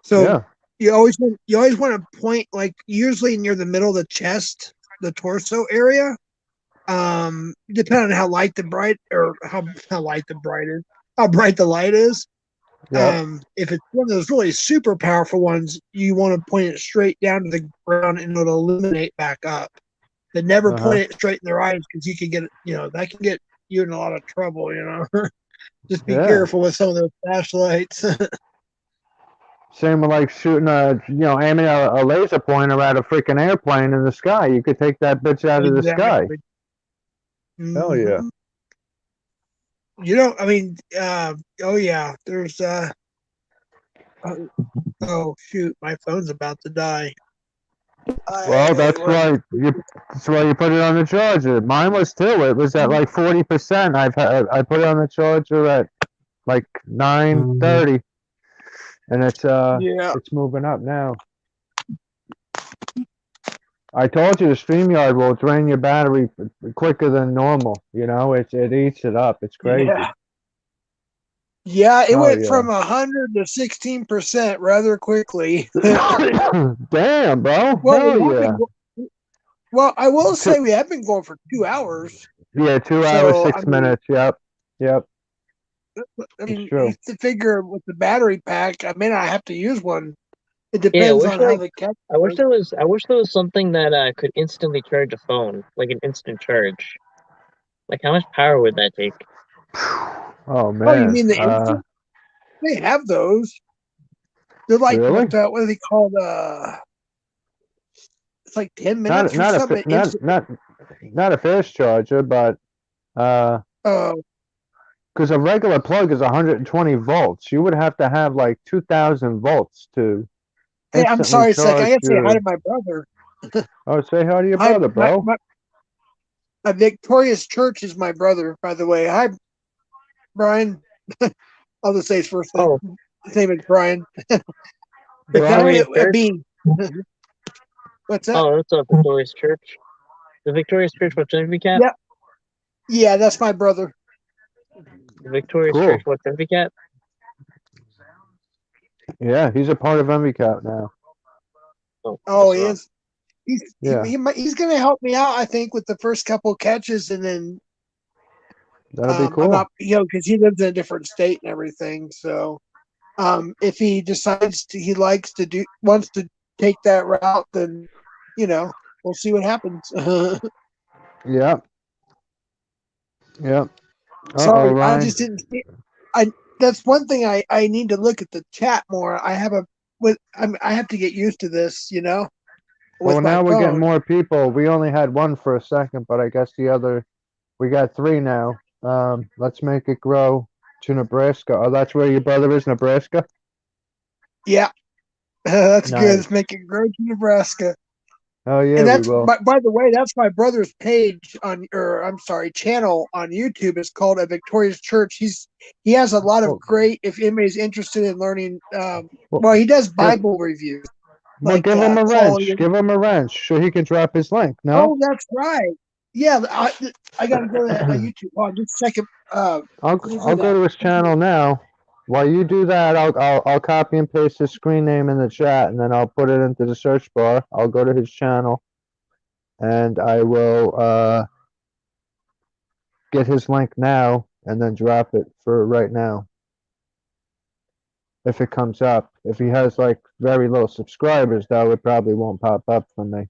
So Yeah. you always want to point like usually near the middle of the chest, the torso area. Depending on how light the bright or how light the bright is, how bright the light is. Yep. If it's one of those really super powerful ones, you want to point it straight down to the ground and it'll illuminate back up. But never point it straight in their eyes because you can get, that can get you in a lot of trouble. Just be Yeah. careful with some of those flashlights. Same with like shooting aiming a laser pointer at a freaking airplane in the sky. You could take that bitch out of the sky. Exactly. Hell yeah. I mean, oh yeah, there's oh shoot, my phone's about to die. Well, that's why you put it on the charger. Mine was too. It was at like 40%. I put it on the charger at like 9:30, and it's moving up now. I told you the StreamYard will drain your battery quicker than normal. It eats it up. It's crazy. Yeah, it Oh, went yeah. from 100 to 16% rather quickly. Damn, bro. Well, Hell yeah. Well, I will say we have been going for 2 hours. Yeah, 2 hours, 6 minutes. Yep. I mean, It's true. to figure with the battery pack, I may not have to use one. It depends on how the catch. I wish there was something that could instantly charge a phone, like an instant charge. Like how much power would that take? Oh man. Oh, you mean the instant? They have those. They're like really? what are they called? It's like 10 minutes or something. Not a fast charger, but because a regular plug is 120 volts. You would have to have like 2,000 volts to. Hey, I'm sorry, Sec. I gotta say hi to my brother. Oh, say hi to your brother, bro. My Victorious Church is my brother, by the way. Hi, Brian. I'll just say his first name. Oh. His name is Brian. Victorious Church? What's that? Oh, that's a Victorious Church. The Victorious Church, what's Cat? Yep. Yeah, that's my brother. The Victorious Church, what's Cat? Yeah, he's a part of MVCat now. Oh, he is. He's going to help me out, I think, with the first couple catches, and then that'll be cool. I'm not, because he lives in a different state and everything. So, if he decides wants to take that route, then we'll see what happens. Yep. Sorry, Ryan. I just didn't see. That's one thing I need to look at the chat more. I have to get used to this, Well, now we're getting more people. We only had one for a second, but I guess we got 3 now. Let's make it grow to Nebraska. Oh, that's where your brother is, Nebraska? Yeah. That's nice. Good. Let's make it grow to Nebraska. Oh yeah, and that's, we will. By the way, that's my brother's page channel on YouTube. It's called A Victorious Church. He has a lot of great. If anybody's interested in learning, he does Bible reviews. Well, give him a wrench. Give him a wrench so he can drop his link. No. Oh, that's right. Yeah, I got to go to YouTube. Hold on, just a second. I'll go to his channel now. While you do that, I'll copy and paste his screen name in the chat, and then I'll put it into the search bar. I'll go to his channel, and I will get his link now, and then drop it for right now. If it comes up, if he has like very low subscribers, though, it probably won't pop up for me.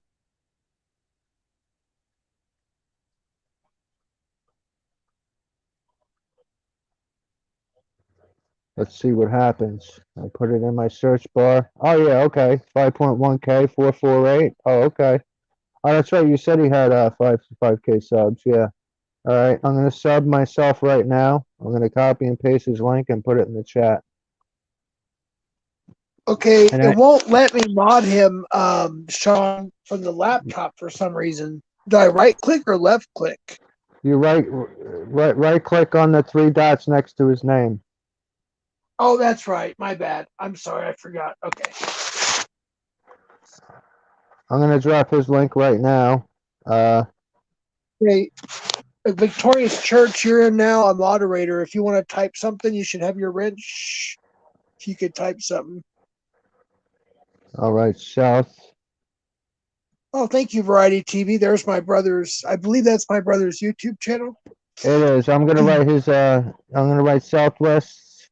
Let's see what happens. I put it in my search bar. Oh yeah, okay. 5.1K, 448. Oh, okay. Oh, that's right. You said he had 5K subs. Yeah. All right. I'm gonna sub myself right now. I'm gonna copy and paste his link and put it in the chat. Okay, And it won't let me mod him, Sean, from the laptop for some reason. Do I right click or left click? you right click on the three dots next to his name. Oh, that's right. My bad. I'm sorry. I forgot. Okay. I'm gonna drop his link right now. Okay. Victorious Church, you're in now a moderator. If you want to type something, you should have your wrench. If you could type something. All right, South. Oh, thank you, Variety TV. There's my brother's. I believe that's my brother's YouTube channel. It is. I'm gonna write his. I'm gonna write Southwest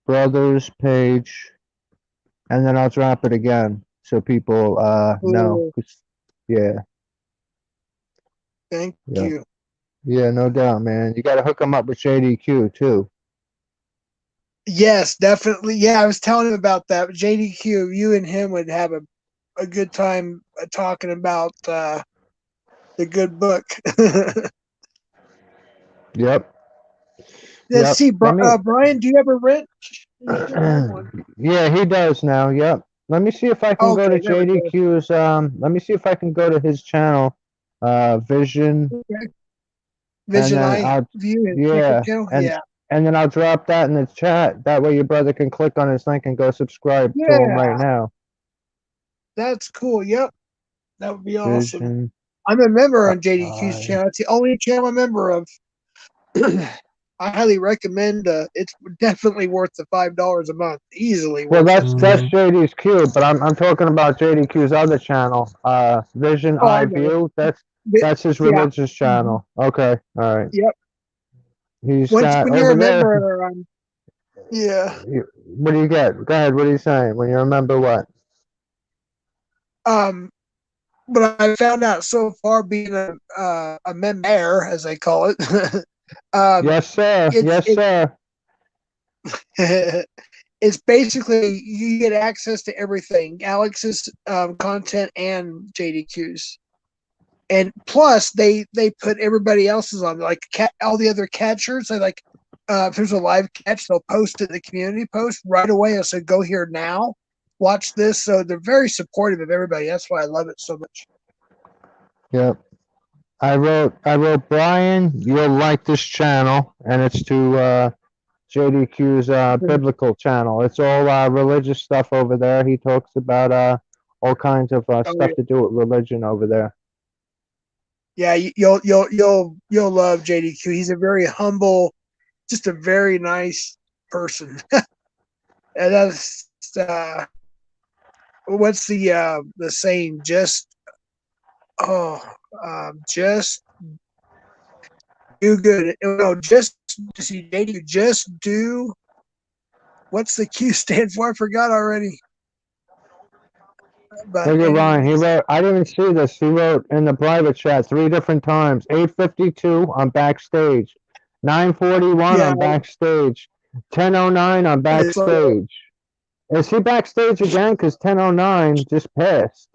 Brothers page, and then I'll drop it again so people know. Cool. Yeah. Thank Yeah. you. Yeah, no doubt, man. You gotta hook him up with JDQ too. Yes, definitely. Yeah, I was telling him about that. JDQ, you and him would have a good time talking about the good book. Yep. Let's Yep. see, Let me. Brian, do you have a wrench? You should have one. Yeah, he does now. Yep. Let me see if I can go to Okay, there we go. JDQ's. Let me see if I can go to his channel, Vision, Okay. and Vision then Eye I'll. View and Yeah, channel. and Yeah. and then I'll drop that in the chat. That way your brother can click on his link and go subscribe to him right Yeah, now. that's cool. Yep. That would be awesome. Vision. I'm a member on JDQ's channel. It's the only channel I'm a member of. I highly recommend. It's definitely worth the $5 a month. Easily Well, worth it. that's JDQ, but I'm talking about JDQ's other channel, Vision Oh, Eye I know. View. That's his Yeah. religious channel. Okay, all right. Yep. He's Once got when you're over a there. member, yeah. What do you get? Go ahead. What are you saying? When you remember what? But I found out so far, being a member, as they call it, Yes, sir. it's Yes, sir. it's basically you get access to everything, Alex's content and JDQ's, and plus they put everybody else's on, like all the other catchers. They like if there's a live catch, they'll post it in the community post right away. I said, go here now, watch this. So they're very supportive of everybody. That's why I love it so much. Yep. I wrote Brian, you'll like this channel, and it's to JDQ's biblical channel. It's all religious stuff over there. He talks about all kinds of stuff to do with religion over there. Yeah, you'll love JDQ. He's a very humble, just a very nice person. And that's what's the saying? Just just do good. No, just see JDQ. Just do. What's the Q stand for? I forgot already. But Look at Ryan. He anyways, wrote. I didn't see this. He wrote in the private chat 3 different times. 8:52 on backstage. 9:41 yeah, on backstage. 10:09 on it's like, backstage. Is he backstage again? Because 10:09 just passed.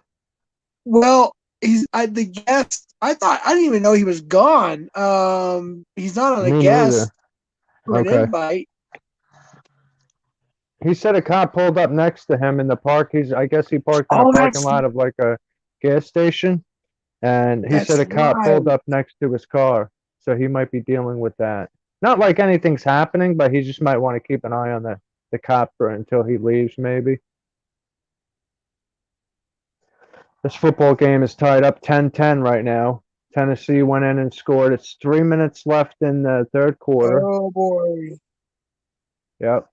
well, the guest. I didn't even know he was gone. He's not on a Me guest neither. for an Okay. invite. He said a cop pulled up next to him in the park. I guess he parked in a Oh, parking lot of like a gas station, and he said that's a cop pulled right. up next to his car, so he might be dealing with that. Not like anything's happening, but he just might want to keep an eye on the cop until he leaves, maybe. This football game is tied up 10-10 right now. Tennessee went in and scored. It's 3 minutes left in the third quarter. Oh boy. Yep.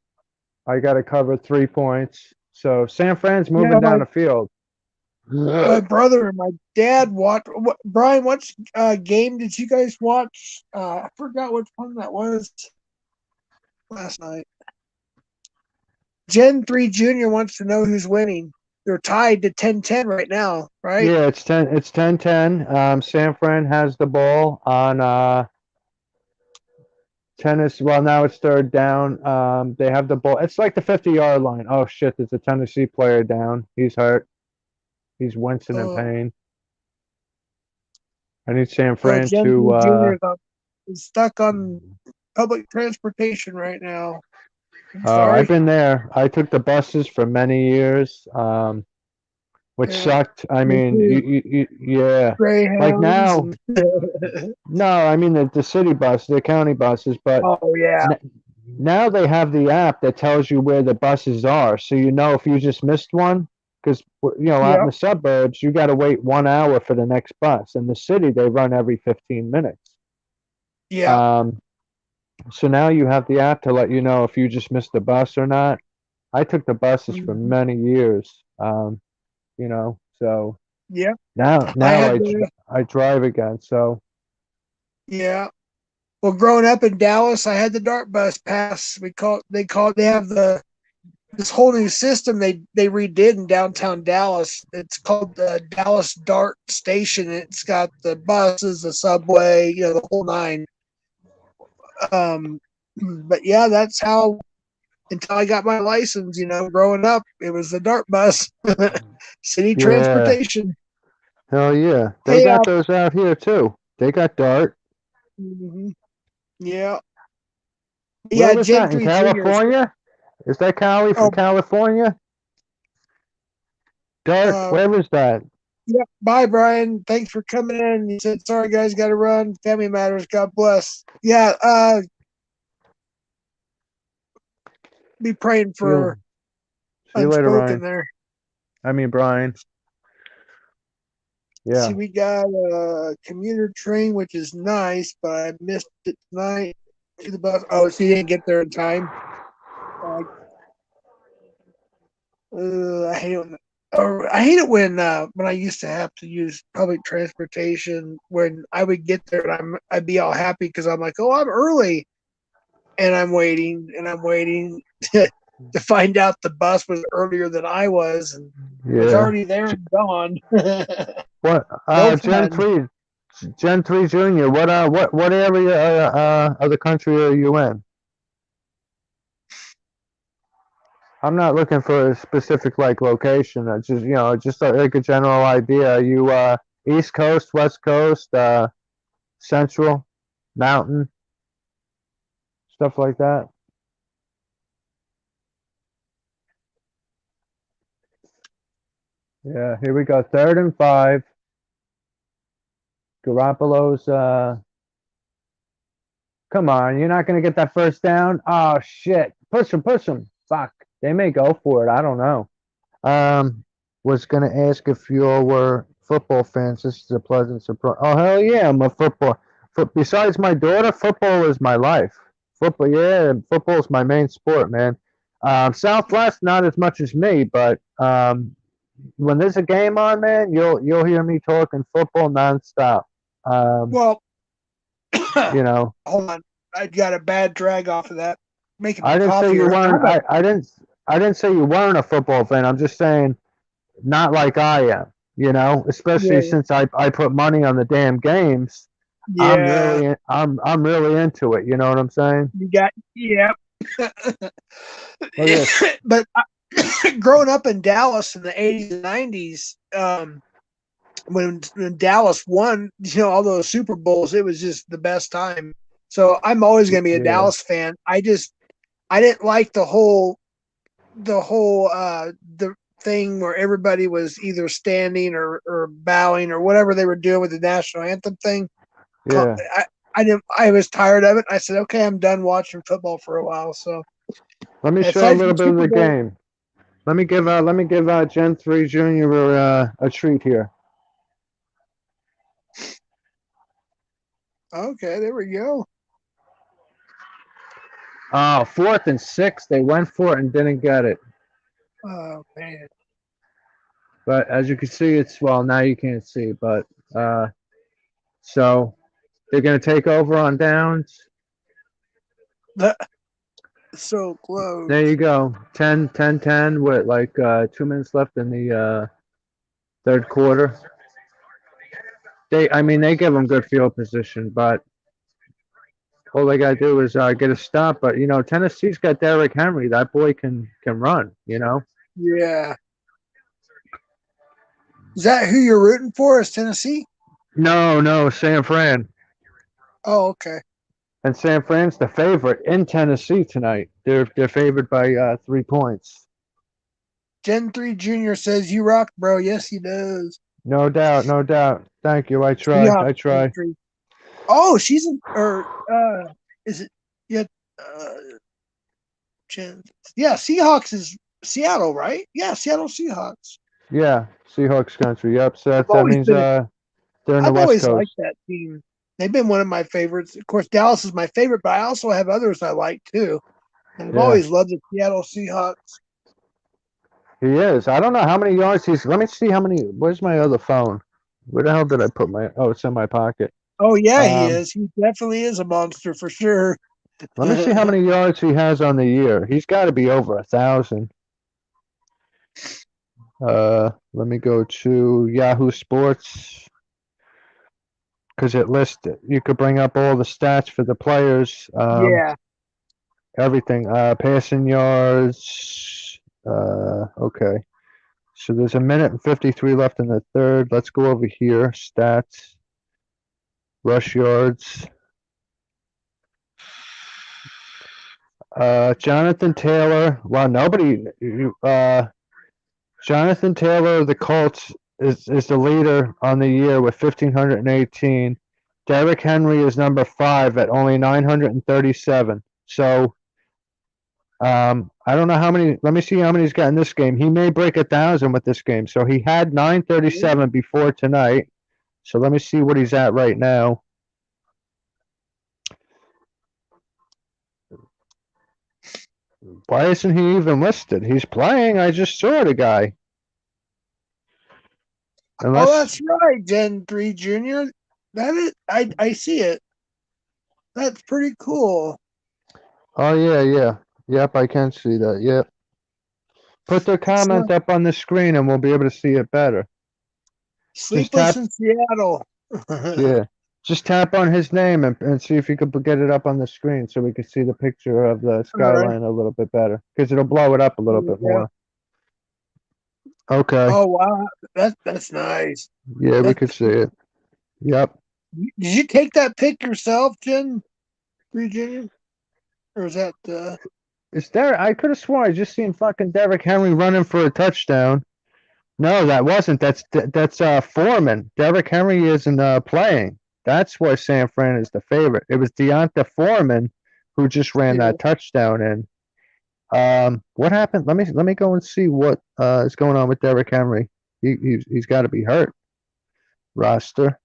I got to cover 3 points. So San Fran's moving Yeah, down the field. my brother and my dad watched. Brian, what game did you guys watch? I forgot which one that was last night. Gen 3 Junior wants to know who's winning. They're tied to 10-10 right now, right? Yeah, it's 10-10. San Fran has the ball on tennis. Well, now it's third down. They have the ball. It's like the 50-yard line. Oh shit! There's a Tennessee player down. He's hurt. He's wincing in pain. I need San Fran Gentry to. Jr. is stuck on public transportation right now. I'm Oh, sorry. I've been there. I took the buses for many years, which sucked. I mean, yeah. Like now, no, I mean the city bus, the county buses, but oh yeah. Now they have the app that tells you where the buses are, so you know if you just missed one. Because out in the suburbs, you got to wait 1 hour for the next bus. In the city, they run every 15 minutes. Yeah. So now you have the app to let you know if you just missed the bus or not. I took the buses for many years. So yeah. now I drive again. So yeah. Well, growing up in Dallas, I had the DART bus pass. They have this whole new system they redid in downtown Dallas. It's called the Dallas DART Station. It's got the buses, the subway, the whole nine. But yeah, that's how until I got my license. Growing up, it was the DART bus, city transportation. Hell yeah, they got those out here too. They got DART. Mm-hmm. Yeah. Where was that in California? Is that Cali from California? DART, where was that? Yeah. Bye, Brian. Thanks for coming in. You said, sorry, guys, got to run. Family matters. God bless. Yeah. Be praying for See you later, Ryan. there. I mean, Brian. Yeah. See, we got a commuter train, which is nice, but I missed it tonight. To the bus. Oh, so you didn't get there in time. I hate it. I hate it when I used to have to use public transportation. When I would get there and I'd be all happy because I'm like, oh, I'm early, and I'm waiting to find out the bus was earlier than I was, and it's already there and gone. What? Gen 3 Junior. What area of the country are you in? I'm not looking for a specific location. Just like a general idea. Are you East Coast, West Coast, Central, Mountain, stuff like that? Yeah, here we go. 3rd and 5. Garoppolo's. Come on, you're not gonna get that first down. Oh shit! Push him! Fuck. They may go for it. I don't know. Was gonna ask if you all were football fans. This is a pleasant surprise. Oh hell yeah, I'm a football. Besides my daughter, football is my life. Football is my main sport, man. Southwest, not as much as me, but when there's a game on, man, you'll hear me talking football nonstop. Well, hold on, I got a bad drag off of that. I didn't say you weren't. I didn't say you weren't a football fan. I'm just saying, not like I am. Especially since I put money on the damn games. Yeah, I'm really into it. You know what I'm saying? You got But growing up in Dallas in the 80s and 90s, when Dallas won, all those Super Bowls, it was just the best time. So I'm always going to be a Dallas fan. I didn't like the whole the thing where everybody was either standing or bowing or whatever they were doing with the national anthem thing. Yeah. I was tired of it. I said, okay, I'm done watching football for a while. So let me show a little bit of the game. Let me give Gen 3 Junior a treat here. Okay, there we go. 4th and 6. They went for it and didn't get it. Oh man. But as you can see, now you can't see, but so they're going to take over on downs. So close. There you go. 10 with 2 minutes left in the 3rd quarter. They give them good field position, but All they gotta do is get a stop. But Tennessee's got Derrick Henry. That boy can run. Yeah. Is that who you're rooting for? Is Tennessee? No, San Fran. Oh, okay. And San Fran's the favorite in Tennessee tonight. They're favored by 3 points. Gen 3 Junior says, "You rock, bro." Yes, he does. No doubt, no doubt. Thank you. I try. Seahawks I try. country. Oh, she's in, or is it? Yeah, Gen. Yeah, Seahawks is Seattle, right? Yeah, Seattle Seahawks. Yeah, Seahawks country. Yep. So I've that always means been. they're in the I've West always liked Coast. that team. They've been one of my favorites. Of course, Dallas is my favorite, but I also have others I like too. And I've Yeah. always loved the Seattle Seahawks. He is. I don't know how many yards he's. Let me see how many. Where's my other phone? Where the hell did I put my? Oh, it's in my pocket. Oh yeah, he Um, is. He definitely is a monster for sure. Let me see how many yards he has on the year. He's got to be over 1,000. Let me go to Yahoo Sports because it lists it. You could bring up all the stats for the players. Yeah. Everything. Passing yards. Okay. So there's 1:53 left in the third. Let's go over here. Stats. Rush yards. Jonathan Taylor. Well, nobody. Jonathan Taylor of the Colts is the leader on the year with 1,518. Derrick Henry is number 5 at only 937. So I don't know how many. Let me see how many he's got in this game. He may break 1,000 with this game. So he had 937 before tonight. So let me see what he's at right now. Why isn't he even listed? He's playing. I just saw the guy. Unless, Oh, that's right, Gen 3 Junior. That is, I see it. That's pretty cool. oh yeah. Yep, I can see that. Yep. Put the comment up on the screen and we'll be able to see it better. Sleepless in Seattle. Yeah. Just tap on his name and see if you could get it up on the screen so we can see the picture of the skyline a little bit better. Because it'll blow it up a little bit more. Okay. Oh wow, that's nice. Yeah, we could see it. Yep. Did you take that pic yourself, Gen 3 Junior? Or is that Is there? I could have sworn I just seen fucking Derrick Henry running for a touchdown. No, that wasn't. That's Foreman. Derrick Henry isn't playing. That's why San Fran is the favorite. It was Deonta Foreman who just ran that touchdown in. What happened? Let me go and see what is going on with Derrick Henry. He's got to be hurt. Roster.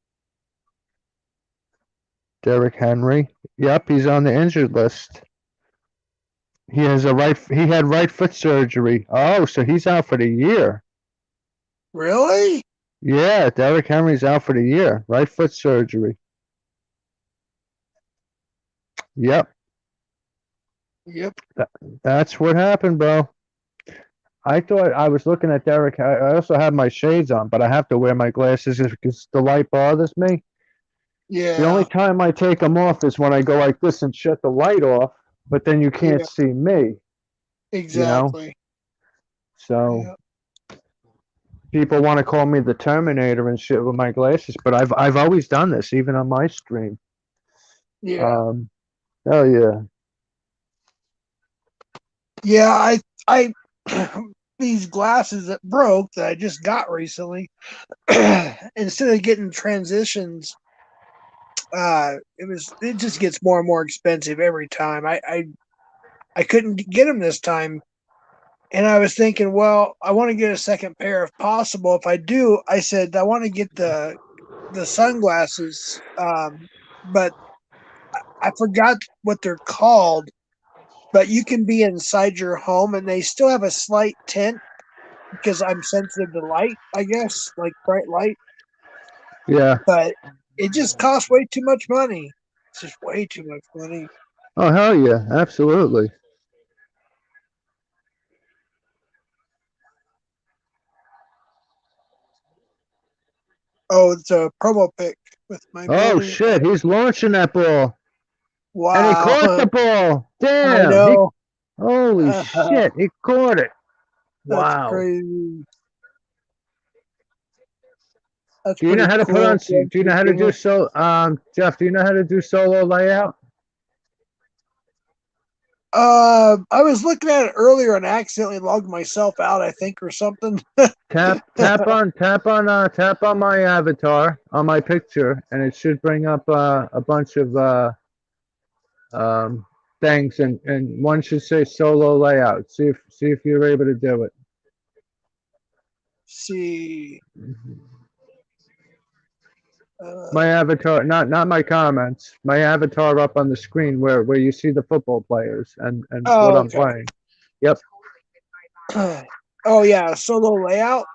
Derrick Henry. Yep, he's on the injured list. He had right foot surgery. Oh, so he's out for the year. Really? Yeah, Derrick Henry's out for the year. Right foot surgery. Yep. That's what happened, bro. I thought I was looking at Derrick. I also have my shades on, but I have to wear my glasses because the light bothers me. Yeah. The only time I take them off is when I go like this and shut the light off, but then you can't see me. Exactly. So people want to call me the Terminator and shit with my glasses, but I've always done this, even on my stream. Yeah. Oh yeah. Yeah, I these glasses that broke that I just got recently, instead of getting transitions, it just gets more and more expensive every time. I couldn't get them this time, and I was thinking, well, I want to get a second pair if possible. If I do, I said I want to get the sunglasses, but I forgot what they're called. But you can be inside your home, and they still have a slight tint because I'm sensitive to light, I guess, like bright light. Yeah. But it just costs way too much money. It's just way too much money. Oh hell yeah, absolutely. Oh, it's a promo pic with my Oh building. shit, he's launching that ball. And he caught the Wow. ball. I Damn. know. Holy shit. He caught it. That's Wow. crazy. That's Do you know pretty how to put on, cool. do you know how to do Jeff, do you know how to do solo layout? I was looking at it earlier and accidentally logged myself out, I think, or something. Tap on my avatar, on my picture, and it should bring up a bunch of um, things, and one should say solo layout. See if you're able to do it. See. My avatar, not my comments. My avatar up on the screen where you see the football players and what I'm Okay. playing. Yep. Oh yeah, solo layout.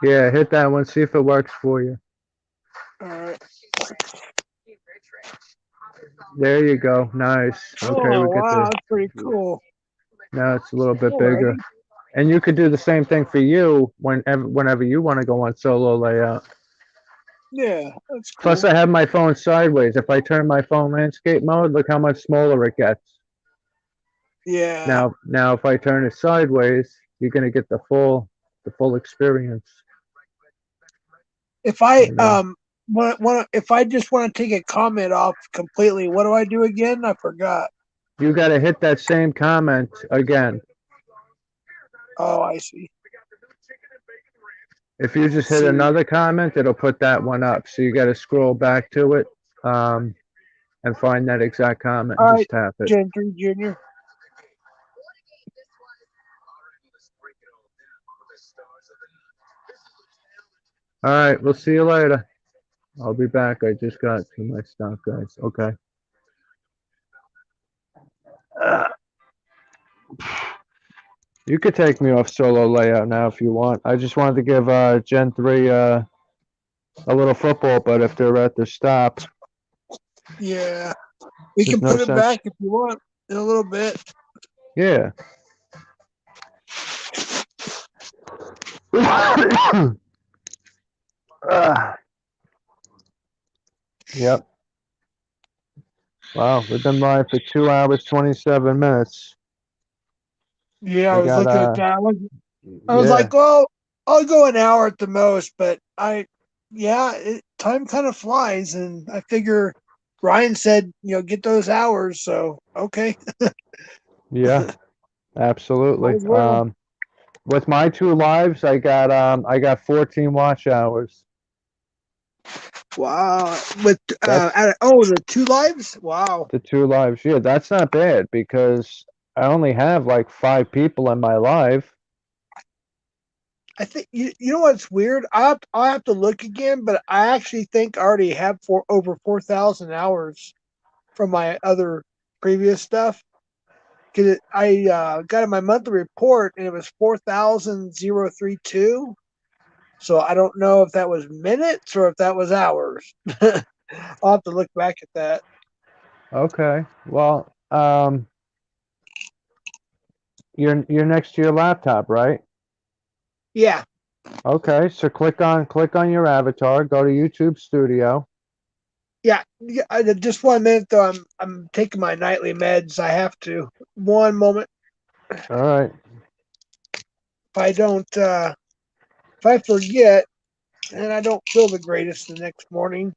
Yeah, hit that one. See if it works for you. All right. There you go. Nice. Okay, Oh we get wow, the. that's pretty cool. Now it's a little bit bigger. Alrighty. And you could do the same thing for you whenever you want to go on solo layout. Yeah, that's cool. Plus, I have my phone sideways. If I turn my phone landscape mode, look how much smaller it gets. Yeah. Now, if I turn it sideways, you're gonna get the full experience. If I You know? if I just want to take a comment off completely, what do I do again? I forgot. You got to hit that same comment again. Oh, I see. If you just hit another comment, it'll put that one up. So you got to scroll back to it and find that exact comment and All just right, tap it. Gen 3 Junior. All right, we'll see you later. I'll be back. I just got to my stuff, guys. Okay. You could take me off solo layout now if you want. I just wanted to give Gen 3 a little football, but if they're at their stop, Yeah. We there's can no put it sense. back if you want in a little bit. Yeah. Yep. Wow, we've been live for 2 hours, 27 minutes. Yeah, I We was got, looking at that. I was yeah. like, well, I'll go an hour at the most, but time kind of flies, and I figure Ryan said, get those hours, so okay. Yeah, absolutely. Might as well. With my 2 lives, I got 14 watch hours. Wow. With That's the 2 lives? Wow. the 2 lives. Yeah, that's not bad because I only have like 5 people in my live. I think you know what's weird? I'll have to look again, but I actually think I already have over 4,000 hours from my other previous stuff. Because I got in my monthly report and it was 4,032. So I don't know if that was minutes or if that was hours. I'll have to look back at that. Okay. Well, you're next to your laptop, right? Yeah. Okay, so click on your avatar, go to YouTube Studio. Yeah. Just 1 minute though. I'm taking my nightly meds. I have to. One moment. All right. If I forget and I don't feel the greatest the next morning.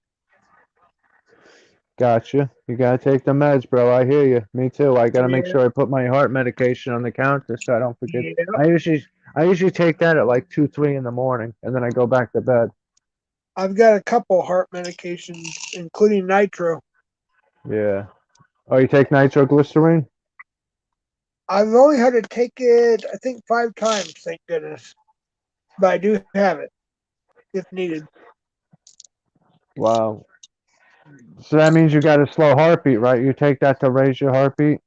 Gotcha. You gotta take the meds, bro. I hear you. Me too. I gotta make Yeah. sure I put my heart medication on the counter so I don't forget. Yeah. I usually take that at like 2, 3 in the morning, and then I go back to bed. I've got a couple heart medications, including nitro. Yeah. Oh, you take nitroglycerine? I've only had to take it, I think, 5 times, thank goodness. But I do have it if needed. Wow. So that means you got a slow heartbeat, right? You take that to raise your heartbeat?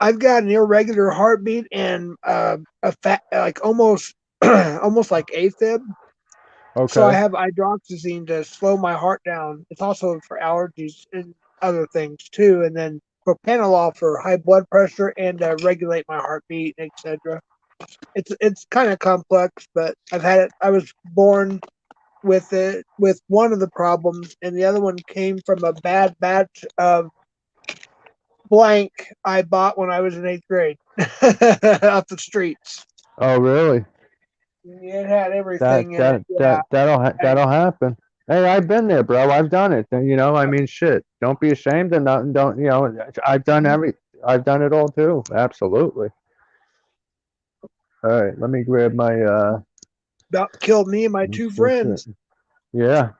I've got an irregular heartbeat and a fat, like almost, almost like AFib. So I Okay. have hydroxyzine to slow my heart down. It's also for allergies and other things too. And then propranolol for high blood pressure and regulate my heartbeat, etc. It's kind of complex, but I've had it. I was born with one of the problems, and the other one came from a bad batch of blank I bought when I was in 8th grade off the streets. Oh, really? It had everything in it. That'll happen. Hey, I've been there, bro. I've done it. You know, I mean, shit. Don't be ashamed of nothing. Don't, you know, I've done it all too. Absolutely. All right, let me grab my About killed me and my 2 friends. Yeah.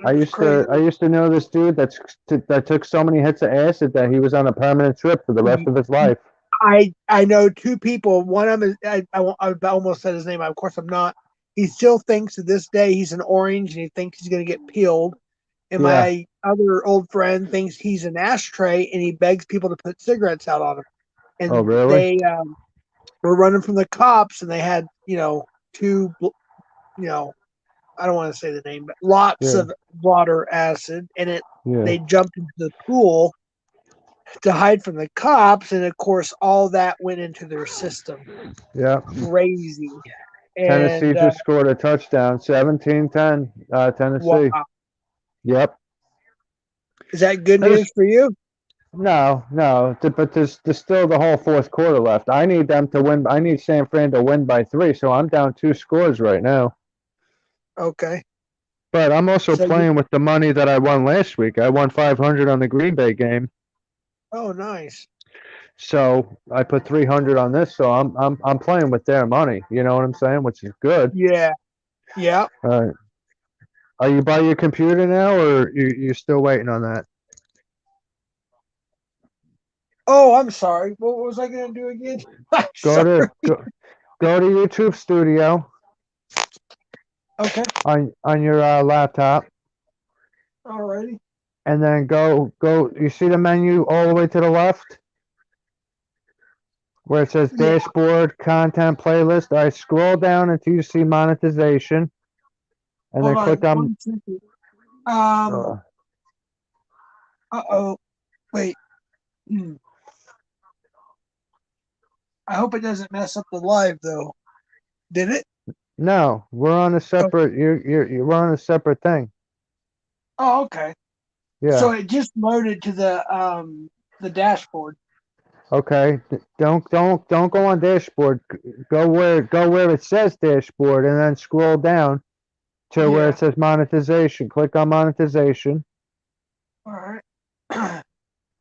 I It was crazy. used to know this dude that took so many hits of acid that he was on a permanent trip for the rest of his life. I know 2 people. One of them is I almost said his name. Of course, I'm not. He still thinks to this day he's an orange, and he thinks he's going to get peeled. And Yeah. my other old friend thinks he's an ashtray, and he begs people to put cigarettes out on him. And Oh, really? they were running from the cops, and they had 2, I don't want to say the name, but lots of water acid, and they jumped into the pool to hide from the cops, and of course all that went into their system. Yeah. Crazy. Tennessee just scored a touchdown, 17-10, Tennessee. Wow. Yep. Is that good news for you? No, but there's still the whole fourth quarter left. I need them to win. I need San Fran to win by 3, so I'm down 2 scores right now. Okay. But I'm also playing with the money that I won last week. I won 500 on the Green Bay game. Oh, nice. So I put 300 on this, so I'm playing with their money. You know what I'm saying? Which is good. Yeah. Yeah. All right. Are you by your computer now, or you're still waiting on that? Oh, I'm sorry. What was I going to do again? Go to YouTube Studio. Okay. On your laptop. Alrighty. And then go. You see the menu all the way to the left, where it says dashboard, content, playlist. I scroll down until you see monetization, and then click on. Wait. I hope it doesn't mess up the live though. Did it? No, we're on a separate. You're on a separate thing. Oh, okay. Yeah. So it just loaded to the dashboard. Okay. Don't go on dashboard. Go where it says dashboard, and then scroll down to where it says monetization. Click on monetization. All right.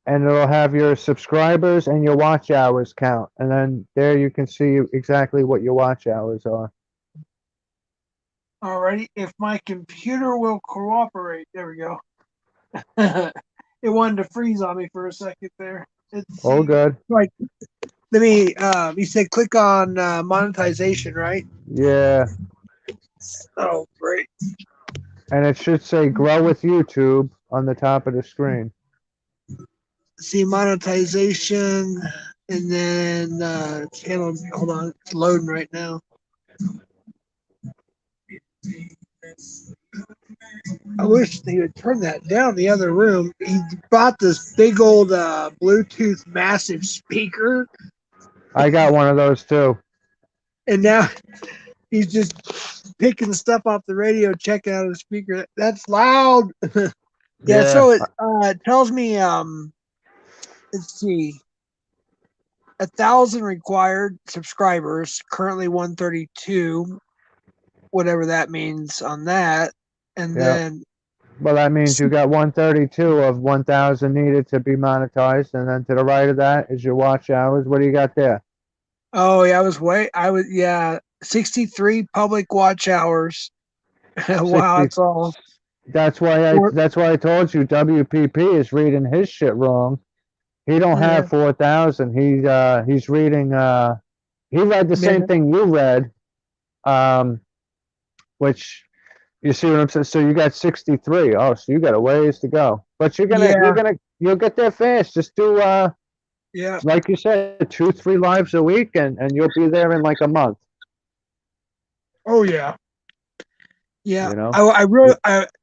And it'll have your subscribers and your watch hours count, and then there you can see exactly what your watch hours are. Alrighty, if my computer will cooperate, there we go. It wanted to freeze on me for a second there. All good. Like, let me. You said click on monetization, right? Yeah. Oh, great. And it should say "Grow with YouTube" on the top of the screen. See monetization, and then hold on, it's loading right now. I wish they would turn that down the other room. He bought this big old Bluetooth massive speaker. I got one of those too. And now he's just picking stuff off the radio, checking out the speaker. That's loud. Yeah, so it tells me let's see. 1,000 required subscribers, currently 132, whatever that means on that. And then well, that means you got 132 of 1,000 needed to be monetized, and then to the right of that is your watch hours. What do you got there? Oh yeah, 63 public watch hours. Wow, that's all. That's why I told you WPP is reading his shit wrong. He don't have 4,000. He's reading. He read the same thing you read, which you see what I'm saying. So you got 63. Oh, so you got a ways to go. But you'll get there fast. Just do like you said, 2-3 lives a week, and you'll be there in like a month. Oh yeah. Yeah, you know?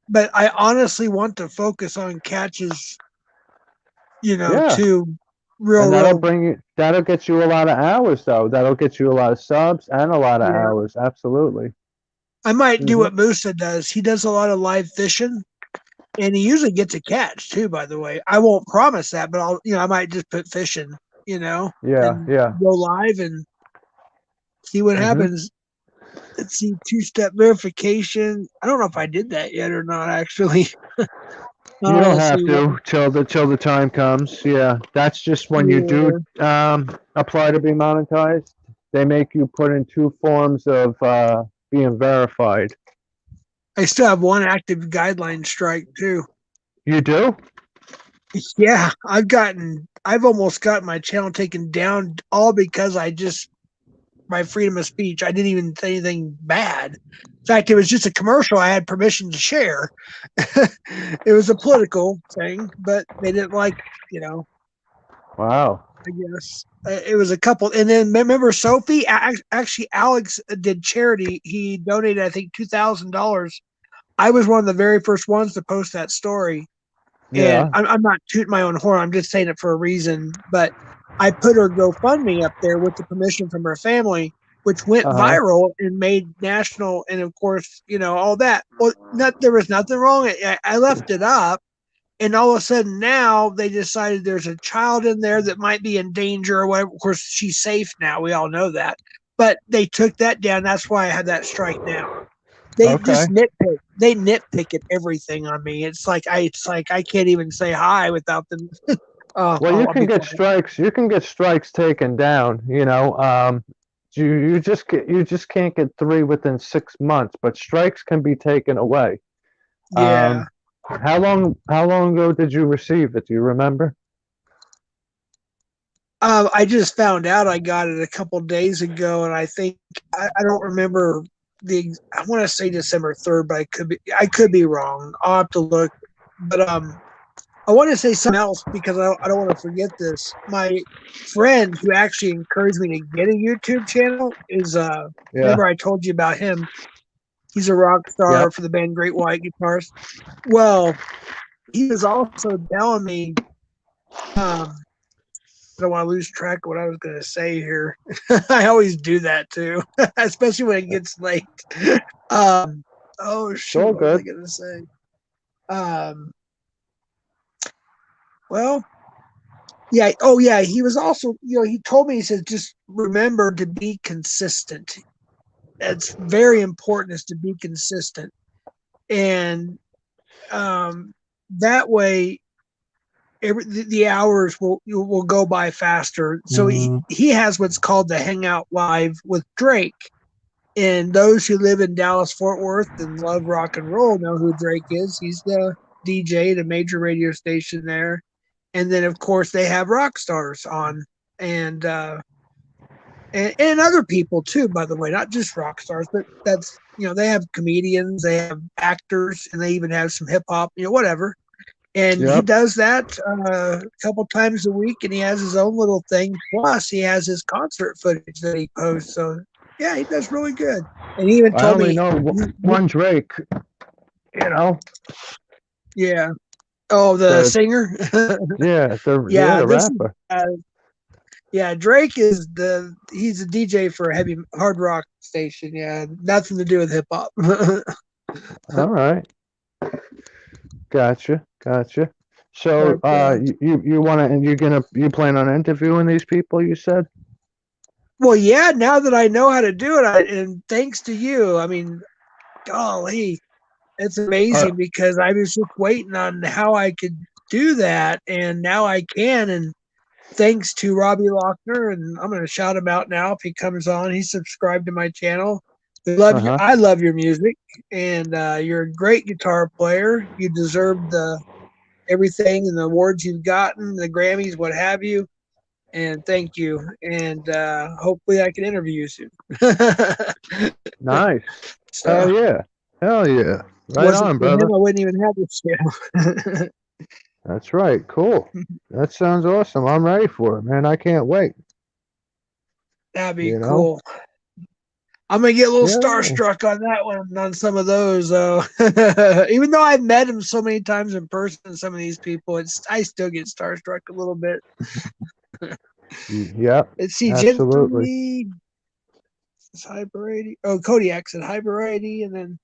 but I honestly want to focus on catches. To that'll get you a lot of hours though. That'll get you a lot of subs and a lot of hours. Absolutely. I might do what Musa does. He does a lot of live fishing. And he usually gets a catch too, by the way. I won't promise that, but I might just put fishing, Yeah, and yeah. go live and see what happens. Let's see, 2-step verification. I don't know if I did that yet or not, actually. You don't Let's have see. to till the time comes. Yeah, that's just when you do apply to be monetized. They make you put in 2 forms of being verified. I still have one active guideline strike too. You do? Yeah, I've almost gotten my channel taken down all because my freedom of speech. I didn't even say anything bad. In fact, it was just a commercial I had permission to share. It was a political thing, but they didn't like, Wow. I guess. It was a couple. And then remember Sophie? Actually, Alex did charity. He donated, I think, $2,000. I was one of the very first ones to post that story. And Yeah. I'm not tooting my own horn. I'm just saying it for a reason. But I put her GoFundMe up there with the permission from her family, which went Uh-huh. viral and made national. And of course, all that. Well, there was nothing wrong. I left it up. And all of a sudden now they decided there's a child in there that might be in danger or whatever. Of course, she's safe now. We all know that. But they took that down. That's why I had that strike now. They just nitpick. They nitpick at everything on me. It's like I can't even say hi without them. Well, you can get strikes. You can get strikes taken down. You just can't get 3 within 6 months, but strikes can be taken away. Yeah. How long ago did you receive it? Do you remember? I just found out I got it a couple days ago, and I think I don't remember I want to say December 3rd, but I could be wrong. I'll have to look. But I want to say something else because I don't want to forget this. My friend who actually encouraged me to get a YouTube channel is remember I told you about him. He's a rock star for the band Great White Guitars. Well, he was also telling me I don't want to lose track of what I was going to say here. I always do that too, especially when it gets late. Oh shoot, what was I going to say? Well, yeah. Oh yeah. He was also, he told me, he said, just remember to be consistent. It's very important is to be consistent. And that way the hours will go by faster. So he has what's called the Hangout Live with Drake. And those who live in Dallas, Fort Worth and love rock and roll know who Drake is. He's the DJ at a major radio station there. And then of course they have rock stars on and other people too, by the way, not just rock stars, but that's, they have comedians, they have actors, and they even have some hip hop, whatever. And he does that a couple times a week, and he has his own little thing. Plus, he has his concert footage that he posts. So, yeah, he does really good. And he even told me, I only know one Drake. Yeah. Oh, the singer. The rapper. Drake is he's a DJ for a heavy hard rock station. Yeah, nothing to do with hip hop. All right. Gotcha. So, you plan on interviewing these people? You said. Well, yeah. Now that I know how to do it, and thanks to you, I mean, golly, it's amazing because I was just waiting on how I could do that, and now I can. And thanks to Robbie Lochner, and I'm going to shout him out now if he comes on. He's subscribed to my channel. I love your music, and you're a great guitar player. You deserve everything and the awards you've gotten, the Grammys, what have you. And thank you. And hopefully I can interview you soon. Nice. Hell yeah. Right on, brother. I wouldn't even have this channel. That's right. Cool. That sounds awesome. I'm ready for it, man. I can't wait. That'd be cool. I'm gonna get a little starstruck on that one, on some of those. Even though I've met him so many times in person, some of these people, I still get starstruck a little bit. Yep. Let's see, absolutely. It's high variety. Oh, Kodiak said high variety, and then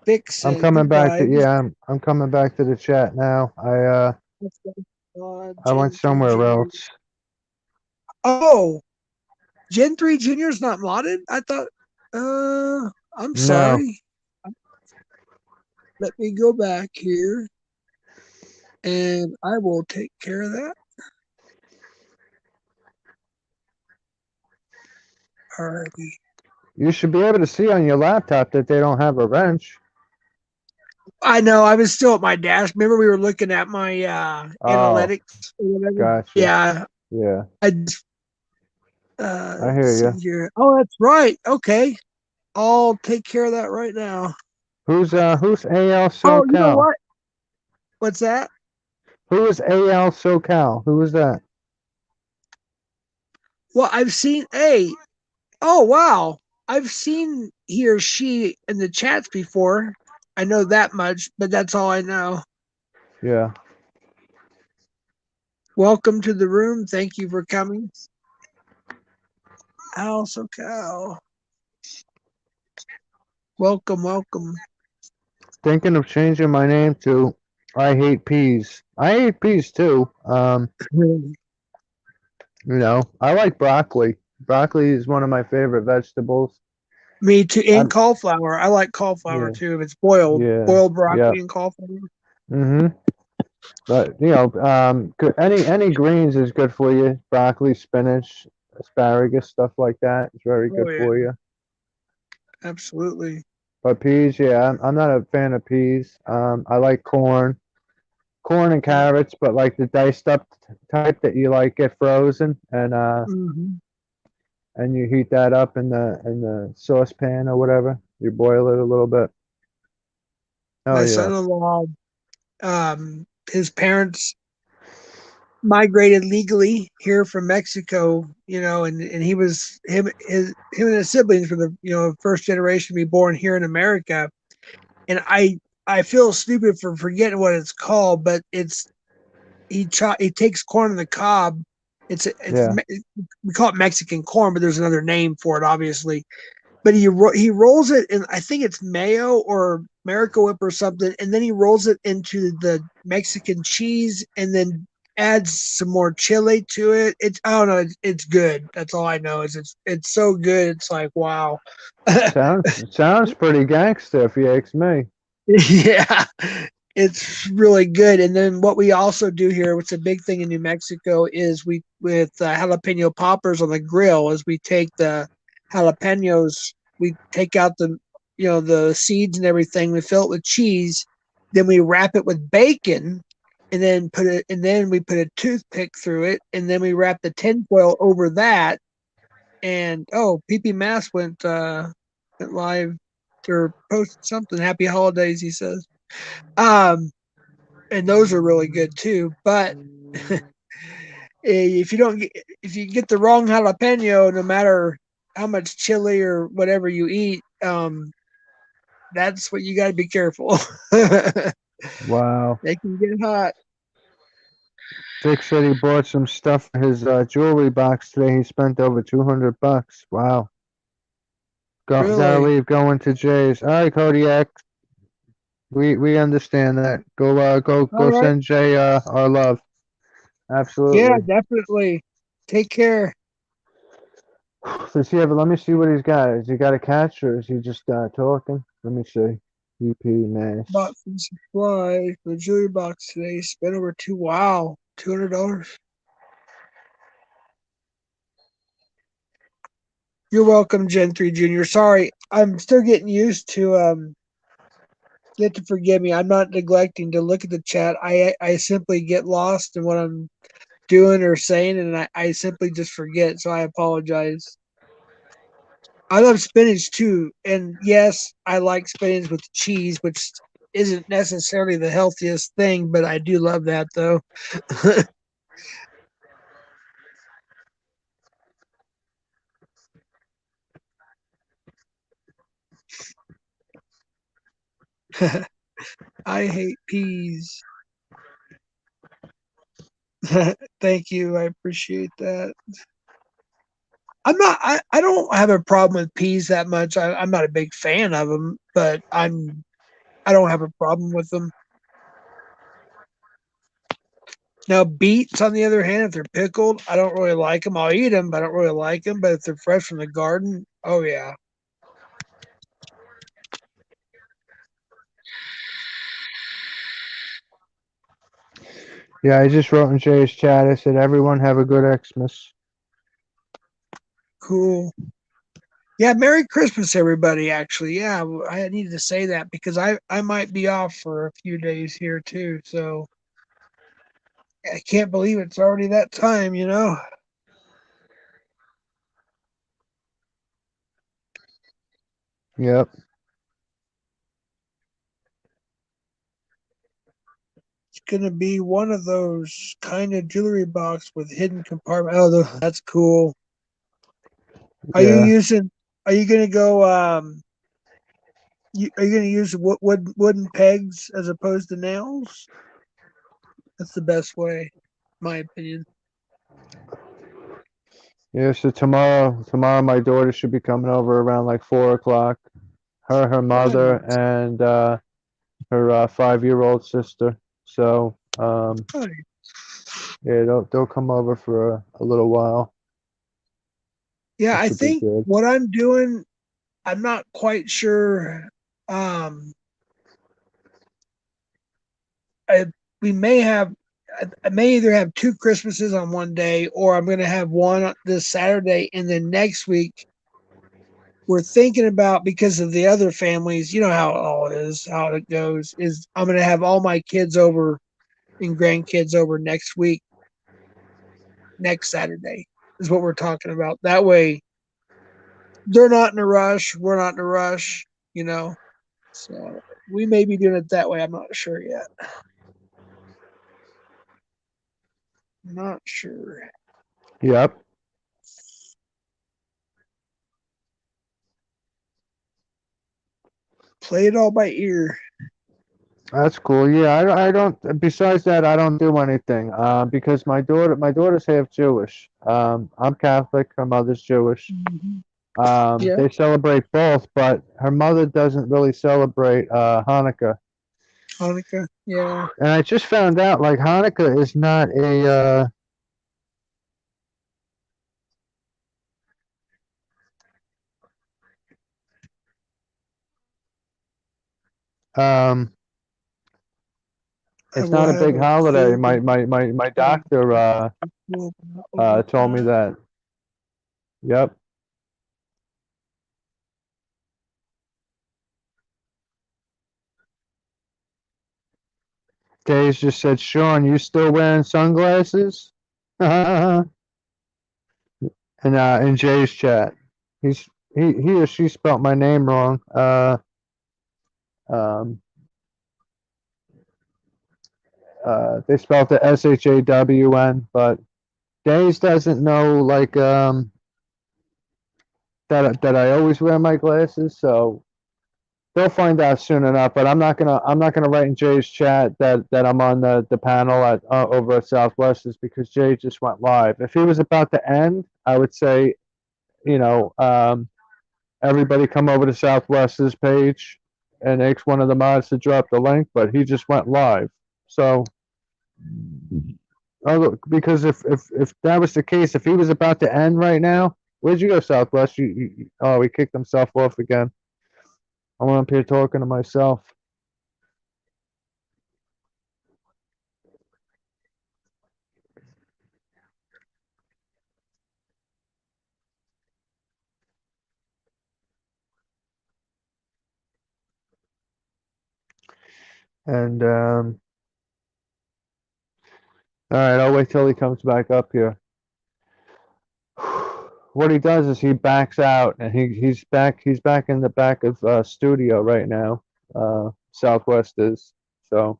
Vic I'm said, coming good back to vibes. I'm coming back to the chat now. I went Gen 3 somewhere Junior. else. Oh, Gen 3 Junior's not modded? I thought, I'm No. sorry. Let me go back here and I will take care of that. Alrighty. You should be able to see on your laptop that they don't have a wrench. I know. I was still at my dash. Remember, we were looking at my Oh, analytics or whatever. gotcha. Yeah, Yeah, I just, I let's hear see you. here. Oh, that's right. Okay, I'll take care of that right now. Who's AL Oh, you know SoCal? what? What's that? Who is AL SoCal? Who is that? Well, I've seen a. Oh, wow. I've seen he or she in the chats before. I know that much, but that's all I know. Yeah. Welcome to the room. Thank you for coming. Al SoCal. Welcome, welcome. Thinking of changing my name to I Hate Peas. I hate peas too. I like broccoli. Broccoli is one of my favorite vegetables. Me too. And I'm cauliflower. I like cauliflower yeah, too. If it's boiled, yeah, boiled yeah. broccoli and cauliflower. Mhm. But any greens is good for you. Broccoli, spinach, asparagus, stuff like that. It's very Oh good yeah, for you. absolutely. But peas, yeah, I'm not a fan of peas. I like corn and Yeah. carrots, but like the diced up type that you like get frozen Mm-hmm. and you heat that up in the saucepan or whatever. You boil it a little bit. Oh My yeah, son-in-law, his parents migrated legally here from Mexico, and he was him and his siblings were the first generation to be born here in America. And I feel stupid for forgetting what it's called, but he takes corn on the cob. It's yeah. we call it Mexican corn, but there's another name for it, obviously. But he rolls it in, I think it's mayo or Miracle Whip or something, and then he rolls it into the Mexican cheese, and then adds some more chili to it. It's I don't know, it's good. That's all I know is it's so good. It's like wow. Sounds pretty gangster if you ask me. Yeah, it's really good. And then what we also do here, what's a big thing in New Mexico, is we with jalapeno poppers on the grill. Is we take the jalapenos, we take out the seeds and everything, we fill it with cheese, then we wrap it with bacon, and then we put a toothpick through it, and then we wrap the tinfoil over that. And oh, PP Mass went live or posted something. Happy holidays, he says. Um, and those are really good too. But if you get the wrong jalapeno, no matter how much chili or whatever you eat, that's what you got to be careful. Wow. They can get hot. Dick said he bought some stuff for his jewelry box today. He spent over $200. Wow. Gotta Really? leave. Going to Jay's. All right, Kodiak. We understand that. All Go right. send Jay our love. Yeah, Absolutely. definitely. Take care. Let me see what he's got. Has he got a catch or is he just talking? Let me see. EP Bought Mass. some supplies for the jewelry box today. Spent over $200. You're welcome, Gen 3 Junior. Sorry, I'm still getting used to you have to forgive me. I'm not neglecting to look at the chat. I simply get lost in what I'm doing or saying, and I simply just forget. So I apologize. I love spinach too, and yes, I like spinach with cheese, which isn't necessarily the healthiest thing, but I do love that though. I hate peas. Thank you. I appreciate that. I don't have a problem with peas that much. I'm not a big fan of them, but I don't have a problem with them. Now, beets, on the other hand, if they're pickled, I don't really like them. I'll eat them, but I don't really like them. But if they're fresh from the garden, oh yeah. Yeah, I just wrote in Jay's chat. I said, everyone have a good Xmas. Cool. Yeah, Merry Christmas, everybody. Actually, yeah, I needed to say that because I might be off for a few days here too. So I can't believe it's already that time. Yep. It's gonna be one of those kind of jewelry box with hidden compartment. Oh, that's cool. Are you Yeah. using? Are you gonna go? Are you gonna use wooden pegs as opposed to nails? That's the best way, my opinion. Yeah, so tomorrow my daughter should be coming over around like 4 o'clock. Her mother, Nice. and her 5-year-old sister. So Nice. yeah, they'll come over for a little while. Yeah, That I should be think good. what I'm doing, I'm not quite sure. Um, I, we may have, I may either have two Christmases on one day, or I'm going to have one this Saturday, and then next week we're thinking about, because of the other families. You know how it all is, how it goes. Is I'm going to have all my kids over and grandkids over next week, next Saturday is what we're talking about. That way, they're not in a rush. We're not in a rush. You know. So we may be doing it that way. I'm not sure yet. Not sure. Yep. Play it all by ear. That's cool. Yeah, I don't. Besides that, I don't do anything. Because my daughter's half Jewish. I'm Catholic. Her mother's Jewish. Mm-hmm. Yeah. They celebrate both, but her mother doesn't really celebrate Hanukkah. Hanukkah. Yeah. And I just found out like Hanukkah is not a it's We'll not a have big a holiday. full. My doctor told me that. Yep. Days just said, Sean, you still wearing sunglasses? And in Jay's chat, he or she spelt my name wrong. Um, they spelled it Shawn, but Days doesn't know like that I always wear my glasses, so they'll find out soon enough. But I'm not gonna write in Jay's chat that I'm on the panel at over at Southwest, is because Jay just went live. If he was about to end, I would say, you know, everybody come over to Southwest's page and ask one of the mods to drop the link. But he just went live, so. Because if that was the case, if he was about to end right now, where'd you go, Southwest? Oh, he kicked himself off again. I'm up here talking to myself. And all right, I'll wait till he comes back up here. What he does is he backs out, and he's back in the back of studio right now. Southwest is, so.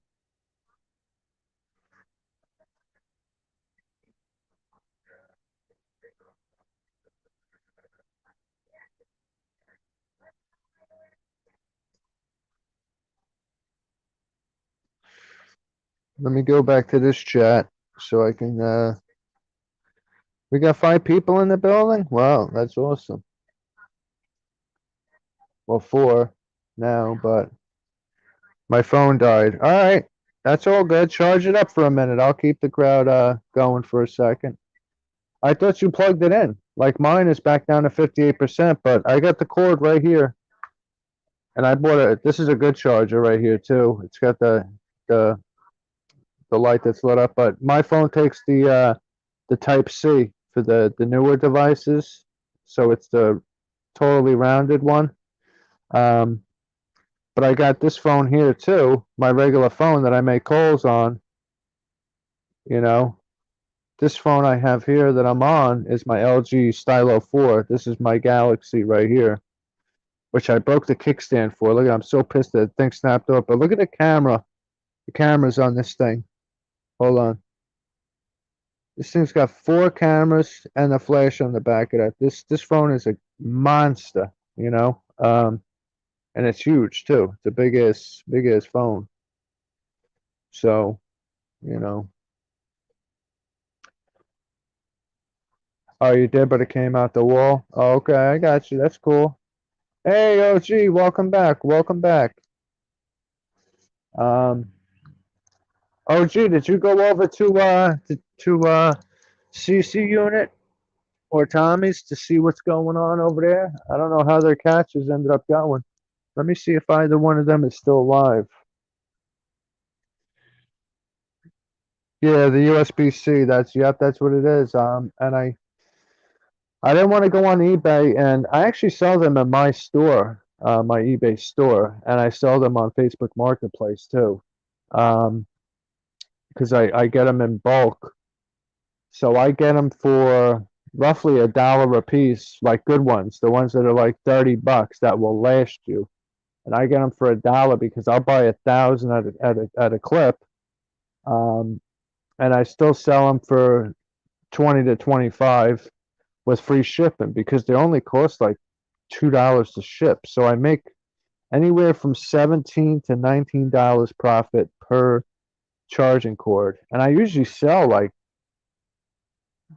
Let me go back to this chat so I can. We got 5 people in the building. Wow, that's awesome. Well, 4 now, but My phone died. All right. That's all good. Charge it up for a minute. I'll keep the crowd going for a second. I thought you plugged it in. Like mine is back down to 58%, but I got the cord right here. And I bought it. This is a good charger right here too. It's got the the light that's lit up, but my phone takes the Type C for the newer devices. So it's the totally rounded one. Um, but I got this phone here too, my regular phone that I make calls on. You know, this phone I have here that I'm on is my LG Stylo 4. This is my Galaxy right here, which I broke the kickstand for. Look, I'm so pissed that the thing snapped off. But look at the camera. The camera's on this thing. Hold on. This thing's got 4 cameras and a flash on the back of that. This phone is a monster, you know. And it's huge too. It's a big ass phone. So, you know. Oh, you did, but it came out the wall. Oh, okay, I got you. That's cool. Hey, OG, welcome back. Welcome back. Um, OG, did you go over to CC unit or Tommy's to see what's going on over there? I don't know how their catches ended up going. Let me see if either one of them is still alive. Yeah, the USB-C. That's what it is. And I didn't want to go on eBay, and I actually sell them in my store, my eBay store, and I sell them on Facebook Marketplace too, because I get them in bulk. So I get them for roughly $1 a piece, like good ones, the ones that are like $30 that will last you. And I get them for $1 because I'll buy 1,000 at a clip, um, and I still sell them for 20 to 25 with free shipping because they only cost like $2 to ship. So I make anywhere from $17 to $19 profit per charging cord, and I usually sell like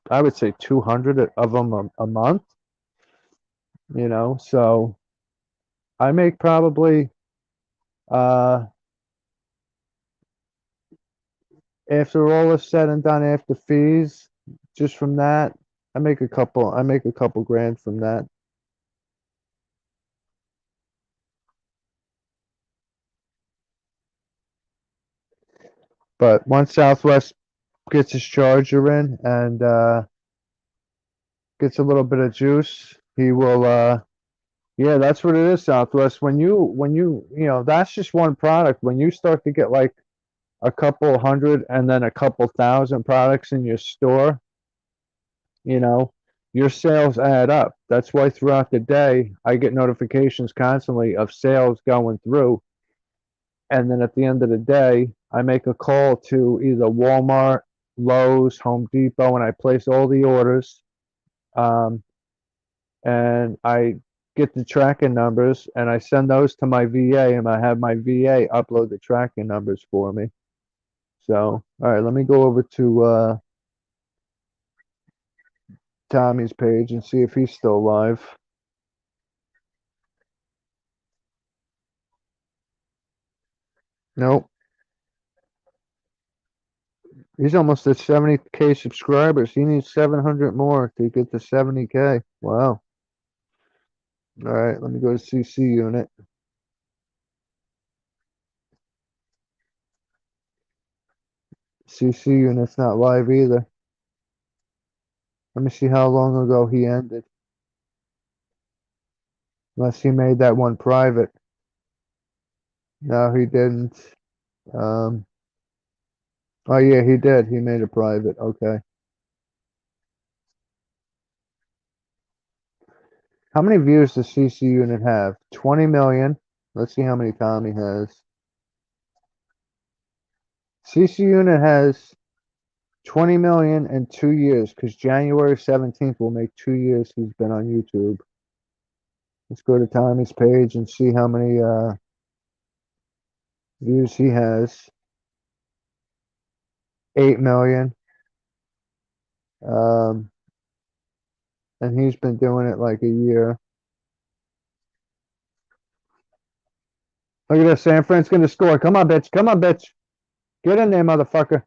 I would say 200 of them a month. You know, so I make probably uh after all is said and done after fees, just from that, I make a couple grand from that. But once Southwest gets his charger in and gets a little bit of juice, he will yeah, that's what it is, Southwest. You know, that's just one product. When you start to get like a couple hundred and then a couple thousand products in your store, you know, your sales add up. That's why throughout the day I get notifications constantly of sales going through. And then at the end of the day, I make a call to either Walmart, Lowe's, Home Depot, and I place all the orders. Um, and I get the tracking numbers and I send those to my VA and I have my VA upload the tracking numbers for me. So, all right, let me go over to Tommy's page and see if he's still alive. Nope. He's almost at 70K subscribers. He needs 700 more to get to 70K. Wow. All right, let me go to CC unit. CC unit's not live either. Let me see how long ago he ended. Unless he made that one private. No, he didn't. Oh yeah, he did. He made it private. Okay. How many views does CC unit have? 20 million. Let's see how many Tommy has. CC unit has 20 million in 2 years because January 17th will make 2 years he's been on YouTube. Let's go to Tommy's page and see how many views he has. 8 million. And he's been doing it like a year. Look at this. San Fran's going to score. Come on, bitch. Come on, bitch. Get in there, motherfucker.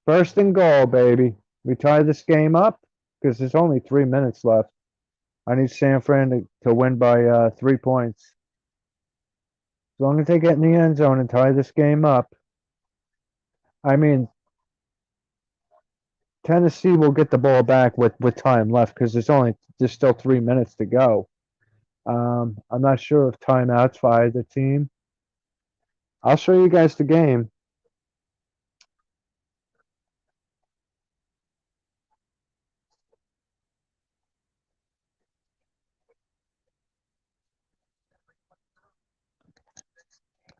First and goal, baby. We tie this game up because there's only 3 minutes left. I need San Fran to win by 3 points. As long as they get in the end zone and tie this game up. I mean, Tennessee will get the ball back with time left because there's still 3 minutes to go. I'm not sure if timeouts for either team. I'll show you guys the game.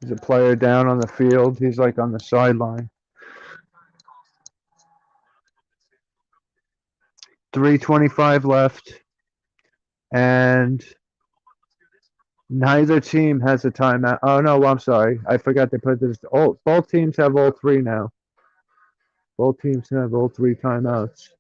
There's a player down on the field. He's like on the sideline. 3:25 left. And neither team has a timeout. Oh, no, I'm sorry. I forgot to put this. Oh, both teams have all 3 now. Both teams have all 3 timeouts.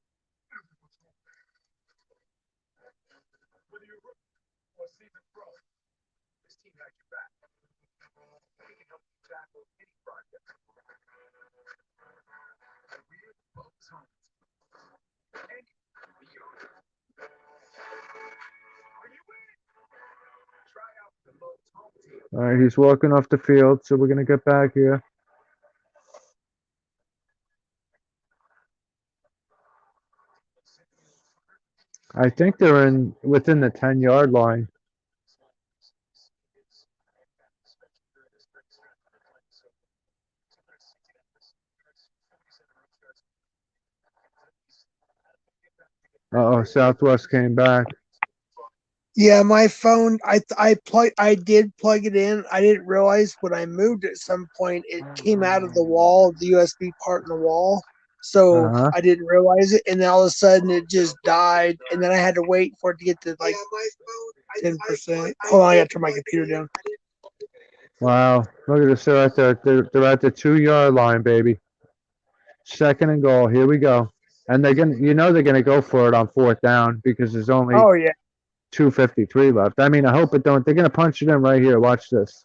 All right, he's walking off the field, so we're going to get back here. I think they're within the 10-yard line. Uh-oh, Southwest came back. Yeah, my phone. I did plug it in. I didn't realize when I moved at some point it came out of the wall, the USB part in the wall. So Uh-huh. I didn't realize it, and then all of a sudden it just died, and then I had to wait for it to get to like 10%. Hold on, I got to turn my computer down. Wow, look at this. They're at the 2-yard line, baby. Second and goal. Here we go. And they're gonna go for it on 4th down because there's only Oh yeah. 2:53 left. I mean, I hope it don't. They're gonna punch it in right here. Watch this.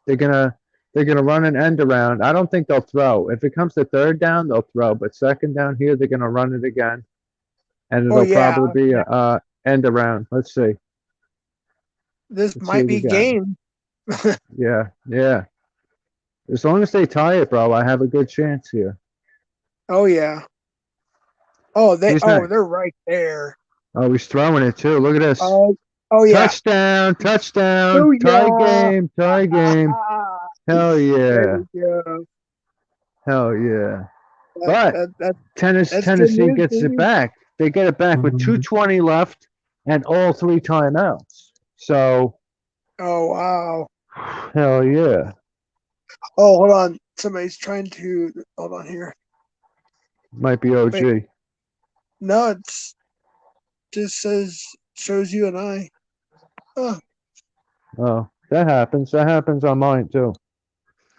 They're gonna run an end around. I don't think they'll throw. If it comes to 3rd down, they'll throw. But 2nd down here, they're gonna run it again, and Oh it'll yeah. probably be a end around. Let's see. This Let's see might what be we got. game. Yeah. As long as they tie it, bro, I have a good chance here. Oh yeah. Oh He's not. they're right there. Oh, he's throwing it too. Look at this. Oh yeah. Touchdown! Oh Tie yeah. game! Hell There yeah! we go. Hell yeah! But That's good Tennessee news, gets it baby. back. They get it back with 2:20 left and all 3 timeouts. So, Oh wow. hell yeah! Oh, hold on. Somebody's trying to hold on here. Might be OG. Wait. No, it's just shows you and I. Oh, that happens. That happens on mine too.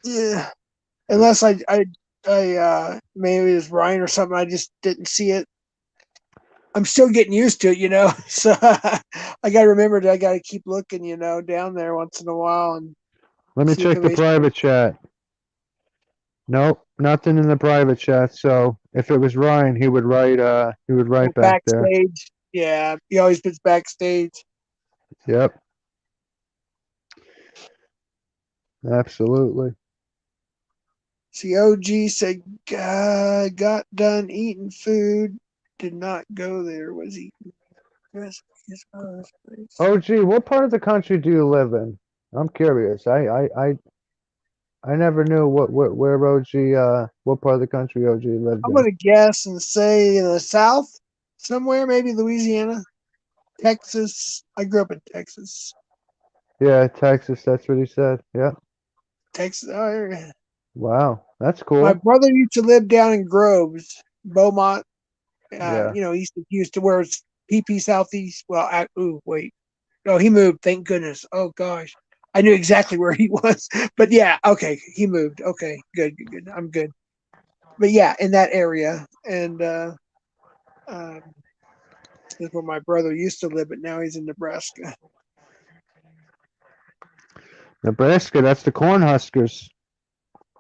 Yeah. Unless I maybe it was Ryan or something. I just didn't see it. I'm still getting used to it, So I gotta remember that I gotta keep looking, down there once in a while and Let me see if check the anybody's private chat. Nope, nothing in the private chat. So if it was Ryan, he would write back there. backstage. Yeah, he always puts backstage. Yep. Absolutely. See, OG said, got done eating food, did not go there, was eating. OG, what part of the country do you live in? I'm curious. I never knew where OG what part of the country OG lived I'm in. gonna guess and say in the South, somewhere, maybe Louisiana, Texas. I grew up in Texas. Yeah, Texas. That's what he said. Yeah. Texas. Oh, yeah. Wow, that's cool. My brother used to live down in Groves, Beaumont. Yeah. East of Houston, where it's PP Southeast. Well, wait. No, he moved. Thank goodness. Oh gosh, I knew exactly where he was. But yeah, okay, he moved. Okay, good. I'm good. But yeah, in that area, and that's where my brother used to live, but now he's in Nebraska. Nebraska, that's the Cornhuskers.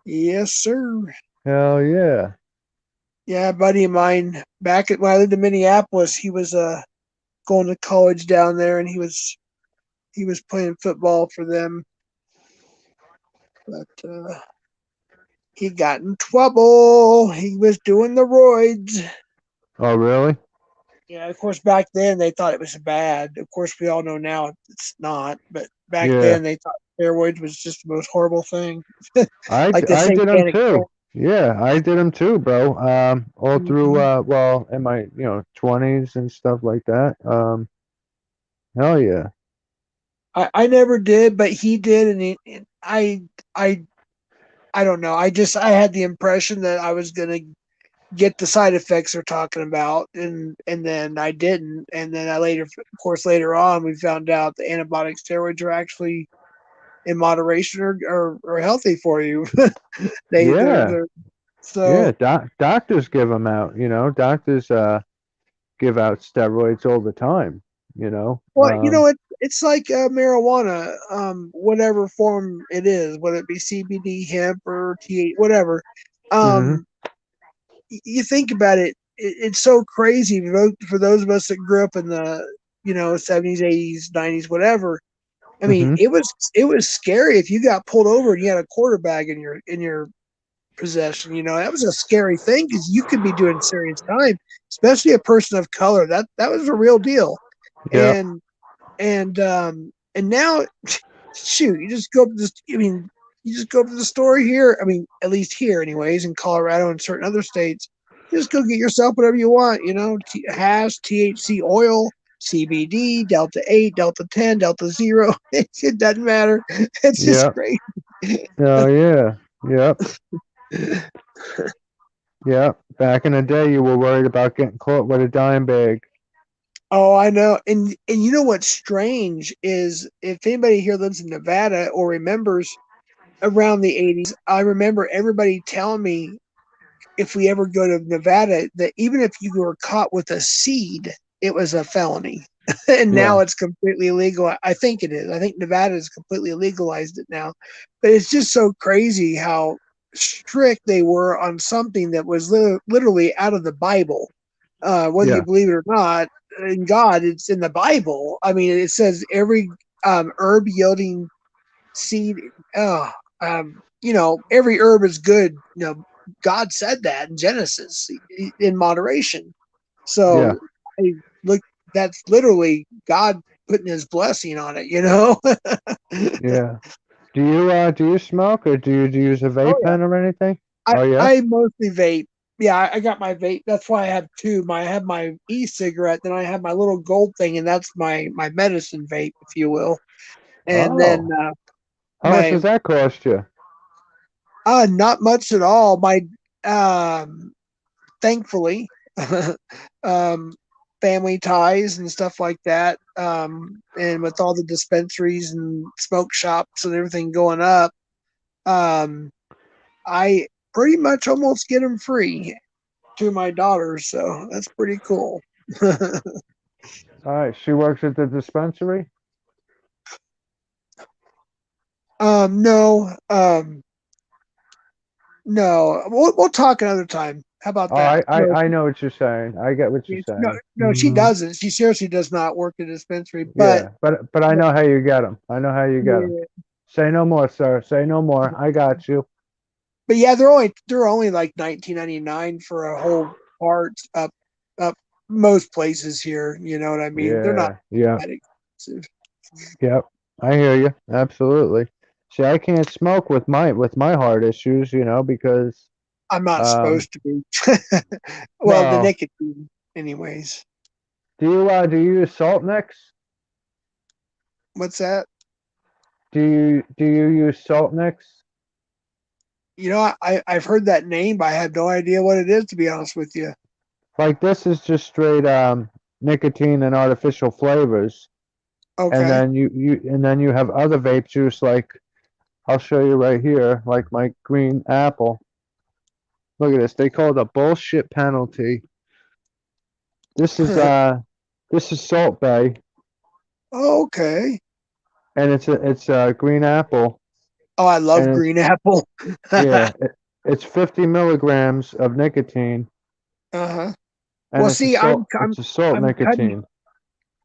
Yes, sir. Hell yeah. Yeah, a buddy of mine when I lived in Minneapolis, he was going to college down there, and he was playing football for them, but he got in trouble. He was doing the roids. Oh, really? Yeah, of course, back then they thought it was bad. Of course, we all know now it's not. But back Yeah. then they thought steroids was just the most horrible thing, I like the did them satanic too. Yeah, I did them too, bro. All through well, in my 20s and stuff like that. Hell yeah. I never did, but he did, and I I don't know. I had the impression that I was gonna get the side effects they're talking about, and then I didn't, and then of course, later on, we found out the antibiotic steroids are actually in moderation or healthy for you. Yeah. They're Yeah, so. doctors give them out, doctors give out steroids all the time, you know. Well, it's like marijuana, whatever form it is, whether it be CBD, hemp, or THC, whatever. Mhm. Um, you think about it, it's so crazy for those of us that grew up in the 70s, 80s, 90s, whatever. I mean, Mhm. it was scary if you got pulled over and you had a quarter bag in your possession. That was a scary thing because you could be doing serious time, especially a person of color. That was a real deal. Yeah. And now, shoot, you just go up to this. I mean, you just go up to the store here. I mean, at least here, anyways, in Colorado and certain other states, you just go get yourself whatever you want. Hash, THC oil, CBD, Delta 8, Delta 10, Delta 0. It doesn't matter. It's just Yeah. great. Oh yeah. Yep. Yep. Back in the day, you were worried about getting caught with a dime bag. Oh, I know. And you know what's strange is if anybody here lives in Nevada or remembers around the 80s, I remember everybody telling me if we ever go to Nevada that even if you were caught with a seed, it was a felony. And now Yeah. it's completely illegal. I think it is. I think Nevada has completely legalized it now. But it's just so crazy how strict they were on something that was literally out of the Bible. Whether you Yeah. believe it or not, in God, it's in the Bible. I mean, it says every herb yielding seed, every herb is good. God said that in Genesis in moderation. Yeah. So I look, that's literally God putting his blessing on it. Yeah. Do you smoke or do you use a Oh vape yeah. pen or anything? I, Oh yeah. I mostly vape. Yeah, I got my vape. That's why I have two. I have my e-cigarette, then I have my little gold thing, and that's my medicine vape, if you will. And then Oh. How much my does that cost you? not much at all. My thankfully, um, family ties and stuff like that, and with all the dispensaries and smoke shops and everything going up, I pretty much almost get them free to my daughter, so that's pretty cool. All right. She works at the dispensary. No, no, we'll talk another time. How about Oh, that? No, I know what you're saying. I get what you're no, saying. no, she doesn't. She seriously does not work at a dispensary. But Yeah, but I know how you get them. I know how you get them. yeah, Say no more, sir. Say no more. I got you. but yeah, they're only like 19.99 for a whole part up most places here. You know what I mean? They're not Yeah, yeah, that expensive. yep. I hear you. Absolutely. See, I can't smoke with my heart issues, because I'm not um supposed to be. Well, the well, nicotine, anyways. do you use salt nicks? What's that? Do you use salt nicks? I've heard that name, but I have no idea what it is. To be honest with you. Like this is just straight nicotine and artificial flavors. And Okay. then you have other vape juice like I'll show you right here, like my green apple. Look at this. They call it a bullshit penalty. This is Salt Bay. Okay. and it's a green apple, Oh, I love and green apple. yeah, it's 50 milligrams of nicotine, Uh-huh. and Well, it's a see, salt. It's a salt I'm cutting nicotine.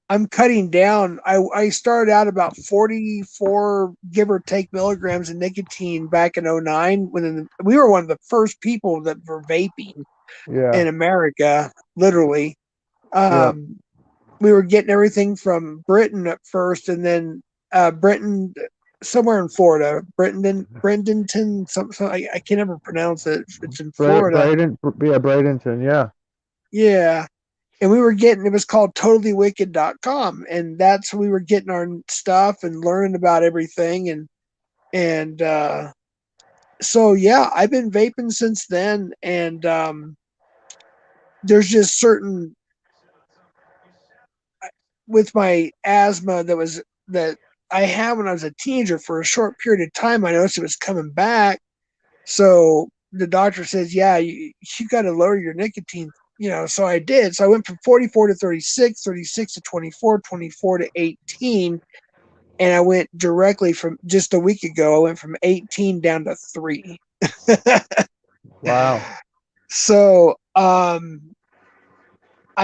I'm cutting down. I started out about 44 give or take milligrams of nicotine back in '09 when we were one of the first people that were vaping Yeah, in America, literally. yeah. Um, we were getting everything from Britain at first, and then Britain, somewhere in Florida, Brendanton, I can't ever pronounce it. It's in Florida. Bradenton. Yeah, Yeah. And we were getting, it was called totallywicked.com. And that's we were getting our stuff and learning about everything. And so, yeah, I've been vaping since then. And there's just certain, with my asthma that I had when I was a teenager for a short period of time, I noticed it was coming back. So the doctor says, yeah, you got to lower your nicotine, so I did. So I went from 44 to 36, 36 to 24, 24 to 18. And I went directly from just a week ago, I went from 18 down to 3. wow. So I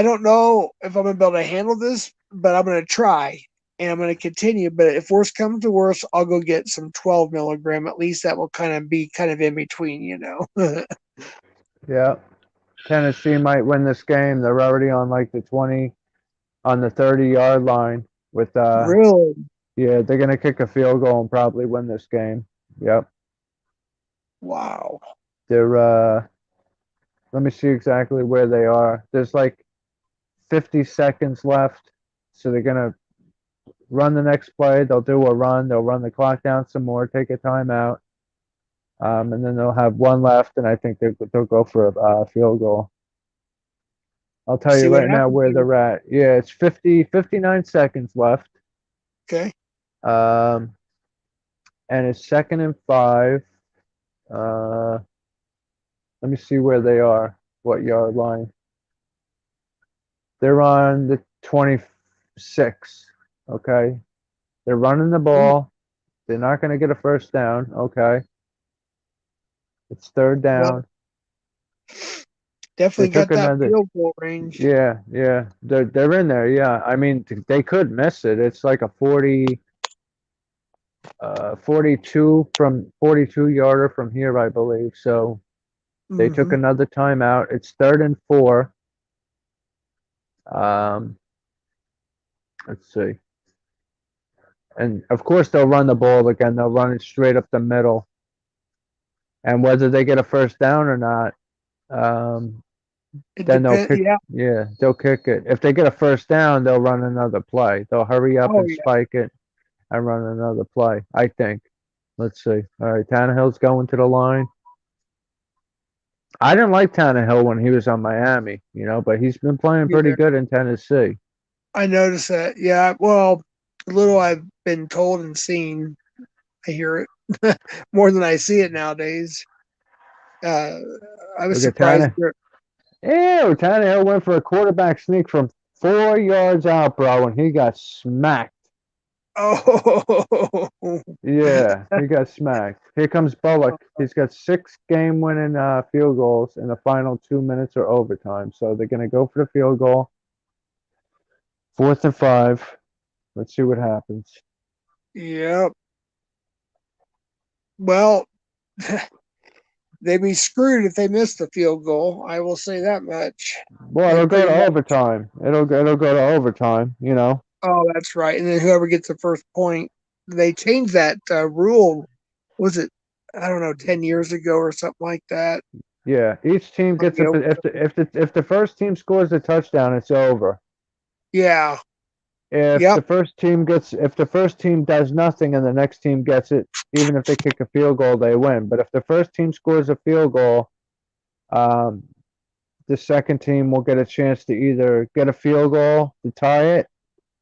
don't know if I'm gonna be able to handle this, but I'm gonna try and I'm gonna continue. But if worse comes to worse, I'll go get some 12 milligram. At least that will kind of be kind of in between. Yeah, Tennessee might win this game. They're already on like the 20, on the 30-yard line with Really? yeah, they're gonna kick a field goal and probably win this game. Yep. Wow. They're let me see exactly where they are. There's like 50 seconds left. So they're gonna run the next play. They'll do a run. They'll run the clock down some more, take a timeout, and then they'll have one left, and I think they'll go for a field goal. I'll tell See you what right now happens where here. they're at. Yeah, it's 59 seconds left. Okay. Um, and it's 2nd and 5. Uh, let me see where they are. What yard line? They're on the 26. Okay. They're running the ball. They're not going to get a first down. Okay. It's third Well, down. They definitely took got that another. field goal range. Yeah, yeah. They're in there. Yeah. I mean, they could miss it. It's like a 42 yarder from here, I believe. So they took Hmm. another timeout. It's 3rd and 4. Um, let's see. And of course they'll run the ball again. They'll run it straight up the middle. And whether they get a first down or not, It then they'll depends. kick. Yeah. Yeah, they'll kick it. If they get a first down, they'll run another play. They'll hurry up Oh and yeah. spike it and run another play, I think. Let's see. All right, Tannehill's going to the line. I didn't like Tannehill when he was on Miami, but he's been playing pretty Yeah. good in Tennessee. I noticed that. Yeah. Well, little I've been told and seen, I hear it more than I see it nowadays. Uh, I was Look at surprised. Tannehill. Ew, Tannehill went for a quarterback sneak from 4 yards out, bro, and he got smacked. Oh. Yeah, he got smacked. Here comes Bullock. He's got 6 game-winning field goals in the final 2 minutes or overtime. So they're going to go for the field goal. 4th and 5. Let's see what happens. Yep. Well, they'd be screwed if they missed the field goal. I will say that much. Well, They it'll go pretty to much. overtime. It'll go to overtime. Oh, that's right. And then whoever gets the first point, they changed that rule. Was it? I don't know, 10 years ago or something like that. Yeah, each team For gets the a over- if the first team scores a touchdown, it's over. Yeah. If Yep. the first team does nothing and the next team gets it, even if they kick a field goal, they win. But if the first team scores a field goal, um, the second team will get a chance to either get a field goal to tie it,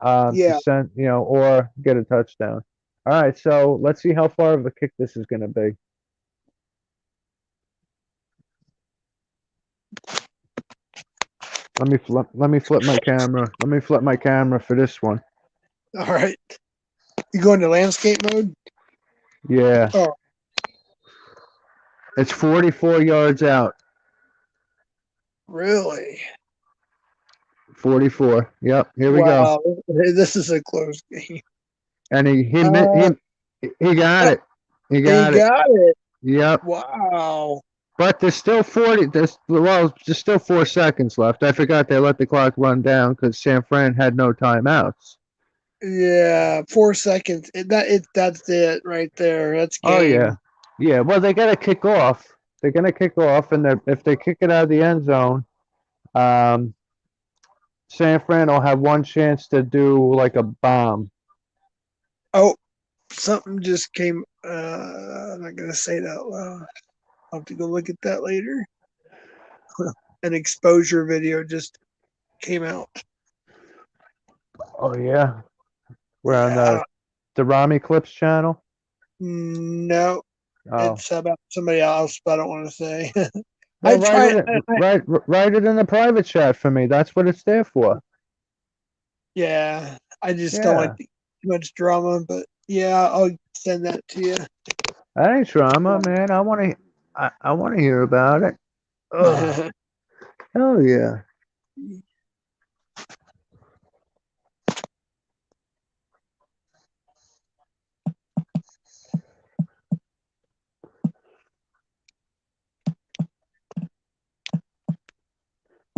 to Yeah. send, or get a touchdown. All right, so let's see how far of a kick this is going to be. Let me flip my camera. Let me flip my camera for this one. All right. You go into landscape mode? Yeah. Oh. It's 44 yards out. Really? 44. Yep. Here we go. Wow. This is a close game. And he got Uh, it. He He got it. got it. Yep. Wow. But there's still 40. There's still 4 seconds left. I forgot they let the clock run down because San Fran had no timeouts. Yeah, 4 seconds. That's it right there. That's game. Oh yeah, yeah. Well, they got to kick off. They're gonna kick off, and if they kick it out of the end zone, San Fran will have one chance to do like a bomb. Oh, something just came. I'm not gonna say that out loud. I'll have to go look at that later. An exposure video just came out. Oh yeah, we're on Yeah. the Rami Clips channel. No, Oh, it's about somebody else, but I don't want to say. well, I tried. write it in the private chat for me. That's what it's there for. Yeah, I just don't like Yeah, too much drama, but yeah, I'll send that to you. that ain't drama, man. I want to hear about it. Oh, hell yeah.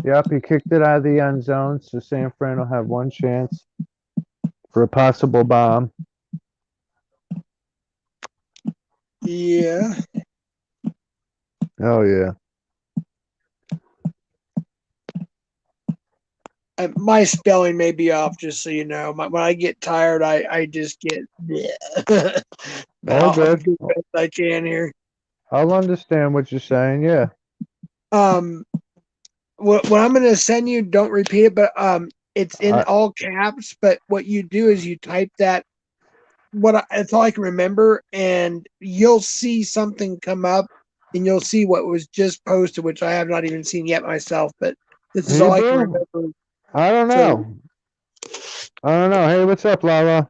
Yep, he kicked it out of the end zone, so San Fran will have one chance for a possible bomb. Yeah. Oh yeah. My spelling may be off, just so you know. When I get tired, I just get. But All I'll good. do the best I can here. I'll understand what you're saying. Yeah. What I'm going to send you, don't repeat it, but it's in I, all caps. But what you do is you type that. It's all I can remember, and you'll see something come up, and you'll see what was just posted, which I have not even seen yet myself. But this is all I can Hebrew? remember. I don't know. I don't know. Hey, what's up, Lala?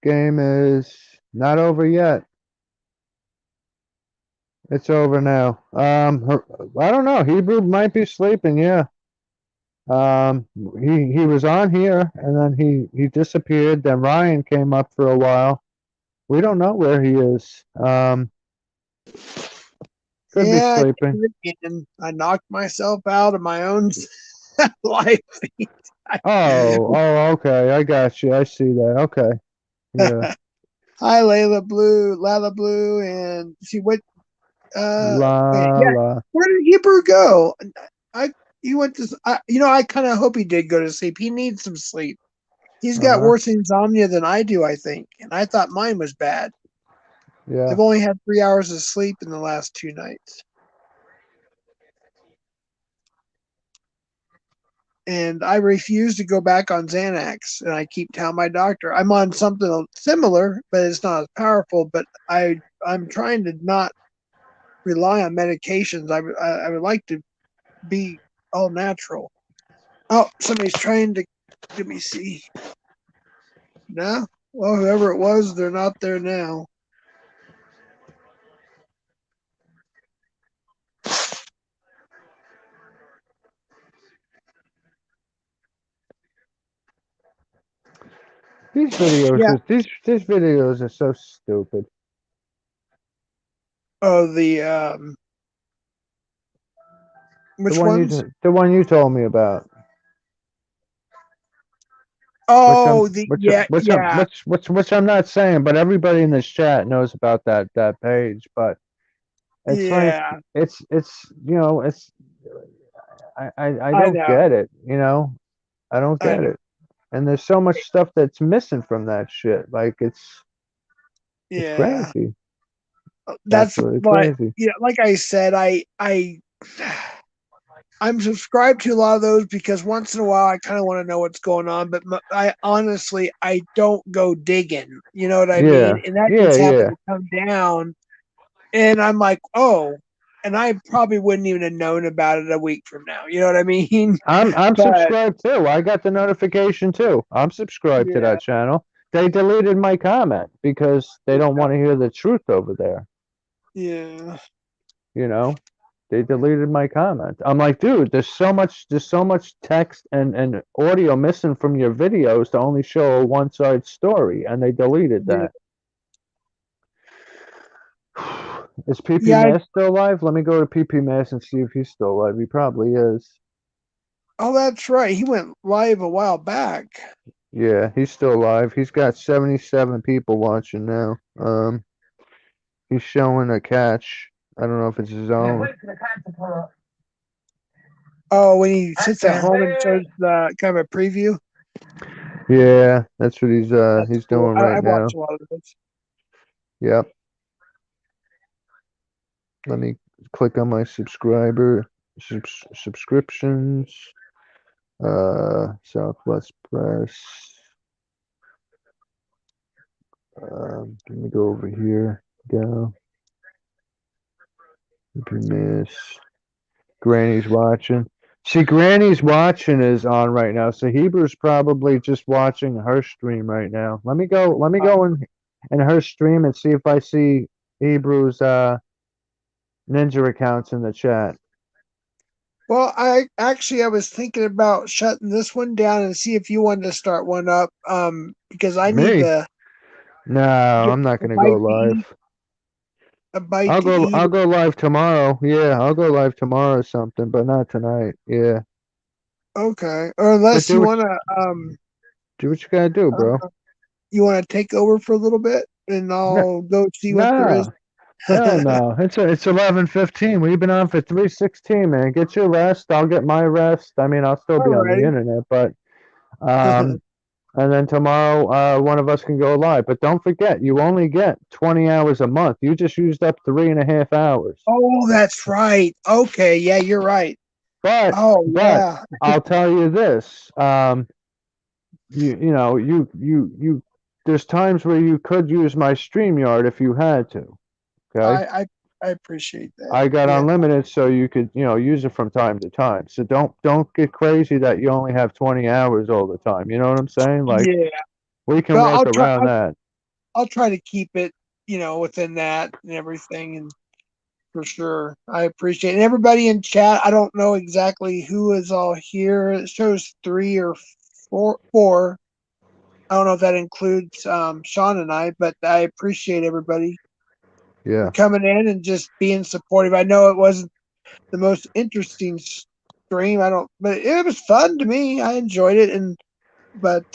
Game is not over yet. It's over now. I don't know. Hebrew might be sleeping. Yeah. He was on here and then he disappeared. Then Ryan came up for a while. We don't know where he is. Could be Yeah, sleeping. I knocked myself out of my own life. Oh, okay. I got you. I see that. Okay. Yeah. Hi, Lala Blue, and see what. Wait, La yeah, la. where did Hebrew go? He went to. I kind of hope he did go to sleep. He needs some sleep. He's got Uh-huh. worse insomnia than I do, I think, and I thought mine was bad. Yeah. I've only had 3 hours of sleep in the last 2 nights. And I refuse to go back on Xanax. And I keep telling my doctor I'm on something similar, but it's not as powerful. But I'm trying to not rely on medications. I would like to be all natural. Oh, somebody's trying to let me see. No, well, whoever it was, they're not there now. These videos Yeah. are these videos are so stupid. Oh, which ones? The one you told me about. Oh, yeah. Which I'm not saying, but everybody in this chat knows about that page. But it's like Yeah, it's it's I I don't know. get it. I don't I get know. it. And there's so much stuff that's missing from that shit. Like it's Yeah. crazy. That's Absolutely what, crazy. like I said, I'm subscribed to a lot of those because once in a while I kind of want to know what's going on, but I honestly I don't go digging. You know what I Yeah. mean? And that Yeah, just happened yeah. to come down, and I'm like, oh, and I probably wouldn't even have known about it a week from now. You know what I mean? I'm But subscribed too. I got the notification too. I'm subscribed to yeah, that channel. They deleted my comment because they don't want to hear the truth over there. yeah, You know, they deleted my comment. I'm like, dude, there's so much text and audio missing from your videos to only show a one-side story, and they deleted yeah, that. Is PP yeah. Mass still alive? Let me go to PP Mass and see if he's still alive. He probably is. Oh, that's right. He went live a while back. Yeah, he's still alive. He's got 77 people watching now. He's showing a catch. I don't know if it's his own. Oh, when he sits at home and shows the kind of a preview. Yeah, that's what he's That's cool. doing I right watch now. a lot of this. Yep. Let me click on my subscriptions. Southwest Press. Let me go over here. Go. Miss. Granny's watching. See, Granny's watching is on right now, so Hebrew's probably just watching her stream right now. Let me go in her stream and see if I see Hebrew's ninja accounts in the chat. Well, I was thinking about shutting this one down and see if you wanted to start one up. Because I need Me? to No, get I'm not a gonna go bite to eat. live. A bite to eat. I'll go live tomorrow. Yeah, I'll go live tomorrow or something, but not tonight. Yeah. Okay. Or But unless you want to do what you gotta do, bro. you want to take over for a little bit, and No, I'll go see what there is. no. Hell no. It's 11:15. We've been on for 3:16, man. Get your rest. I'll get my rest. I mean, I'll still be on the Alrighty. internet, but and then tomorrow, one of us can go live. But don't forget, you only get 20 hours a month. You just used up 3.5 hours. Oh, that's right. Okay, yeah, you're right. But Oh, yeah. I'll tell you this. You know, you there's times where you could use my StreamYard if you had to. Okay. I appreciate that. I got Yeah. unlimited, so you could, use it from time to time. So don't get crazy that you only have 20 hours all the time. You know what I'm saying? Like Yeah. we can Well, work around that. I'll try to keep it, within that and everything, and for sure. I appreciate it. And everybody in chat. I don't know exactly who is all here. It shows 3 or 4. I don't know if that includes Sean and I, but I appreciate everybody Yeah. for coming in and just being supportive. I know it wasn't the most interesting stream. But it was fun to me. I enjoyed it, but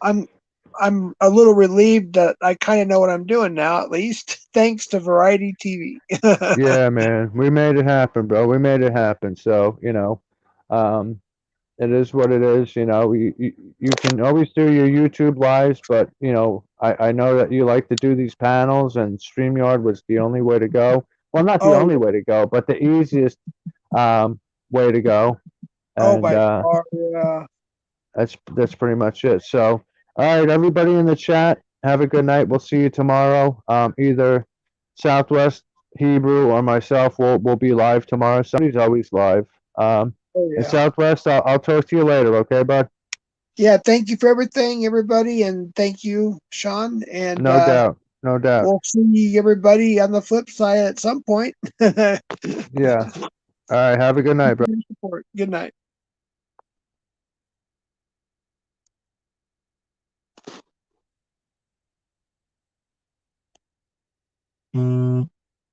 I'm a little relieved that I kind of know what I'm doing now, at least thanks to Variety TV. Yeah, man. We made it happen, bro. We made it happen. So, it is what it is. You can always do your YouTube lives, but I know that you like to do these panels, and StreamYard was the only way to go. Well, not the Oh, only way to go, but the easiest way to go. oh, And by far, yeah. that's pretty much it. So, all right, everybody in the chat, have a good night. We'll see you tomorrow. Either Southwest Hebrew or myself will be live tomorrow. Somebody's always live. Oh, And yeah. Southwest, I'll talk to you later, okay, bud? Yeah, thank you for everything, everybody, and thank you, Sean. And No doubt. No doubt. we'll see everybody on the flip side at some point. Yeah. All right, have a good night, bro. Good night.